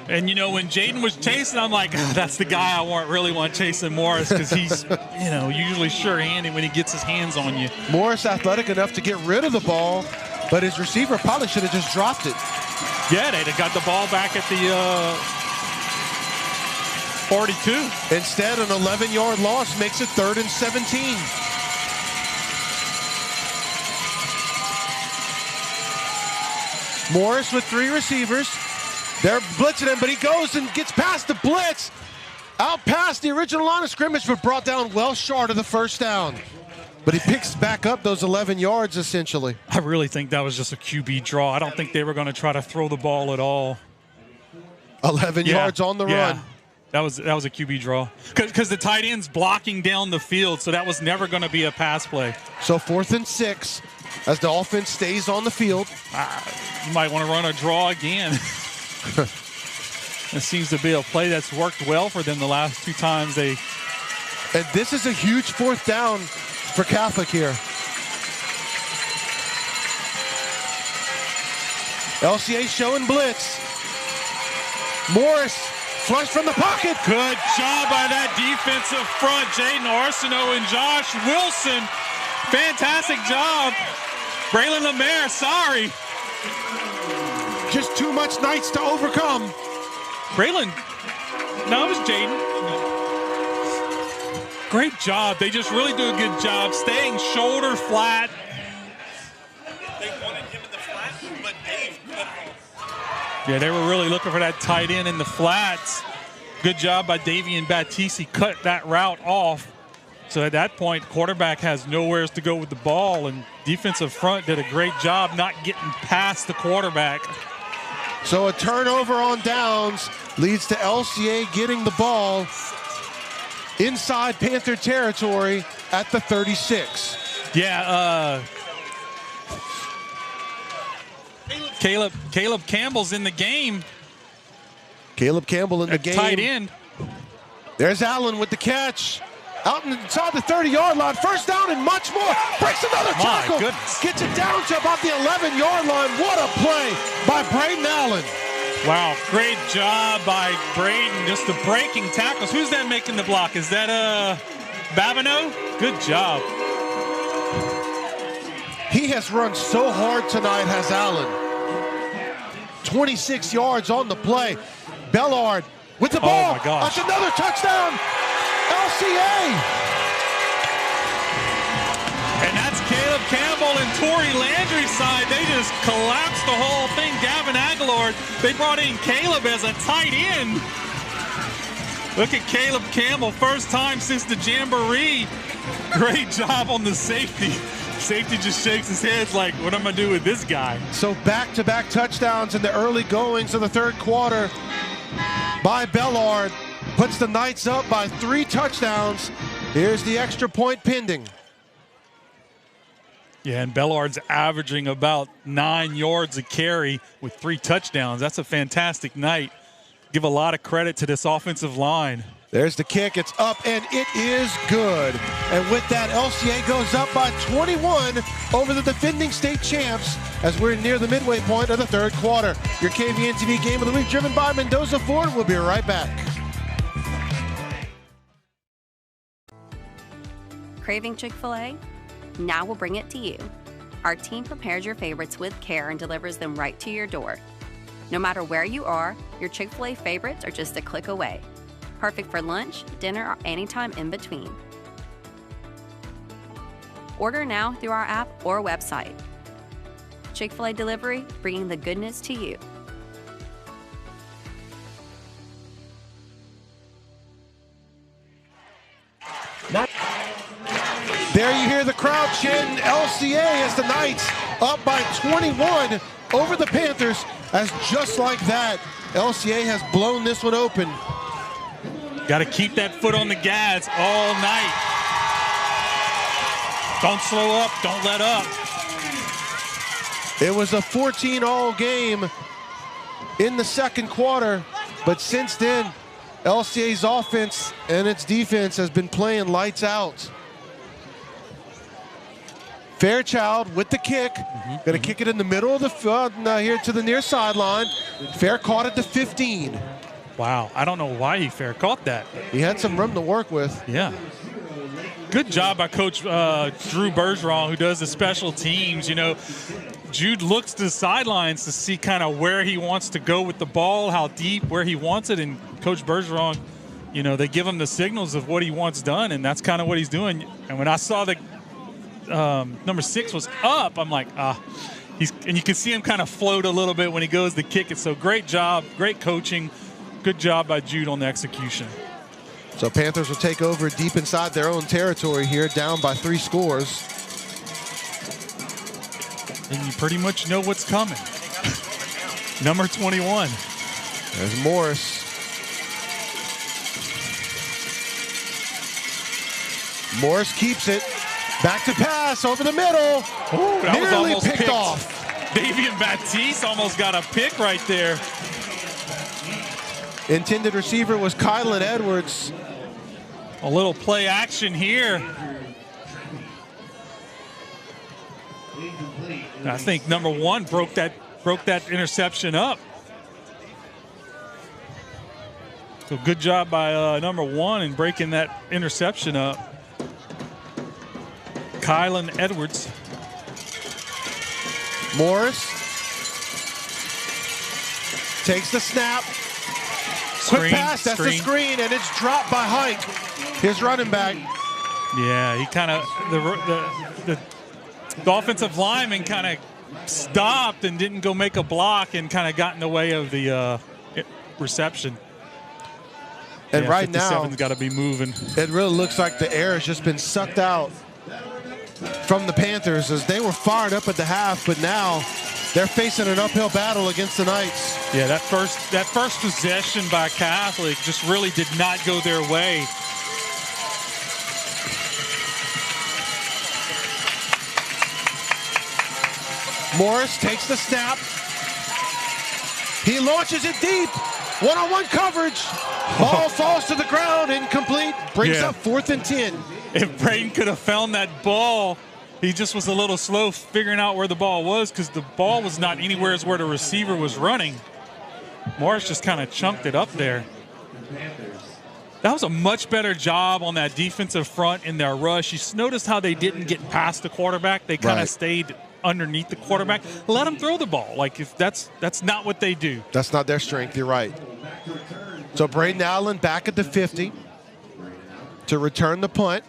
And, you know, when Jaden was chasing, I'm like, oh, that's the guy I really want chasing Morris because he's, you know, usually sure-handed when he gets his hands on you. Morris athletic enough to get rid of the ball, but his receiver probably should have just dropped it. Yeah, they'd have got the ball back at the 42. Instead, an 11-yard loss makes it 3rd and 17. Morris with 3 receivers. They're blitzing him, but he goes and gets past the blitz. Out past the original line of scrimmage, but brought down well short of the first down. But he picks back up those 11 yards, essentially. I really think that was just a QB draw. I don't think they were going to try to throw the ball at all. 11 yards on the run. That was a QB draw. Because the tight end's blocking down the field, so that was never going to be a pass play. So 4th and 6 as the offense stays on the field. You might want to run a draw again. It seems to be a play that's worked well for them the last 2 times they. And this is a huge 4th down for Catholic here. LCA showing blitz. Morris flushed from the pocket. Good job by that defensive front. Jaden Arsenault and Josh Wilson. Fantastic job. Braylon Lemaire, sorry. Just too much Knights to overcome. Braylon. No, it was Jaden. Great job. They just really do a good job staying shoulder flat. They wanted him in the flat, but Dave cut it off. Yeah, they were really looking for that tight end in the flats. Good job by Davian Batiste. Cut that route off. So at that point, quarterback has nowhere to go with the ball, and defensive front did a great job not getting past the quarterback. So a turnover on downs leads to LCA getting the ball inside Panther territory at the 36. Yeah, Caleb Campbell's in the game. Caleb Campbell in the game. Tight end. There's Allen with the catch. Out inside the 30-yard line. First down and much more. Breaks another tackle. My goodness. Gets it down to about the 11-yard line. What a play by Braden Allen. Wow, great job by Braden. Just the breaking tackles. Who's that making the block? Is that Babineau? Good job. He has run so hard tonight, has Allen. 26 yards on the play. Bellard with the ball. Oh my gosh. That's another touchdown. LCA. And that's Caleb Campbell and Torrey Landry's side. They just collapsed the whole thing. Gavin Aguilar, they brought in Caleb as a tight end. Look at Caleb Campbell, first time since the Jamboree. Great job on the safety. Safety just shakes his head like, what am I do with this guy? So back-to-back touchdowns in the early goings of the 3rd quarter by Bellard. Puts the Knights up by 3 touchdowns. Here's the extra point pending. Yeah, and Bellard's averaging about 9 yards a carry with 3 touchdowns. That's a fantastic night. Give a lot of credit to this offensive line. There's the kick. It's up, and it is good. And with that, LCA goes up by 21 over the defending state champs as we're near the midway point of the 3rd quarter. Your KVNTV Game of the Week driven by Mendoza Ford. We'll be right back. Craving Chick-fil-A? Now we'll bring it to you. Our team prepares your favorites with care and delivers them right to your door. No matter where you are, your Chick-fil-A favorites are just a click away. Perfect for lunch, dinner, or anytime in between. Order now through our app or website. Chick-fil-A delivery, bringing the goodness to you. There you hear the crowd chanting LCA as the Knights up by 21 over the Panthers, as just like that, LCA has blown this one open. Got to keep that foot on the gas all night. Don't slow up, don't let up. It was a 14-all game in the second quarter, but since then, LCA's offense and its defense has been playing lights out. Fairchild with the kick. Going to kick it in the middle of the field here to the near sideline. Fair caught it to 15. Wow, I don't know why Fair caught that. He had some room to work with. Yeah. Good job by Coach Drew Bergeron, who does the special teams. You know, Jude looks to the sidelines to see kind of where he wants to go with the ball, how deep, where he wants it. And Coach Bergeron, you know, they give him the signals of what he wants done, and that's kind of what he's doing. And when I saw that number 6 was up, I'm like, and you can see him kind of float a little bit when he goes to kick it. So great job, great coaching. Good job by Jude on the execution. So Panthers will take over deep inside their own territory here, down by 3 scores. And you pretty much know what's coming. Number 21. There's Morris. Morris keeps it. Back to pass over the middle. Ooh, that was almost picked off. Davian Baptiste almost got a pick right there. Intended receiver was Caiden Edwards. A little play action here. I think number 1 broke that interception up. So good job by number 1 in breaking that interception up. Caiden Edwards. Morris takes the snap. Quick pass, that's the screen, and it's dropped by Hike, his running back. Yeah, he kind of, the offensive lineman kind of stopped and didn't go make a block and kind of got in the way of the reception. And yeah, right now, 57's got to be moving. It really looks like the air has just been sucked out from the Panthers, as they were fired up at the half, but now they're facing an uphill battle against the Knights. Yeah, that first possession by Catholic just really did not go their way. Morris takes the snap. He launches it deep. One-on-one coverage. Ball falls to the ground, incomplete. Brings up 4th and 10. If Braylon could have found that ball, he just was a little slow figuring out where the ball was, because the ball was not anywhere where the receiver was running. Morris just kind of chunked it up there. That was a much better job on that defensive front in their rush. You noticed how they didn't get past the quarterback. They kind of stayed underneath the quarterback. Let them throw the ball. Like, if that's not what they do. That's not their strength. You're right. So Braden Allen back at the 50 to return the punt.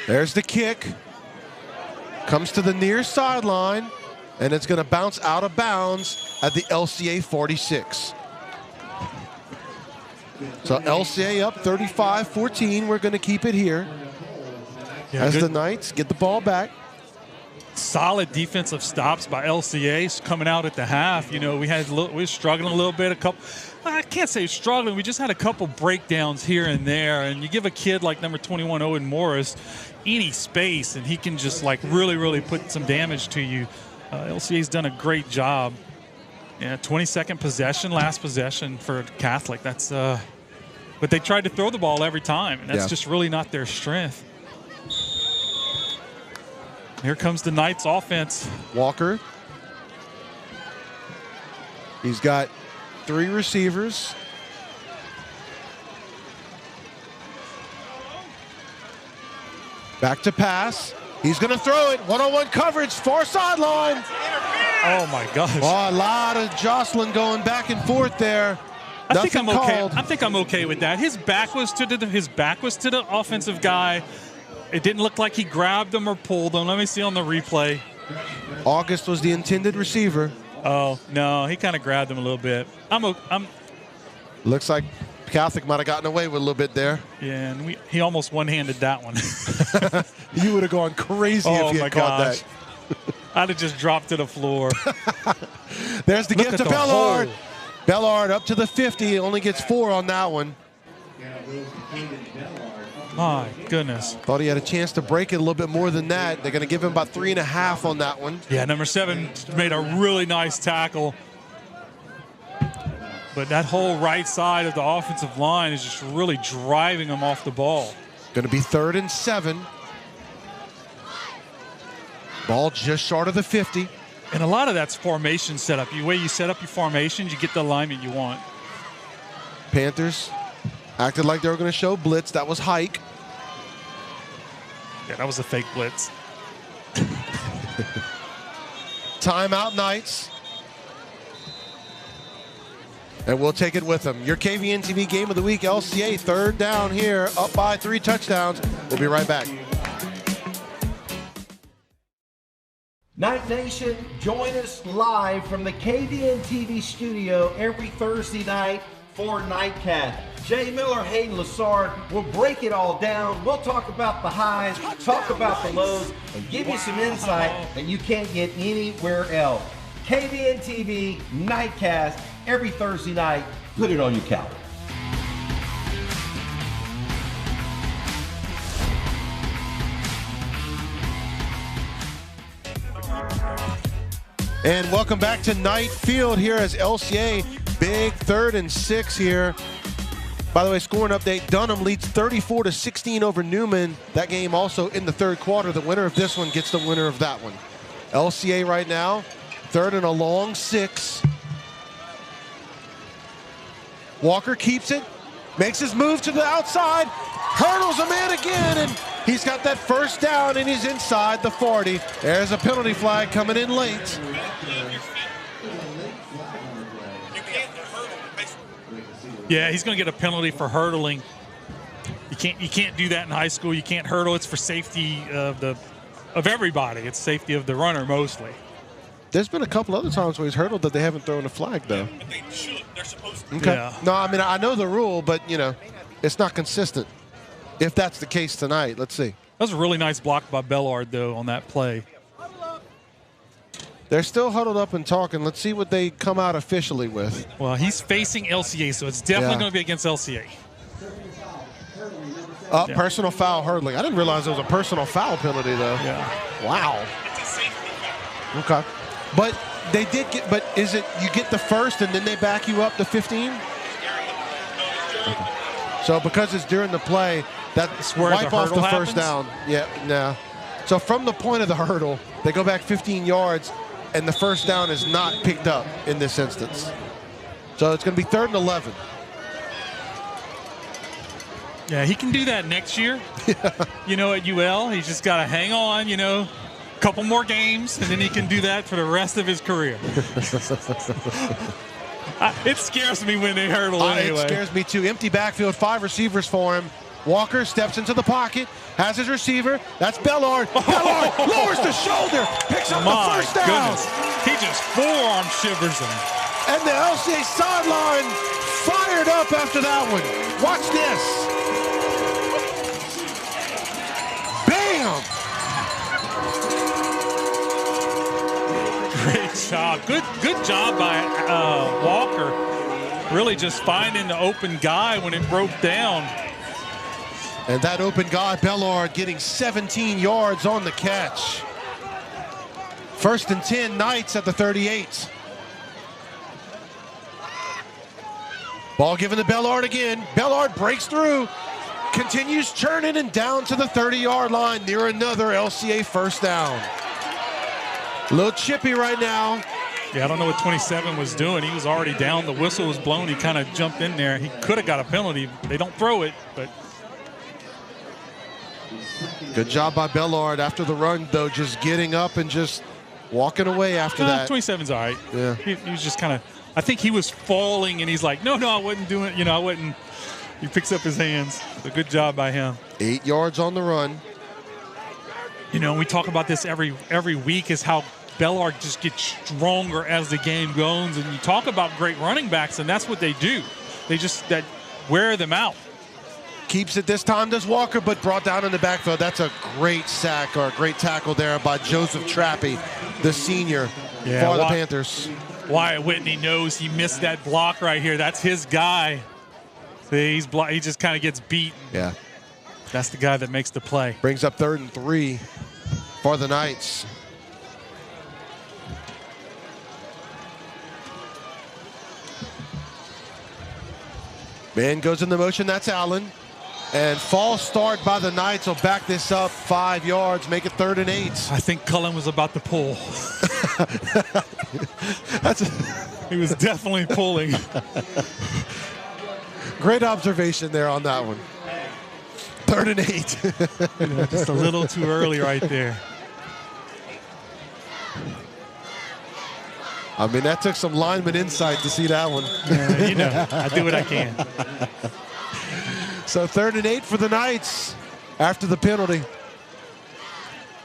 There's the kick. Comes to the near sideline, and it's going to bounce out of bounds at the LCA 46. So LCA up 35-14. We're going to keep it here as the Knights get the ball back. Solid defensive stops by LCA coming out at the half. You know, we were struggling a little bit. I can't say struggling. We just had a couple breakdowns here and there. And you give a kid like number 21, Owen Morris, any space, and he can just like really put some damage to you. LCA's done a great job. Yeah, 22nd possession, last possession for Catholic. That's but they tried to throw the ball every time, and that's just really not their strength. Here comes the Knights offense. Walker. He's got 3 receivers. Back to pass. He's going to throw it. One-on-one coverage, far sideline. Oh my gosh. Oh, a lot of jostling going back and forth there. I think I'm okay. I think I'm okay with that. His back was to the offensive guy. It didn't look like he grabbed him or pulled him. Let me see on the replay. August was the intended receiver. Oh, no, he kind of grabbed him a little bit. Looks like Catholic might have gotten away with a little bit there. Yeah, and he almost one-handed that one. You would have gone crazy if you had caught that. I'd have just dropped to the floor. There's the gift to Bellard. Bellard up to the 50. Only gets 4 on that one. My goodness. Thought he had a chance to break it a little bit more than that. They're going to give him about 3.5 on that one. Yeah, number 7 made a really nice tackle. But that whole right side of the offensive line is just really driving him off the ball. Going to be 3rd and 7. Ball just short of the 50. And a lot of that's formation setup. The way you set up your formations, you get the alignment you want. Panthers acted like they were going to show blitz. That was hike. Yeah, that was a fake blitz. Timeout Knights. And we'll take it with them. Your KVNTV Game of the Week, LCA, 3rd down here, up by 3 touchdowns. We'll be right back. Night Nation, join us live from the KVNTV studio every Thursday night for Nightcast. Jay Miller, Hayden Lassard will break it all down. We'll talk about the highs, talk about the lows, and give you some insight that you can't get anywhere else. KVNTV Nightcast every Thursday night. Put it on your calendar. And welcome back to Knight Field here as LCA, big 3rd and 6 here. By the way, scoring update, Dunham leads 34-16 over Newman. That game also in the 3rd quarter. The winner of this one gets the winner of that one. LCA right now, 3rd and a long 6. Walker keeps it, makes his move to the outside, hurdles a man again, and he's got that 1st down, and he's inside the 40. There's a penalty flag coming in late. Yeah, he's going to get a penalty for hurdling. You can't do that in high school. You can't hurdle. It's for safety of everybody. It's safety of the runner mostly. There's been a couple other times where he's hurdled that they haven't thrown a flag, though. But they should. They're supposed to. Okay. Yeah. No, I mean, I know the rule, but, you know, it's not consistent. If that's the case tonight, let's see. That was a really nice block by Bellard, though, on that play. They're still huddled up and talking. Let's see what they come out officially with. Well, he's facing LCA, so it's definitely going to be against LCA. Personal foul hurdling. I didn't realize there was a personal foul penalty, though. Yeah. Wow. Okay. But they did get, but is it you get the 1st and then they back you up to 15? Okay. So because it's during the play, that's where wipe the off the hurdle 1st down. Yeah, no. So from the point of the hurdle, they go back 15 yards, and the 1st down is not picked up in this instance. So it's going to be 3rd and 11. Yeah, he can do that next year. You know, at UL, he's just got to hang on, you know, a couple more games, and then he can do that for the rest of his career. It scares me when they hurdle anyway. It scares me too. Empty backfield, 5 receivers for him. Walker steps into the pocket, has his receiver. That's Bellard. Bellard lowers the shoulder, picks up the 1st down. Goodness. He just forearm shivers him. And the LCA sideline fired up after that one. Watch this. Bam! Great job. Good job by Walker. Really just finding the open guy when it broke down. And that open guy, Bellard, getting 17 yards on the catch. 1st and 10, Knights at the 38. Ball given to Bellard again. Bellard breaks through, continues churning and down to the 30-yard line near another LCA 1st down. A little chippy right now. Yeah, I don't know what 27 was doing. He was already down. The whistle was blown. He kind of jumped in there. He could have got a penalty. They don't throw it, but... Good job by Bellard after the run, though, just getting up and just walking away after that. 27's all right. Yeah. He was just kind of, I think he was falling, and he's like, no, I wasn't doing it. You know, I wasn't. He picks up his hands. So good job by him. 8 yards on the run. You know, we talk about this every week is how Bellard just gets stronger as the game goes. And you talk about great running backs, and that's what they do. They just, that wear them out. Keeps it this time, does Walker, but brought down in the backfield. That's a great sack or a great tackle there by Joseph Trappy, the senior for the Panthers. Wyatt Whitney knows he missed that block right here. That's his guy. See, he just kind of gets beat. Yeah. That's the guy that makes the play. Brings up 3rd and 3 for the Knights. Man goes in the motion. That's Allen. And false start by the Knights will back this up 5 yards, make it 3rd and 8. I think Cullen was about to pull. He was definitely pulling. Great observation there on that one. 3rd and 8. Just a little too early right there. I mean, that took some lineman insight to see that one. You know, I do what I can. So 3rd and 8 for the Knights after the penalty.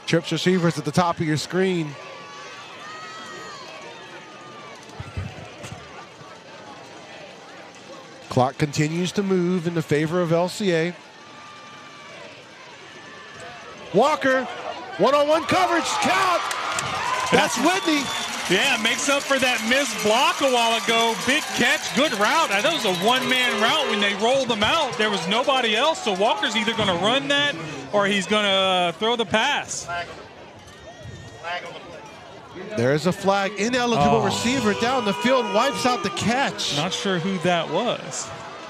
Trips receivers at the top of your screen. Clock continues to move in the favor of LCA. Walker, one-on-one coverage, count. That's Whitney. Yeah, makes up for that missed block a while ago. Big catch, good route. That was a one-man route when they rolled them out. There was nobody else, so Walker's either going to run that or he's going to throw the pass. There's a flag. Ineligible receiver down the field, wipes out the catch. Not sure who that was.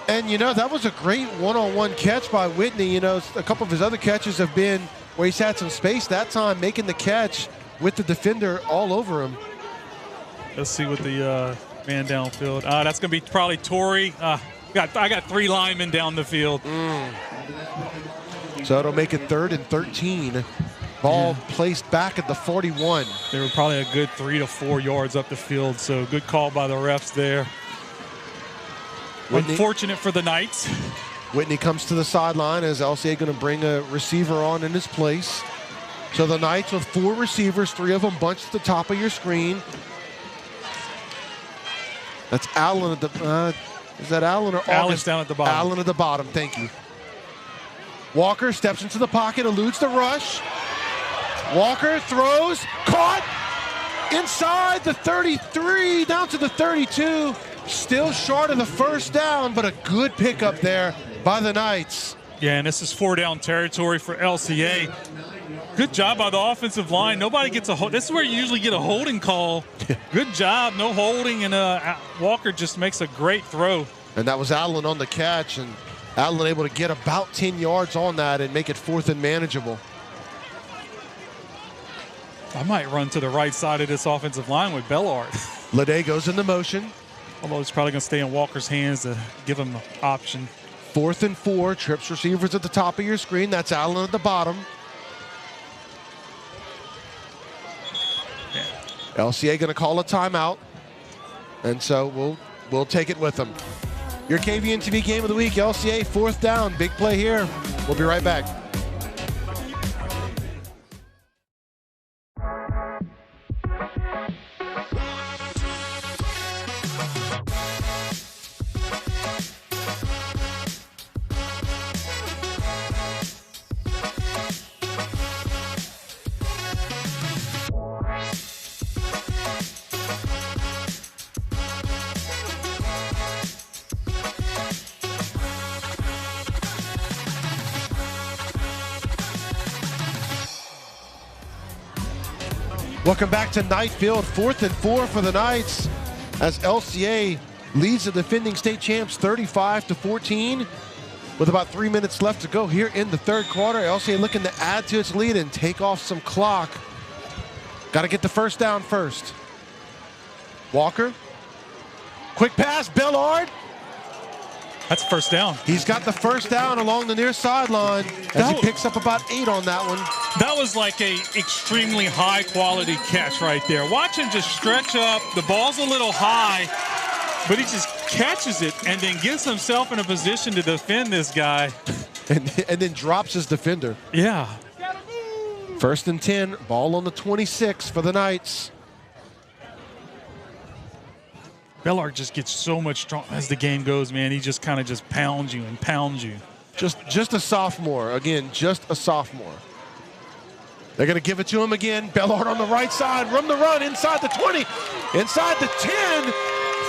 And, you know, that was a great one-on-one catch by Whitney. You know, a couple of his other catches have been where he's had some space. That time making the catch with the defender all over him. Let's see what the man downfield. That's going to be probably Torrey. I got 3 linemen down the field. So it'll make it 3rd and 13. Ball placed back at the 41. They were probably a good 3 to 4 yards up the field, so good call by the refs there. Whitney, unfortunate for the Knights. Whitney comes to the sideline as LCA going to bring a receiver on in his place. So the Knights with 4 receivers, 3 of them bunched at the top of your screen. That's Allen at the, is that Allen or August? Allen's down at the bottom. Allen at the bottom, thank you. Walker steps into the pocket, eludes the rush. Walker throws, caught inside the 33, down to the 32. Still short of the first down, but a good pickup there by the Knights. Yeah, and this is 4-down territory for LCA. Good job by the offensive line. Nobody gets a hold. This is where you usually get a holding call. Good job, no holding, and Walker just makes a great throw. And that was Allen on the catch, and Allen able to get about 10 yards on that and make it 4th and manageable. I might run to the right side of this offensive line with Bellard. Lede goes into motion. Although it's probably going to stay in Walker's hands to give him an option. 4th and 4, trips receivers at the top of your screen. That's Allen at the bottom. Yeah. LCA going to call a timeout, and so we'll take it with them. Your KVNTV game of the week, LCA 4th down, big play here. We'll be right back. Welcome back to Knight Field, 4th and 4 for the Knights as LCA leads the defending state champs 35-14 with about 3 minutes left to go here in the 3rd quarter. LCA looking to add to its lead and take off some clock. Got to get the first down first. Walker, quick pass, Bellard. That's first down. He's got the first down along the near sideline as he picks up about 8 on that one. That was like a extremely high quality catch right there. Watch him just stretch up. The ball's a little high, but he just catches it and then gets himself in a position to defend this guy. And then drops his defender. Yeah. 1st and 10, ball on the 26 for the Knights. Bellard just gets so much strong as the game goes, man. He just kind of just pounds you and pounds you. Just a sophomore. Again, just a sophomore. They're going to give it to him again. Bellard on the right side. Run the run inside the 20. Inside the 10.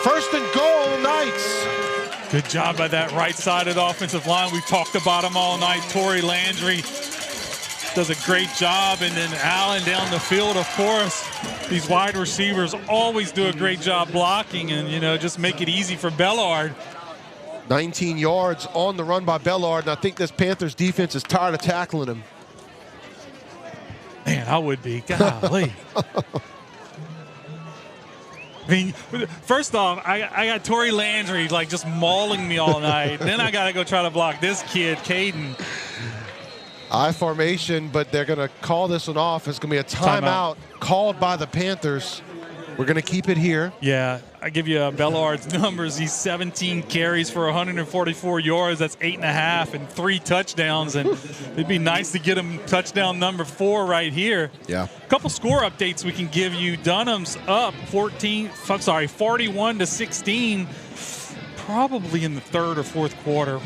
First and goal, Knights. Good job by that right-sided offensive line. We've talked about him all night. Tory Landry does a great job. And then Allen down the field, of course. These wide receivers always do a great job blocking and, just make it easy for Bellard. 19 yards on the run by Bellard, and I think this Panthers defense is tired of tackling him. Man, I would be. Golly. I mean, first off, I got Tory Landry just mauling me all night. Then I got to go try to block this kid, Caiden. I formation, but they're going to call this one off. It's going to be a timeout called by the Panthers. We're going to keep it here. Yeah, I give you Bellard's numbers. He's 17 carries for 144 yards. That's 8.5 and 3 touchdowns. And it'd be nice to get him touchdown number 4 right here. Yeah. A couple score updates we can give you. Dunham's up 41-16, probably in the third or fourth quarter.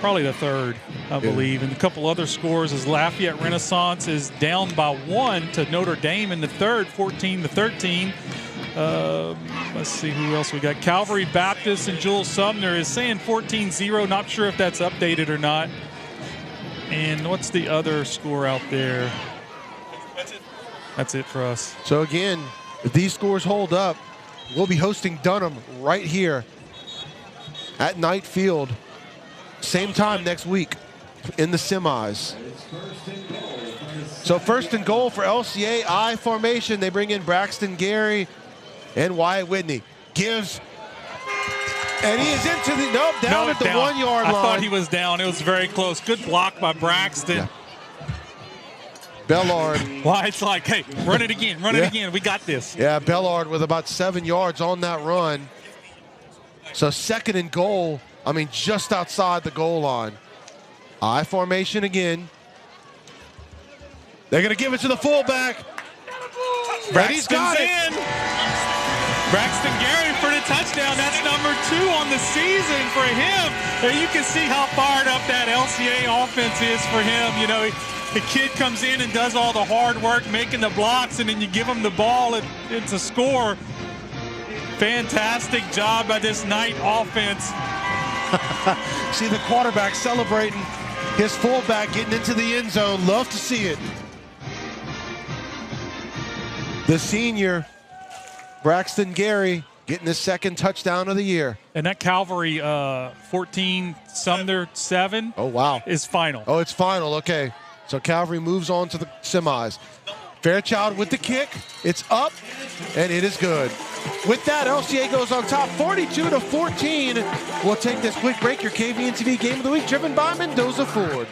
Probably the third, I believe. And a couple other scores is Lafayette Renaissance is down by 1 to Notre Dame in the third, 14-13. Let's see who else we got. Calvary Baptist and Jules Sumner is saying 14-0. Not sure if that's updated or not. And what's the other score out there? That's it for us. So again, if these scores hold up, we'll be hosting Dunham right here at Knight Field. Same time next week in the semis. So first and goal for LCA, I formation. They bring in Braxton Gary and Wyatt Whitney. Gives, and he is into the, down at the 1 yard line. I thought he was down. It was very close. Good block by Braxton. Yeah. Bellard. Wyatt's like, hey, run it again, run it again. We got this. Yeah, Bellard with about 7 yards on that run. So second and goal. I mean, just outside the goal line. I formation again. They're going to give it to the fullback. Braxton's in. Braxton Gary for the touchdown. That's number 2 on the season for him. And you can see how fired up that LCA offense is for him. The kid comes in and does all the hard work, making the blocks, and then you give him the ball. It's a score. Fantastic job by this Knight offense. See the quarterback celebrating his fullback getting into the end zone. Love to see it. The senior, Braxton Gary, getting his second touchdown of the year. And that Calvary 14, Sumner 7. Oh, wow. Is final. Oh, it's final. Okay. So Calvary moves on to the semis. Fairchild with the kick. It's up, and it is good. With that, LCA goes on top 42-14. We'll take this quick break. Your KVNTV Game of the Week, driven by Mendoza Ford.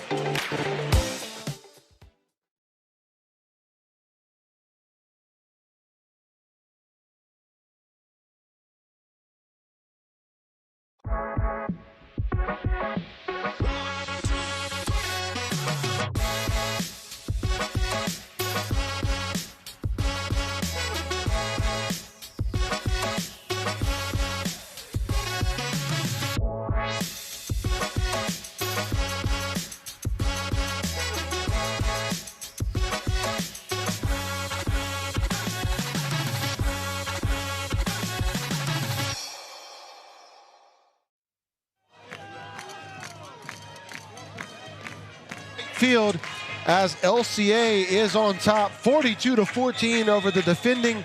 Field as LCA is on top 42-14 over the defending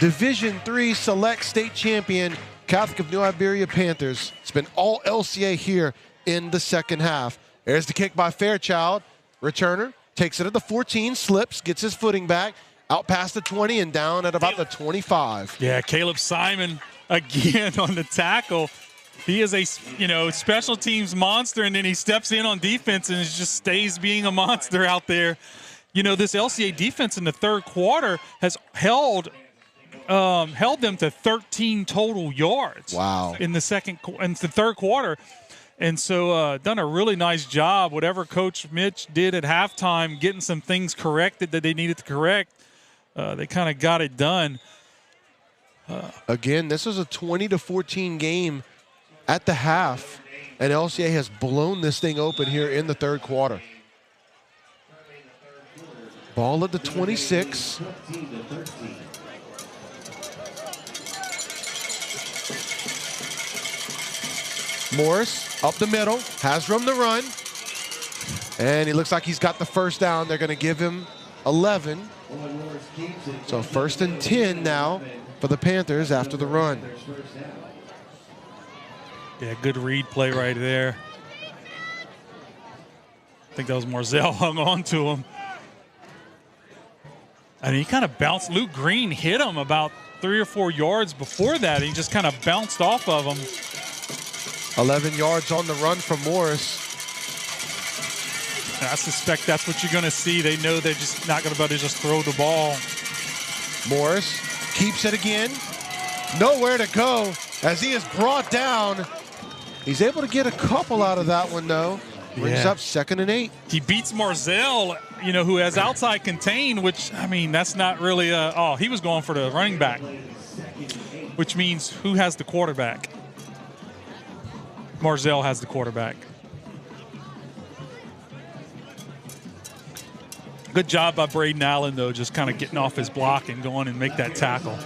Division III Select State Champion Catholic of New Iberia Panthers. It's been all LCA here in the second half. There's the kick by Fairchild. Returner takes it at the 14, slips, gets his footing back, out past the 20 and down at about the 25. Yeah, Caleb Simon again on the tackle. He is a, special teams monster, and then he steps in on defense and just stays being a monster out there. This LCA defense in the third quarter has held them to 13 total yards. Wow. In the third quarter. And so done a really nice job, whatever Coach Mitch did at halftime, getting some things corrected that they needed to correct. They kind of got it done. Again, this is a 20-14 game at the half, and LCA has blown this thing open here in the third quarter. Ball at the 26. Morris up the middle, has room to run. And he looks like he's got the first down. They're going to give him 11. So 1st and 10 now for the Panthers after the run. Yeah, good read play right there. I think that was Marzell hung on to him. And he kind of bounced. Luke Green hit him about 3 or 4 yards before that. He just kind of bounced off of him. 11 yards on the run from Morris. I suspect that's what you're going to see. They know they're just not going to be able to just throw the ball. Morris keeps it again. Nowhere to go as he is brought down. He's able to get a couple out of that one, though. Brings up 2nd and 8. He beats Marzell, you know, who has outside contain, which, I mean, that's not really oh, he was going for the running back, which means who has the quarterback? Marzell has the quarterback. Good job by Braden Allen, though, just kind of getting off his block and going and make that tackle.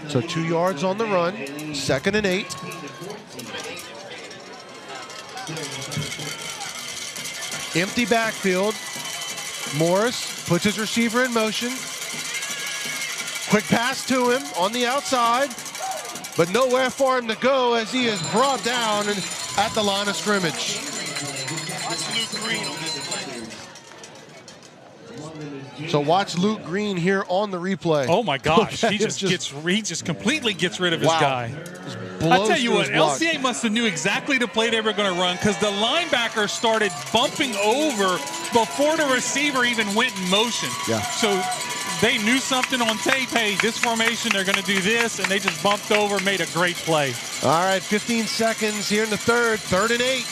So 2 yards on the run, 2nd and 8. Empty backfield. Morris puts his receiver in motion. Quick pass to him on the outside, but nowhere for him to go as he is brought down at the line of scrimmage. So watch Luke Green here on the replay. Oh my gosh, Okay, he just completely gets rid of his guy. I tell you what, LCA must have knew exactly the play they were going to run because the linebacker started bumping over before the receiver even went in motion. Yeah. So they knew something on tape. Hey, this formation, they're going to do this, and they just bumped over, made a great play. All right, 15 seconds here in the third. 3rd and 8.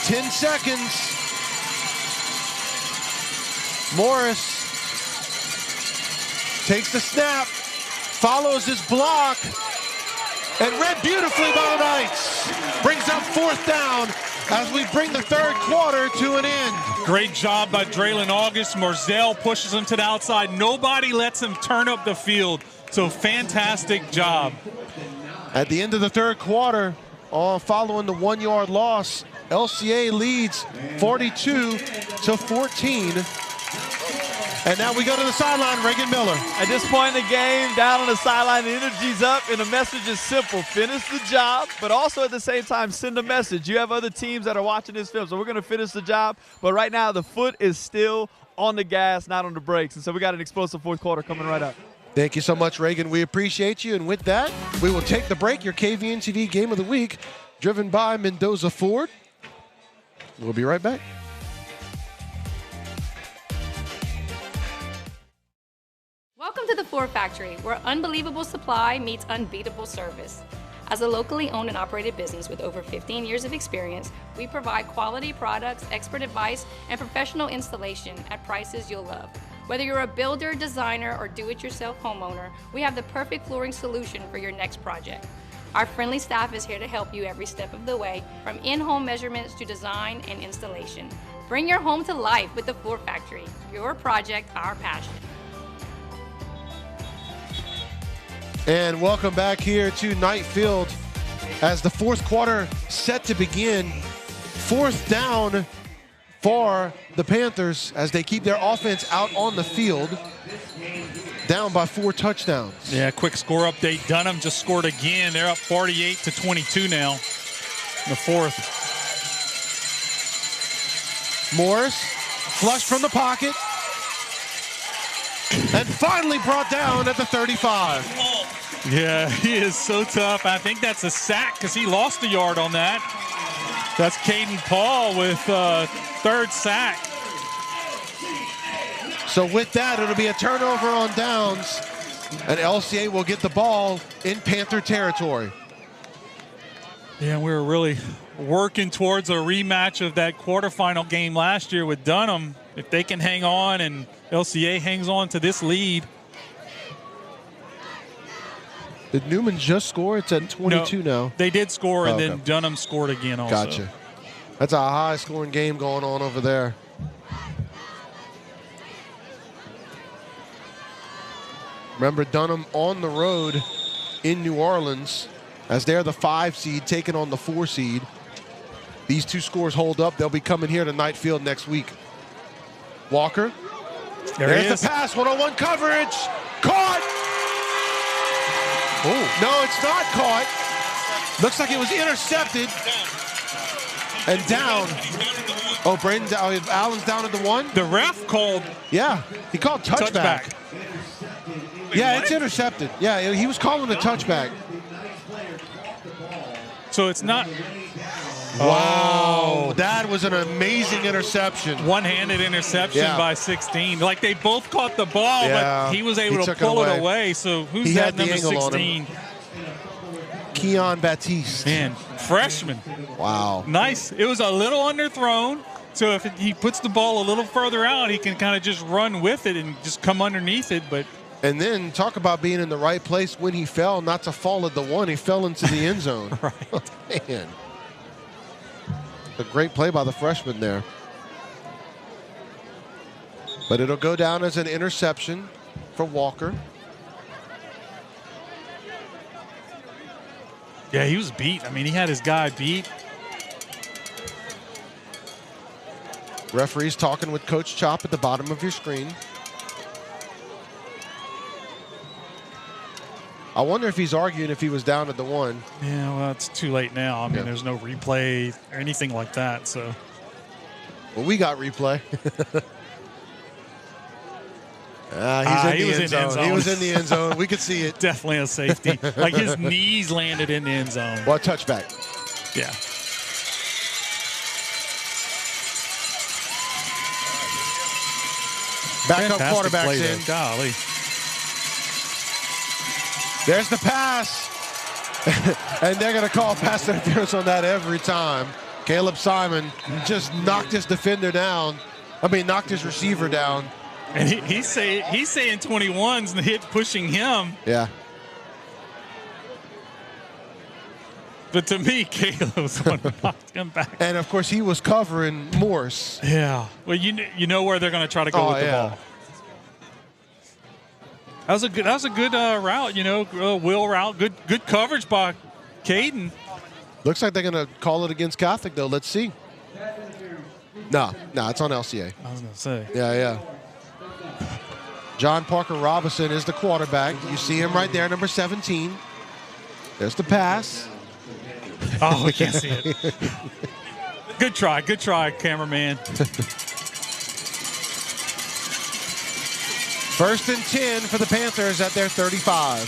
10 seconds. Morris takes the snap, follows his block, and read beautifully by the Knights. Brings up 4th down as we bring the third quarter to an end. Great job by Braylon August. Marzell pushes him to the outside. Nobody lets him turn up the field. So fantastic job. At the end of the third quarter, following the 1-yard loss, LCA leads 42-14. And now we go to the sideline, Reagan Miller. At this point in the game, down on the sideline, the energy's up, and the message is simple. Finish the job, but also at the same time, send a message. You have other teams that are watching this film, so we're going to finish the job. But right now, the foot is still on the gas, not on the brakes. And so we got an explosive fourth quarter coming right up. Thank you so much, Reagan. We appreciate you. And with that, we will take the break. Your KVNTV Game of the Week, driven by Mendoza Ford. We'll be right back. Welcome to the Ford Factory, where unbelievable supply meets unbeatable service. As a locally owned and operated business with over 15 years of experience, we provide quality products, expert advice, and professional installation at prices you'll love. Whether you're a builder, designer, or do-it-yourself homeowner, we have the perfect flooring solution for your next project. Our friendly staff is here to help you every step of the way, from in-home measurements to design and installation. Bring your home to life with the Ford Factory. Your project, our passion. And welcome back here to Knight Field as the fourth quarter set to begin. 4th down for the Panthers as they keep their offense out on the field, down by 4 touchdowns. Yeah, quick score update. Dunham just scored again. They're up 48-22 now in the 4th. Morris, flush from the pocket, and finally brought down at the 35. Yeah, he is so tough. I think that's a sack because he lost a yard on that. That's Caiden Paul with 3rd sack. So with that, it'll be a turnover on downs, and LCA will get the ball in Panther territory. Yeah, we were really working towards a rematch of that quarterfinal game last year with Dunham. If they can hang on and LCA hangs on to this lead. Did Newman just score? It's at 22 now. They did score, and okay. then Dunham scored again also. Gotcha. That's a high-scoring game going on over there. Remember, Dunham on the road in New Orleans as they're the 5 seed taking on the 4 seed. These two scores hold up. They'll be coming here to Knight Field next week. Walker. There's the pass. One-on-one coverage. Caught. Oh. No, it's not caught. Looks like it was intercepted. And down. Oh, Braden, Allen's down at the 1. The ref called. Yeah, he called touchback. Yeah, it's intercepted. Yeah, he was calling a touchback. So it's not. Wow, that was an amazing interception. One-handed interception by 16. Like they both caught the ball, but he was able to pull it away. So who's that number 16? Keon Baptiste. Man, freshman. Wow. Nice. It was a little underthrown. So if he puts the ball a little further out, he can kind of just run with it and just come underneath it. And then talk about being in the right place when he fell, not to fall at the 1. He fell into the end zone. Right. Man. A great play by the freshman there. But it'll go down as an interception for Walker. Yeah, he was beat. I mean, he had his guy beat. Referee's talking with Coach Chop at the bottom of your screen. I wonder if he's arguing if he was down at the 1. Yeah, well, it's too late now. I mean, there's no replay or anything like that. So, well, we got replay. He was in the end zone. He was in the end zone. We could see it. Definitely a safety. Like his knees landed in the end zone. Well, touchback. Yeah. Backup quarterbacks in. Golly. There's the pass. And they're going to call pass interference on that every time. Caleb Simon just knocked his defender down. I mean, knocked his receiver down. And he's saying 21's and hit pushing him. Yeah. But to me, Caleb's the one who knocked him back. And, of course, he was covering Morse. Yeah. Well, you know where they're going to try to go with the ball. That was a good route, wheel route. Good coverage by Caiden. Looks like they're going to call it against Catholic, though. Let's see. No, it's on LCA. I was going to say. Yeah. John Parker Robinson is the quarterback. You see him right there, number 17. There's the pass. Oh, we can't see it. Good try, cameraman. First and 10 for the Panthers at their 35.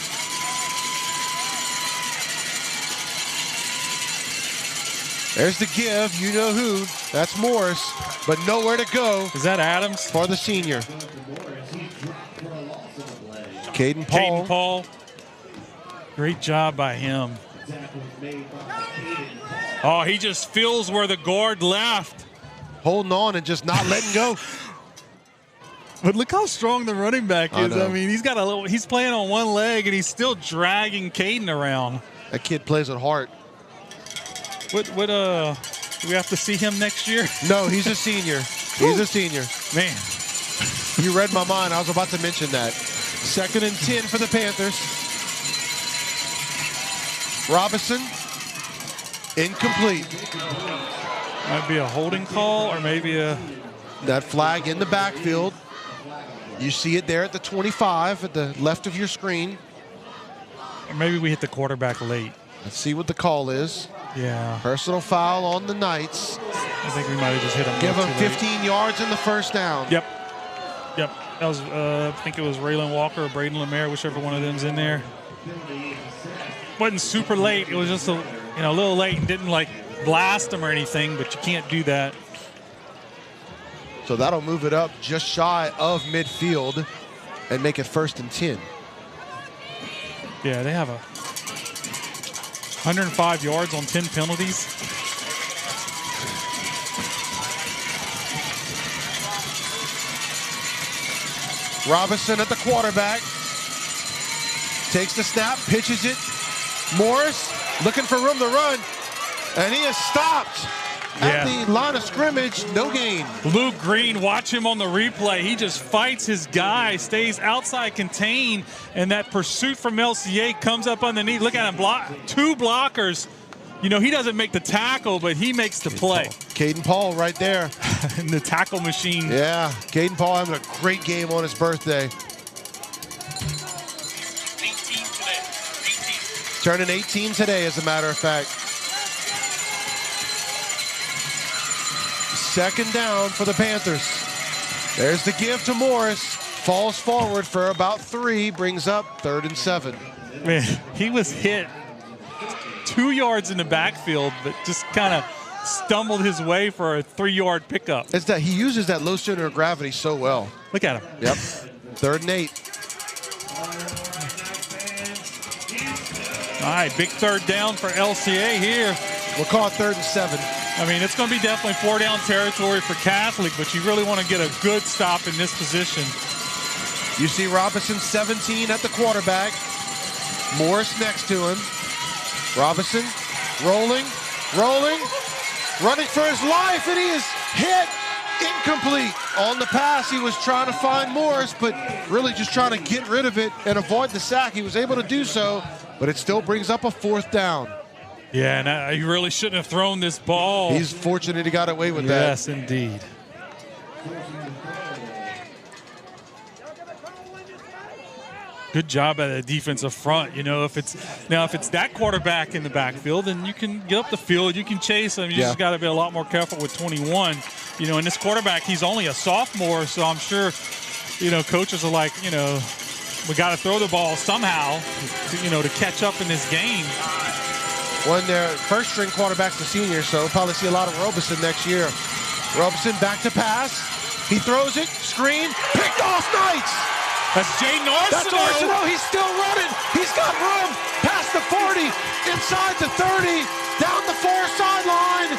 There's the give. You know who. That's Morris, but nowhere to go. Is that Adams? For the senior. Caiden Paul. Great job by him. Oh, he just feels where the guard left. Holding on and just not letting go. But look how strong the running back is. I mean, he's playing on one leg and he's still dragging Caiden around. That kid plays at heart. Do we have to see him next year? No, he's a senior. He's a senior. Man. You read my mind. I was about to mention that. Second and 10 for the Panthers. Robinson, incomplete. Might be a holding call or maybe that flag in the backfield. You see it there at the 25 at the left of your screen. Or maybe we hit the quarterback late. Let's see what the call is. Yeah. Personal foul on the Knights. I think we might have just hit him. Give him 15 yards in the first down. Yep. That was, I think it was Braylon Walker or Braden Lemaire, whichever one of them's in there. Wasn't super late. It was just a little late and didn't blast him or anything, but you can't do that. So that'll move it up just shy of midfield and make it first and 10. Yeah, they have 105 yards on 10 penalties. Robinson at the quarterback. takes the snap, pitches it. Morris looking for room to run, and he is stopped at the line of scrimmage. No gain. Luke Green, watch him on the replay. He just fights his guy, stays outside contained, and that pursuit from LCA comes up underneath. Look at him, two blockers. You know, he doesn't make the tackle, but he makes the play. Caiden Paul right there. The tackle machine. Yeah, Caiden Paul having a great game on his birthday. 18 today. 18. Turning 18 today, as a matter of fact. Second down for the Panthers. There's the give to Morris. Falls forward for about 3, brings up 3rd and 7. Man, he was hit 2 yards in the backfield, but just kind of stumbled his way for a 3-yard pickup. It's that he uses that low center of gravity so well. Look at him. Yep. 3rd and 8. All right, big 3rd down for LCA here. We'll call it 3rd and 7. I mean, it's going to be definitely 4-down territory for Catholic, but you really want to get a good stop in this position. You see Robinson 17 at the quarterback. Morris next to him. Robinson rolling, running for his life, and he is hit. Incomplete. On the pass, he was trying to find Morris, but really just trying to get rid of it and avoid the sack. He was able to do so, but it still brings up a 4th down. Yeah, and he really shouldn't have thrown this ball. He's fortunate he got away with that. Yes, indeed. Good job at the defensive front. You know, if it's that quarterback in the backfield, then you can get up the field, you can chase him. You just got to be a lot more careful with 21. You know, and this quarterback, he's only a sophomore, so I'm sure, you know, coaches are like, you know, we got to throw the ball somehow, to catch up in this game. When their first-string quarterback's a senior, so we'll probably see a lot of Robeson next year. Robeson back to pass. He throws it, screen, picked off Knights. That's Jaden Arsenault. That's Arsenault. He's still running. He's got room past the 40, inside the 30, down the far sideline.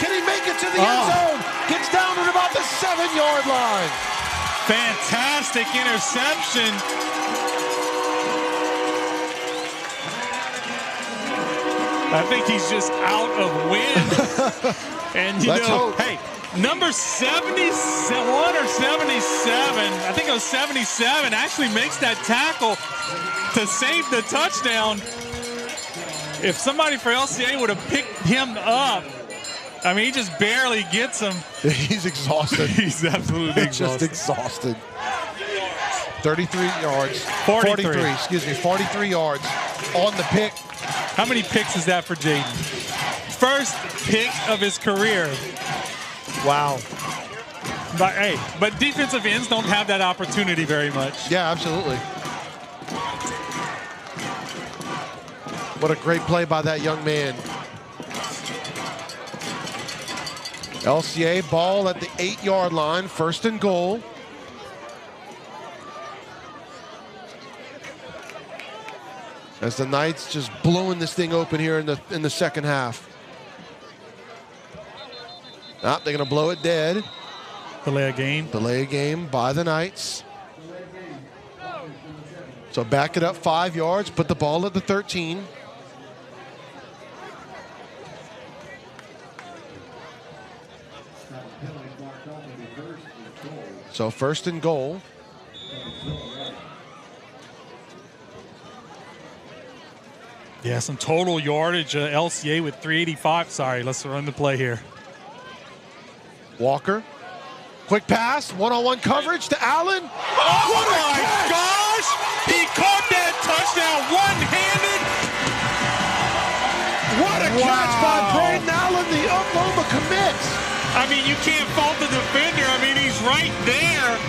Can he make it to the end zone? Gets down at about the 7-yard line. Fantastic interception. I think he's just out of wind. And, hey, number 71 or 77, I think it was 77, actually makes that tackle to save the touchdown. If somebody for LCA would have picked him up, I mean, he just barely gets him. He's exhausted. He's absolutely exhausted. Just exhausted. 33 yards. 43 yards on the pick. How many picks is that for Jaden? First pick of his career. Wow. But defensive ends don't have that opportunity very much. Yeah, absolutely. What a great play by that young man. LCA ball at the 8-yard line, 1st and goal. As the Knights just blowing this thing open here in the second half. They're going to blow it dead. Delay a game. Delay a game by the Knights. So back it up 5 yards, put the ball at the 13. So 1st and goal. Yeah, some total yardage. LCA with 385. Sorry, let's run the play here. Walker. Quick pass, one-on-one coverage to Allen. Oh my gosh! He caught that touchdown one-handed. What a catch by Braylon Allen, the Oklahoma commit. I mean, you can't fault the defender. I mean, he's right there.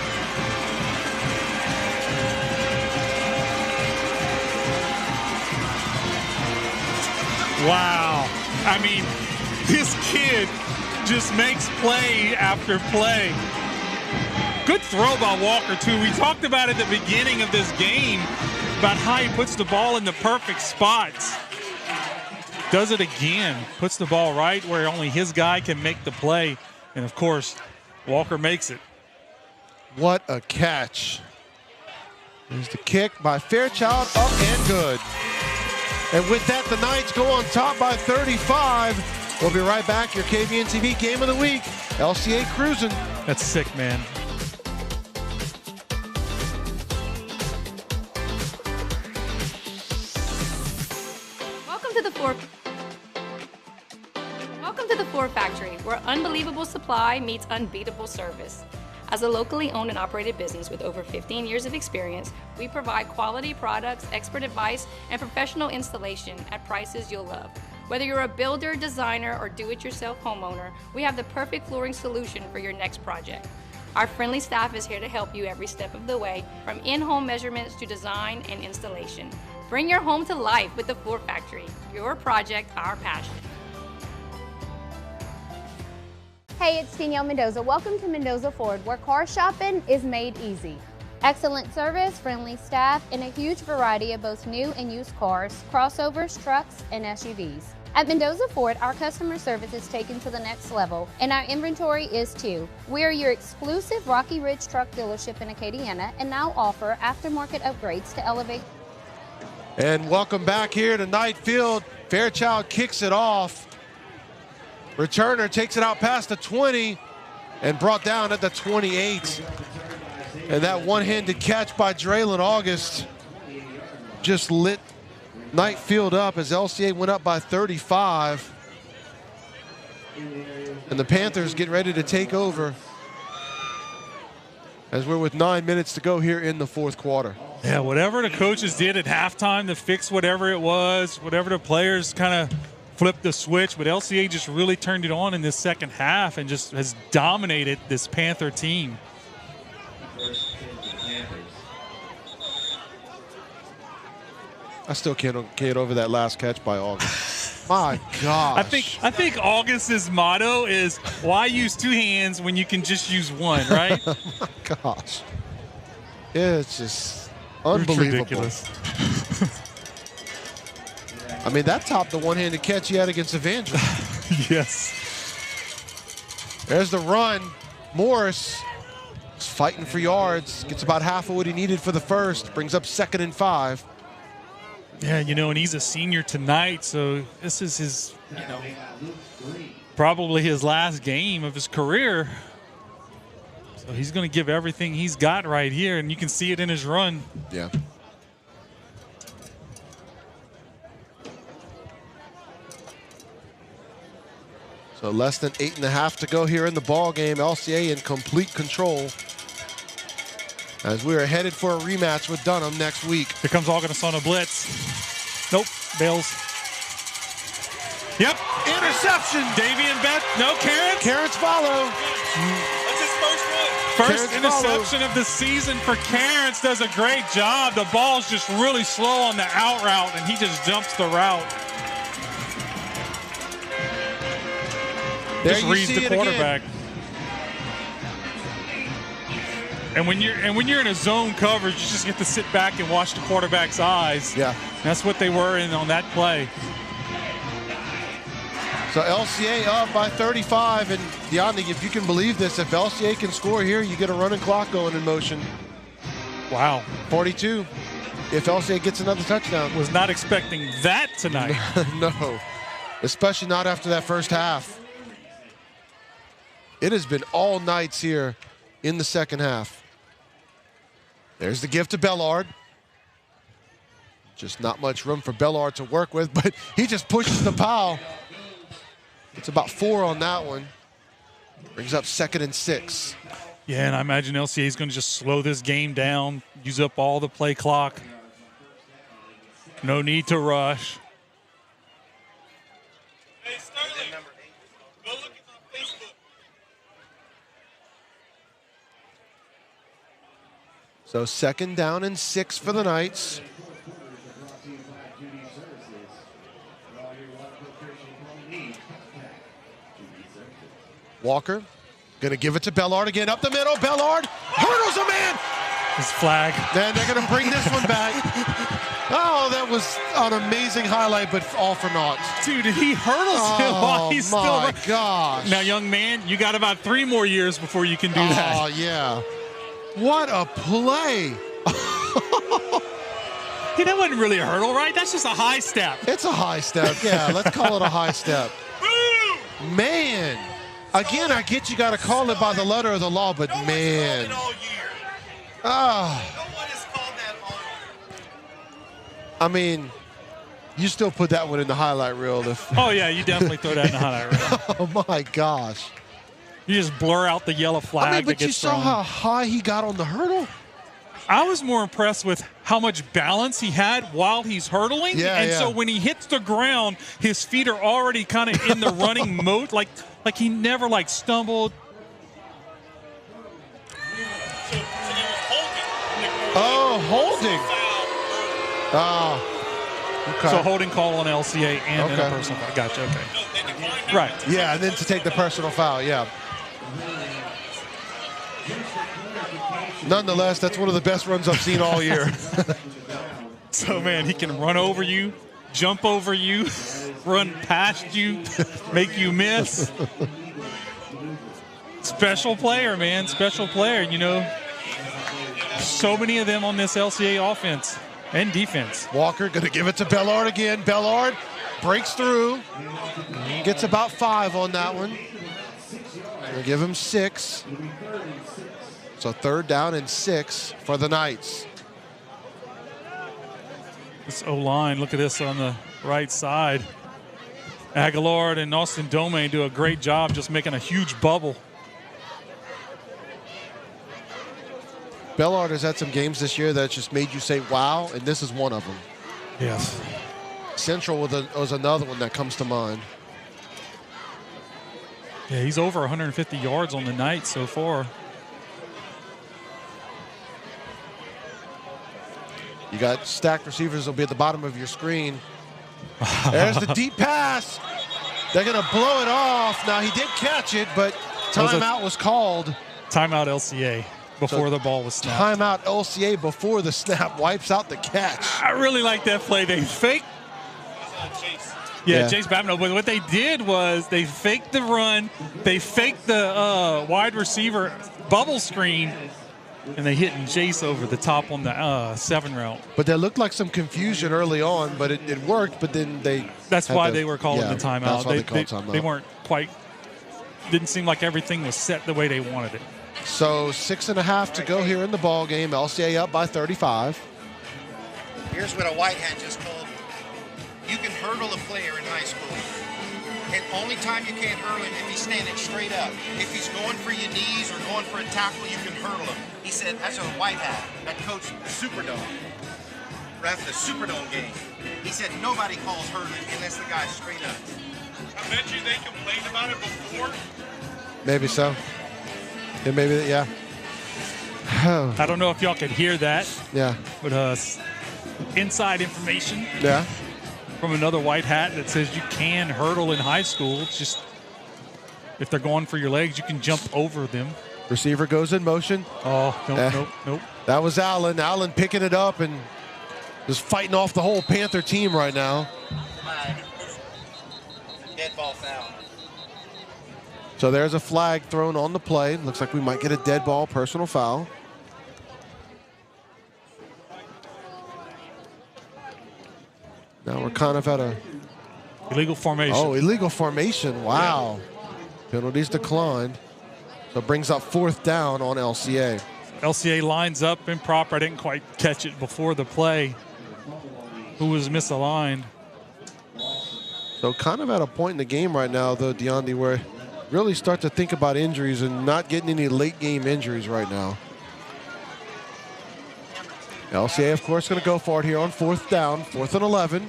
Wow. I mean, this kid just makes play after play. Good throw by Walker, too. We talked about at the beginning of this game about how he puts the ball in the perfect spots. Does it again. Puts the ball right where only his guy can make the play. And, of course, Walker makes it. What a catch. There's the kick by Fairchild, up and good. And with that, the Knights go on top by 35. We'll be right back. Your KVNTV Game of the Week. LCA cruising. That's sick, man. Welcome to the Ford Factory, where unbelievable supply meets unbeatable service. As a locally owned and operated business with over 15 years of experience, we provide quality products, expert advice, and professional installation at prices you'll love. Whether you're a builder, designer, or do-it-yourself homeowner, we have the perfect flooring solution for your next project. Our friendly staff is here to help you every step of the way, from in-home measurements to design and installation. Bring your home to life with the Ford Factory. Your project, our passion. Hey, it's Danielle Mendoza. Welcome to Mendoza Ford, where car shopping is made easy. Excellent service, friendly staff, and a huge variety of both new and used cars, crossovers, trucks, and SUVs. At Mendoza Ford, our customer service is taken to the next level, and our inventory is too. We are your exclusive Rocky Ridge truck dealership in Acadiana and now offer aftermarket upgrades to elevate. And welcome back here to Knight Field. Fairchild kicks it off. Returner takes it out past the 20 and brought down at the 28. And that one-handed catch by Braylon August just lit Knight Field up as LCA went up by 35. And the Panthers get ready to take over as we're with 9 minutes to go here in the fourth quarter. Yeah, whatever the coaches did at halftime to fix whatever it was, whatever the players kind of flipped the switch, but LCA just really turned it on in this second half and just has dominated this Panther team. I still can't get over that last catch by August. My gosh. I think August's motto is, why use two hands when you can just use one, right? Oh my gosh. It's just unbelievable. It's ridiculous. I mean, that topped the one-handed catch he had against Evangel. Yes. There's the run. Morris is fighting for yards. Gets about half of what he needed for the first. Brings up 2nd and 5. Yeah, you know, and he's a senior tonight, so this is his, you know, probably his last game of his career. So he's going to give everything he's got right here, and you can see it in his run. Yeah. So less than 8.5 to go here in the ball game. LCA in complete control as we are headed for a rematch with Dunham next week. Here comes August on a blitz. Nope, bails. Yep. Interception. Davian Beth. No, Carrots follow. That's his first one. First interception of the season for Carrots. Does a great job. The ball's just really slow on the out route, and he just jumps the route. There Just you reads see the it quarterback. Again. And when you're in a zone coverage, you just get to sit back and watch the quarterback's eyes. Yeah. That's what they were in on that play. So LCA up by 35, and Deonde, if you can believe this, if LCA can score here, you get a running clock going in motion. Wow. 42. If LCA gets another touchdown. Was not expecting that tonight. No, especially not after that first half. It has been all Knights here in the second half. There's the gift to Bellard. Just not much room for Bellard to work with, but he just pushes the pile. It's about 4 on that one. Brings up 2nd and 6. Yeah, and I imagine LCA is going to just slow this game down, use up all the play clock. No need to rush. Hey, Sterling, go look at my Facebook. So 2nd down and 6 for the Knights. Walker gonna give it to Bellard again, up the middle. Bellard hurdles a man. His flag. Then they're gonna bring this one back. Oh, that was an amazing highlight, but all for naught. Dude, he hurdles him while he's still. Oh my gosh! Now, young man, you got about 3 more years before you can do that. Oh yeah! What a play! Hey, that wasn't really a hurdle, right? That's just a high step. It's a high step. Yeah, let's call it a high step. Man. Again, I get you got to call it by the letter of the law, but man. I mean, you still put that one in the highlight reel. Oh, yeah, you definitely throw that in the highlight reel. Oh, my gosh. You just blur out the yellow flag. I mean, but you saw how high he got on the hurdle? I was more impressed with how much balance he had while he's hurdling. Yeah, so when he hits the ground, his feet are already kind of in the running mode. Like he never stumbled. Oh, holding. Oh. Okay. So holding call on LCA and then a personal foul. Gotcha, okay. Right. Yeah, and then to take the personal foul, yeah. Nonetheless, that's one of the best runs I've seen all year. So, man, he can run over you, jump over you, run past you, make you miss. Special player, man, special player. You know, so many of them on this LCA offense and defense. Walker going to give it to Bellard again. Bellard breaks through, gets about 5 on that one. We'll give him 6. So 3rd down and 6 for the Knights. This O-line, look at this on the right side. Aguilar and Austin Dome do a great job just making a huge bubble. Bellard has had some games this year that just made you say, wow, and this is one of them. Yes. Central was another one that comes to mind. Yeah, he's over 150 yards on the night so far. You got stacked receivers will be at the bottom of your screen. There's the deep pass. They're going to blow it off. Now, he did catch it, but timeout was called. Timeout LCA before the ball was snapped. Timeout LCA before the snap wipes out the catch. I really like that play. They faked. Yeah, Chase Babineau. But what they did was they faked the run. They faked the wide receiver bubble screen. And they hit and chase over the top on the 7 route. But there looked like some confusion early on, but it worked. But then that's why they were calling the timeout. That's why they called timeout. They weren't quite. Didn't seem like everything was set the way they wanted it. So 6.5 to go here in the ball game. LCA up by 35. Here's what a white hat just called. You can hurdle a player in high school. And only time you can't hurdle him if he's standing straight up. If he's going for your knees or going for a tackle, you can hurdle him. He said that's a white hat that coached the Superdome. Ref the Superdome game. He said nobody calls hurdling unless the guy's straight up. I bet you they complained about it before. Maybe so. Yeah, maybe, yeah. I don't know if y'all could hear that. Yeah. With inside information. Yeah. From another white hat that says you can hurdle in high school. It's just if they're going for your legs, you can jump over them. Receiver goes in motion. Oh, nope. That was Allen. Allen picking it up and just fighting off the whole Panther team right now. Dead ball foul. So there's a flag thrown on the play. Looks like we might get a dead ball personal foul. Now we're kind of at a illegal formation. Oh, illegal formation. Wow. Yeah. Penalties declined. So it brings up 4th down on LCA. LCA lines up improper. I didn't quite catch it before the play. Who was misaligned? So kind of at a point in the game right now, though, DeAndre, where really start to think about injuries and not getting any late game injuries right now. LCA, of course, going to go for it here on 4th down, 4th and 11.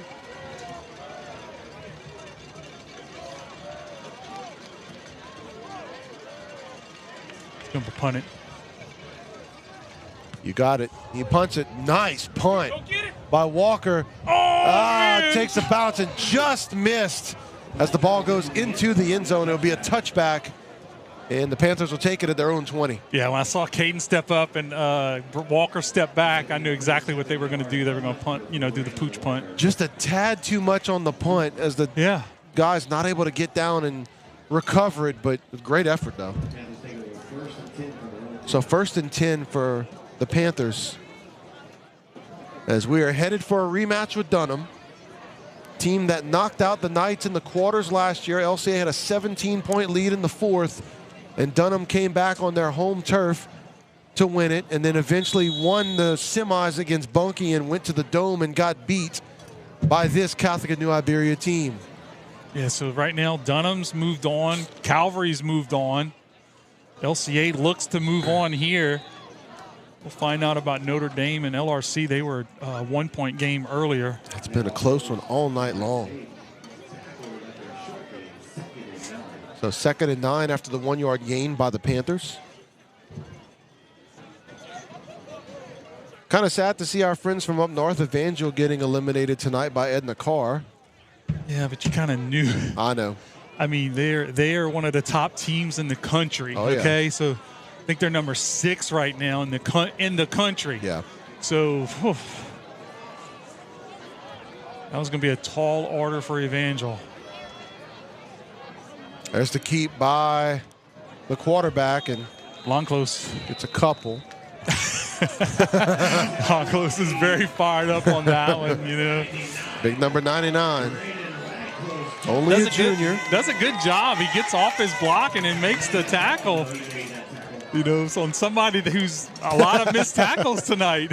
Going to punt it. You got it. He punts it. Nice punt by Walker. Takes a bounce and just missed as the ball goes into the end zone. It'll be a touchback, and the Panthers will take it at their own 20. Yeah, when I saw Caiden step up and Walker step back, I knew exactly what they were going to do. They were going to punt, do the pooch punt. Just a tad too much on the punt as the guy's not able to get down and recover it, but great effort, though. So 1st and 10 for the Panthers. as we are headed for a rematch with Dunham. Team that knocked out the Knights in the quarters last year. LCA had a 17-point lead in the fourth, and Dunham came back on their home turf to win it, and then eventually won the semis against Bunkie and went to the Dome and got beat by this Catholic of New Iberia team. Yeah, so right now Dunham's moved on, Calvary's moved on. LCA looks to move on here. We'll find out about Notre Dame and LRC. They were a 1-point game earlier. It's been a close one all night long. So 2nd and 9 after the 1-yard gain by the Panthers. Kind of sad to see our friends from up north, Evangel, getting eliminated tonight by Edna Carr. Yeah, but you kind of knew. I know. I mean, they're one of the top teams in the country. Oh, yeah. Okay, so I think they're number 6 right now in the country. Yeah. So that was going to be a tall order for Evangel. There's the keep by the quarterback, and Lonclose gets a couple. Lonclose is very fired up on that one, you know. Big number 99. Only a junior. Does a good job. He gets off his block and then makes the tackle. You know, so on somebody who's a lot of missed tackles tonight.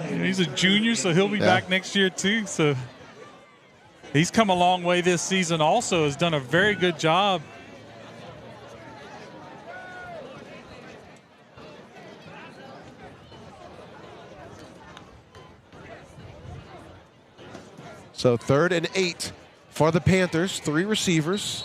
He's a junior, so he'll be back next year too. So he's come a long way this season also, has done a very good job. So 3rd and 8 for the Panthers, 3 receivers.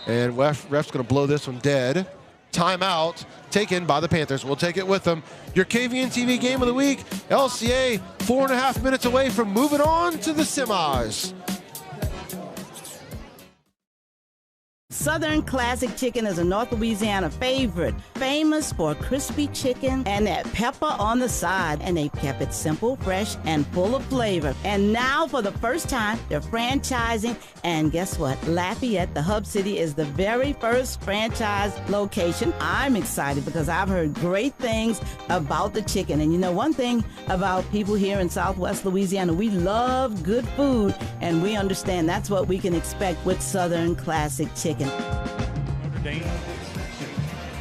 And ref's going to blow this one dead. Timeout taken by the Panthers. We'll take it with them. Your KVNTV game of the week. LCA 4.5 minutes away from moving on to the semis. Southern Classic Chicken is a North Louisiana favorite, famous for crispy chicken and that pepper on the side. And they kept it simple, fresh, and full of flavor. And now, for the first time, they're franchising. And guess what? Lafayette, the hub city, is the very first franchise location. I'm excited because I've heard great things about the chicken. And you know, one thing about people here in Southwest Louisiana, we love good food, and we understand that's what we can expect with Southern Classic Chicken.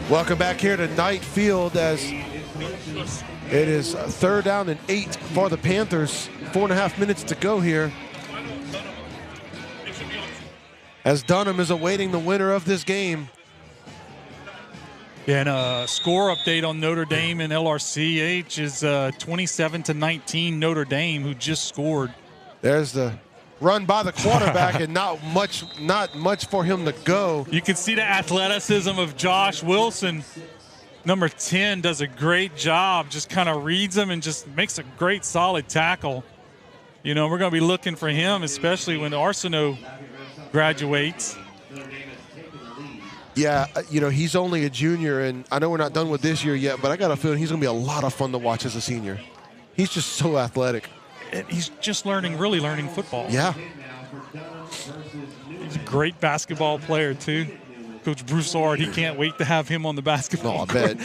Welcome back here to Knight Field as it is 3rd down and 8 for the Panthers. 4.5 minutes to go here, as Dunham is awaiting the winner of this game. Yeah, and a score update on Notre Dame and LRCH is 27-19 Notre Dame, who just scored. There's the run by the quarterback and not much for him to go. You can see the athleticism of Josh Wilson. Number 10 does a great job, just kind of reads him and just makes a great solid tackle. You know, we're going to be looking for him, especially when Arsenault graduates. Yeah, you know, he's only a junior, and I know we're not done with this year yet, but I got a feeling he's going to be a lot of fun to watch as a senior. He's just so athletic. And he's just really learning football. Yeah. He's a great basketball player, too. Coach Broussard, he can't wait to have him on the basketball court.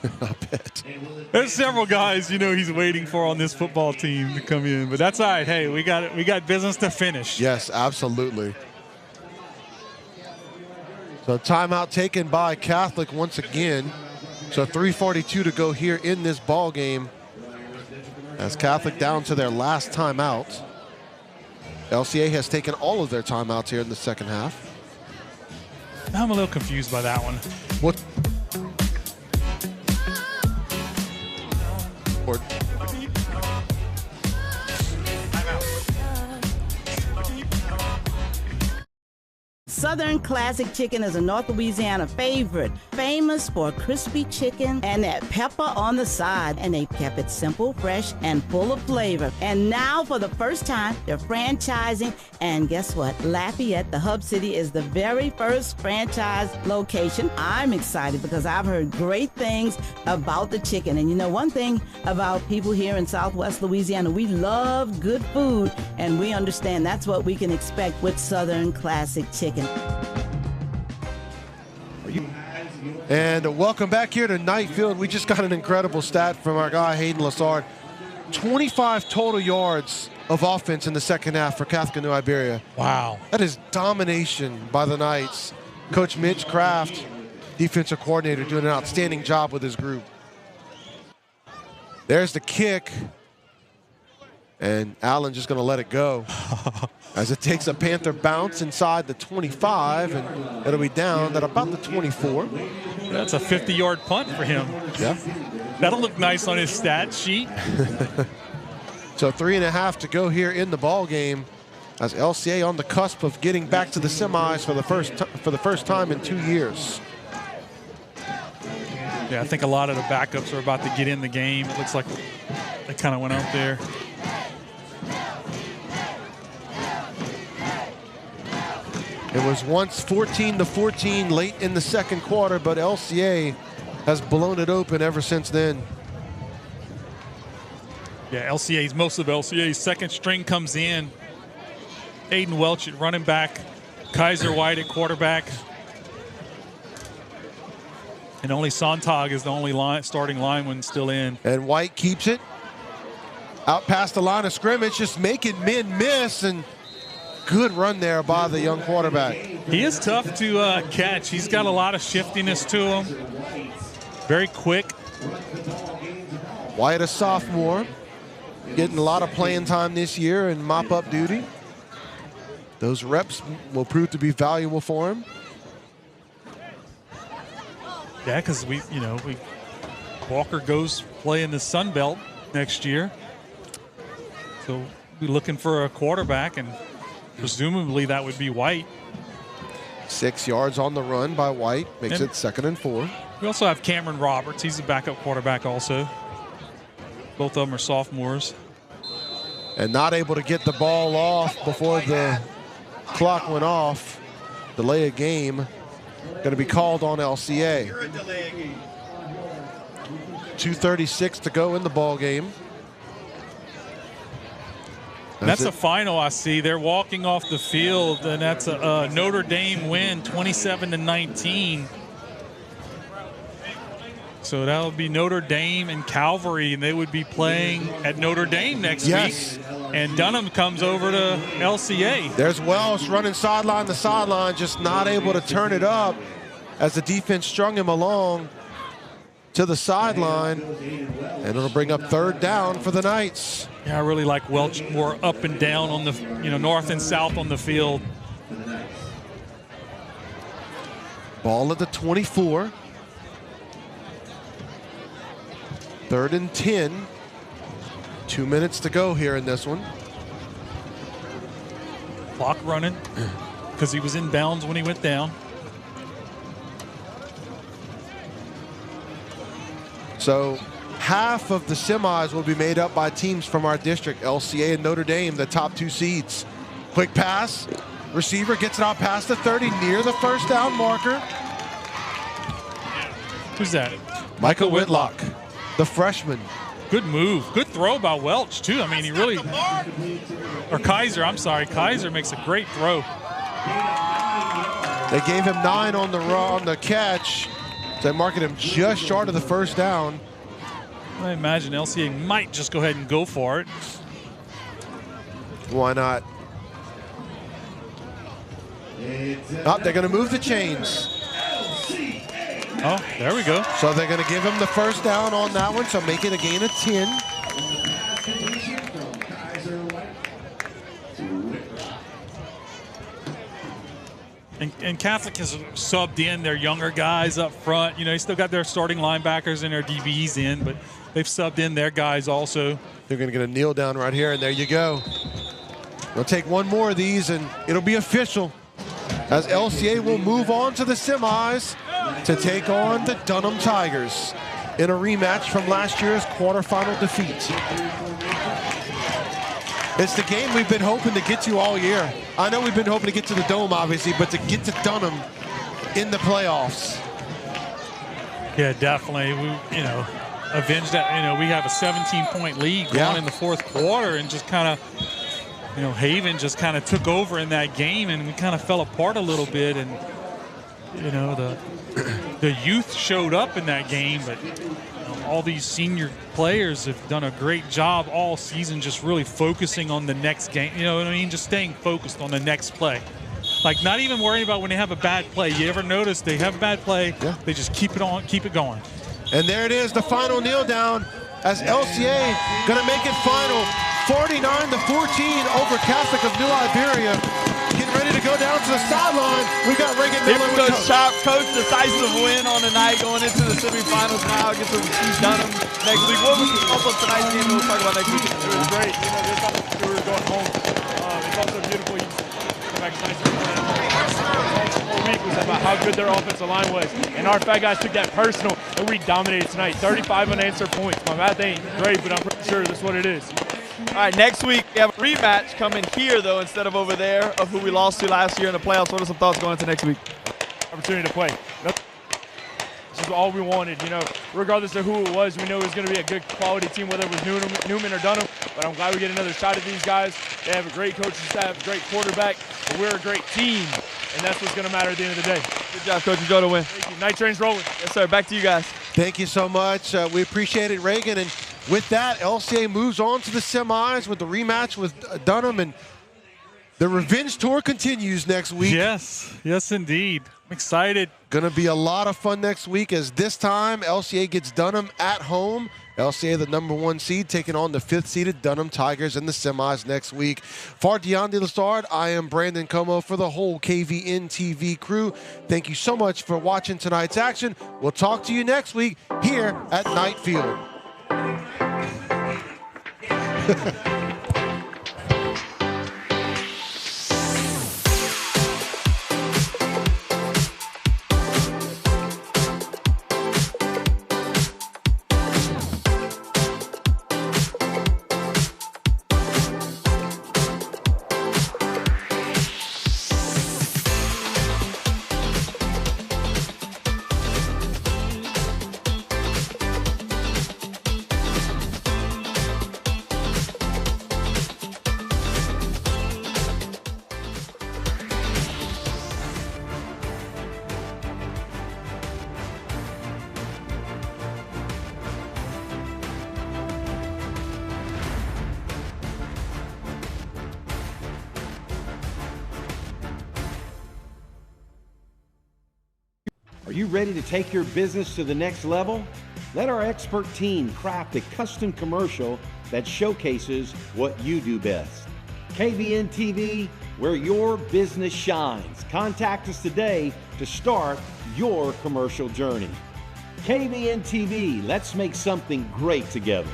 I bet. There's several guys, you know, he's waiting for on this football team to come in, but that's all right. Hey, we got business to finish. Yes, absolutely. So timeout taken by Catholic once again. So 3:42 to go here in this ball game, as Catholic down to their last timeout. LCA has taken all of their timeouts here in the second half. I'm a little confused by that one. What? Southern Classic Chicken is a North Louisiana favorite, famous for crispy chicken and that pepper on the side. And they kept it simple, fresh, and full of flavor. And now, for the first time, they're franchising. And guess what? Lafayette, the hub city, is the very first franchise location. I'm excited because I've heard great things about the chicken. And you know, one thing about people here in Southwest Louisiana, we love good food, and we understand that's what we can expect with Southern Classic Chicken. And welcome back here to Knight Field. We just got an incredible stat from our guy Hayden Lassard. 25 total yards of offense in the second half for Catholic New Iberia. Wow. That is domination by the Knights. Coach Mitch Kraft, defensive coordinator, doing an outstanding job with his group. There's the kick. And Allen just going to let it go as it takes a Panther bounce inside the 25, and it'll be down at about the 24. That's a 50-yard punt for him. Yeah. That'll look nice on his stat sheet. So 3.5 to go here in the ball game as LCA on the cusp of getting back to the semis for the first time in 2 years. Yeah, I think a lot of the backups are about to get in the game. It looks like they kind of went out there. It was once 14-14 late in the second quarter, but LCA has blown it open ever since then. Yeah, most of LCA's second string comes in. Aiden Welch at running back, Kaiser White at quarterback. And only Sontag is the only starting lineman still in. And White keeps it out past the line of scrimmage, just making men miss, and good run there by the young quarterback. He is tough to catch. He's got a lot of shiftiness to him. Very quick. White, a sophomore, getting a lot of playing time this year in mop-up duty. Those reps will prove to be valuable for him. Yeah, because Walker goes play in the Sun Belt next year. So we're looking for a quarterback, and presumably that would be White. 6 yards on the run by White, makes it 2nd and 4. We also have Cameron Roberts. He's a backup quarterback also. Both of them are sophomores. And not able to get the ball off before the clock went off. Delay of game going to be called on LCA. 2:36 to go in the ball game. That's a final I see. They're walking off the field, and that's a Notre Dame win, 27-19. So that would be Notre Dame and Calvary, and they would be playing at Notre Dame next week. And Dunham comes over to LCA. There's Welsh running sideline to sideline, just not able to turn it up as the defense strung him along to the sideline. And it'll bring up 3rd down for the Knights. Yeah, I really like Welch more up and down on the, north and south on the field. Ball at the 24. 3rd and 10. 2 minutes to go here in this one. Clock running because he was in bounds when he went down. So half of the semis will be made up by teams from our district, LCA and Notre Dame, the top 2 seeds. Quick pass. Receiver gets it out past the 30, near the 1st down marker. Who's that? Michael Whitlock, the freshman. Good move. Good throw by Welch, too. I mean, he really... Or Kaiser, I'm sorry. Kaiser makes a great throw. They gave him 9 on the catch. So they marked him just short of the 1st down. I imagine LCA might just go ahead and go for it. Why not? Oh, they're going to move the chains. Oh, there we go. So they're going to give him the 1st down on that one, so make it a gain of 10. And Catholic has subbed in their younger guys up front. They still got their starting linebackers and their DBs in, but they've subbed in their guys also. They're going to get a kneel down right here, and there you go. We'll take one more of these, and it'll be official, as LCA will move on to the semis to take on the Dunham Tigers in a rematch from last year's quarterfinal defeat. It's the game we've been hoping to get to all year. I know we've been hoping to get to the Dome, obviously, but to get to Dunham in the playoffs. Yeah, definitely. We, avenged that. We have a 17-point lead going in the 4th quarter, and just kind of, Haven just kind of took over in that game, and we kind of fell apart a little bit. And the youth showed up in that game, but all these senior players have done a great job all season just really focusing on the next game. You know what I mean? Just staying focused on the next play. Like, not even worrying about when they have a bad play. You ever notice they have a bad play, they just keep it on, keep it going. And there it is, the final kneel down as LCA gonna make it final, 49-14 over Catholic of New Iberia. Getting ready to go down to the sideline. We got Reagan Miller. Here goes Chop. Coach, decisive win on the night, going into the semifinals now. Get to see Dunham next week. What was also tonight's game? We'll talk about next week. It was great. You know, this time we were going home. It's also beautiful. You come back tonight. The whole week was about how good their offensive line was. And our fat guys took that personal, and we dominated tonight. 35 unanswered points. My math ain't great, but I'm pretty sure that's what it is. All right, next week we have a rematch coming here, though, instead of over there, of who we lost to last year in the playoffs. What are some thoughts going into next week? Opportunity to play. This is all we wanted, you know. Regardless of who it was, we know it was going to be a good quality team, whether it was Newman or Dunham. But I'm glad we get another shot at these guys. They have a great coaching staff, a great quarterback, but we're a great team, and that's what's going to matter at the end of the day. Good job, Coach. Enjoy the win. Thank you. Night train's rolling. Yes, sir. Back to you guys. Thank you so much. We appreciate it, Reagan. And with that, LCA moves on to the semis with the rematch with Dunham, and the revenge tour continues next week. Yes, yes, indeed. I'm excited. Gonna be a lot of fun next week, as this time LCA gets Dunham at home. LCA, the #1 seed, taking on the 5th-seeded Dunham Tigers in the semis next week. For Dion De Lessard, I am Brandon Como for the whole KVN TV crew. Thank you so much for watching tonight's action. We'll talk to you next week here at Knight Field. Are you ready to take your business to the next level? Let our expert team craft a custom commercial that showcases what you do best. KVN TV, where your business shines. Contact us today to start your commercial journey. KVN TV, let's make something great together.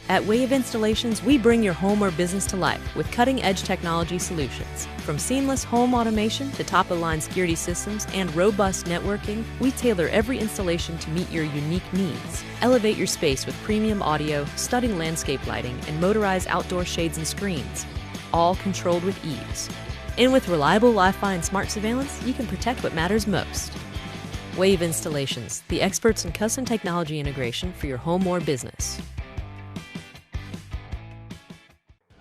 At Wave Installations, we bring your home or business to life with cutting-edge technology solutions. From seamless home automation to top-of-the-line security systems and robust networking, we tailor every installation to meet your unique needs. Elevate your space with premium audio, stunning landscape lighting, and motorized outdoor shades and screens, all controlled with ease. And with reliable Wi-Fi and smart surveillance, you can protect what matters most. Wave Installations, the experts in custom technology integration for your home or business.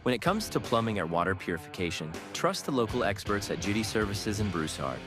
When it comes to plumbing or water purification, trust the local experts at Judy Services in Broussard.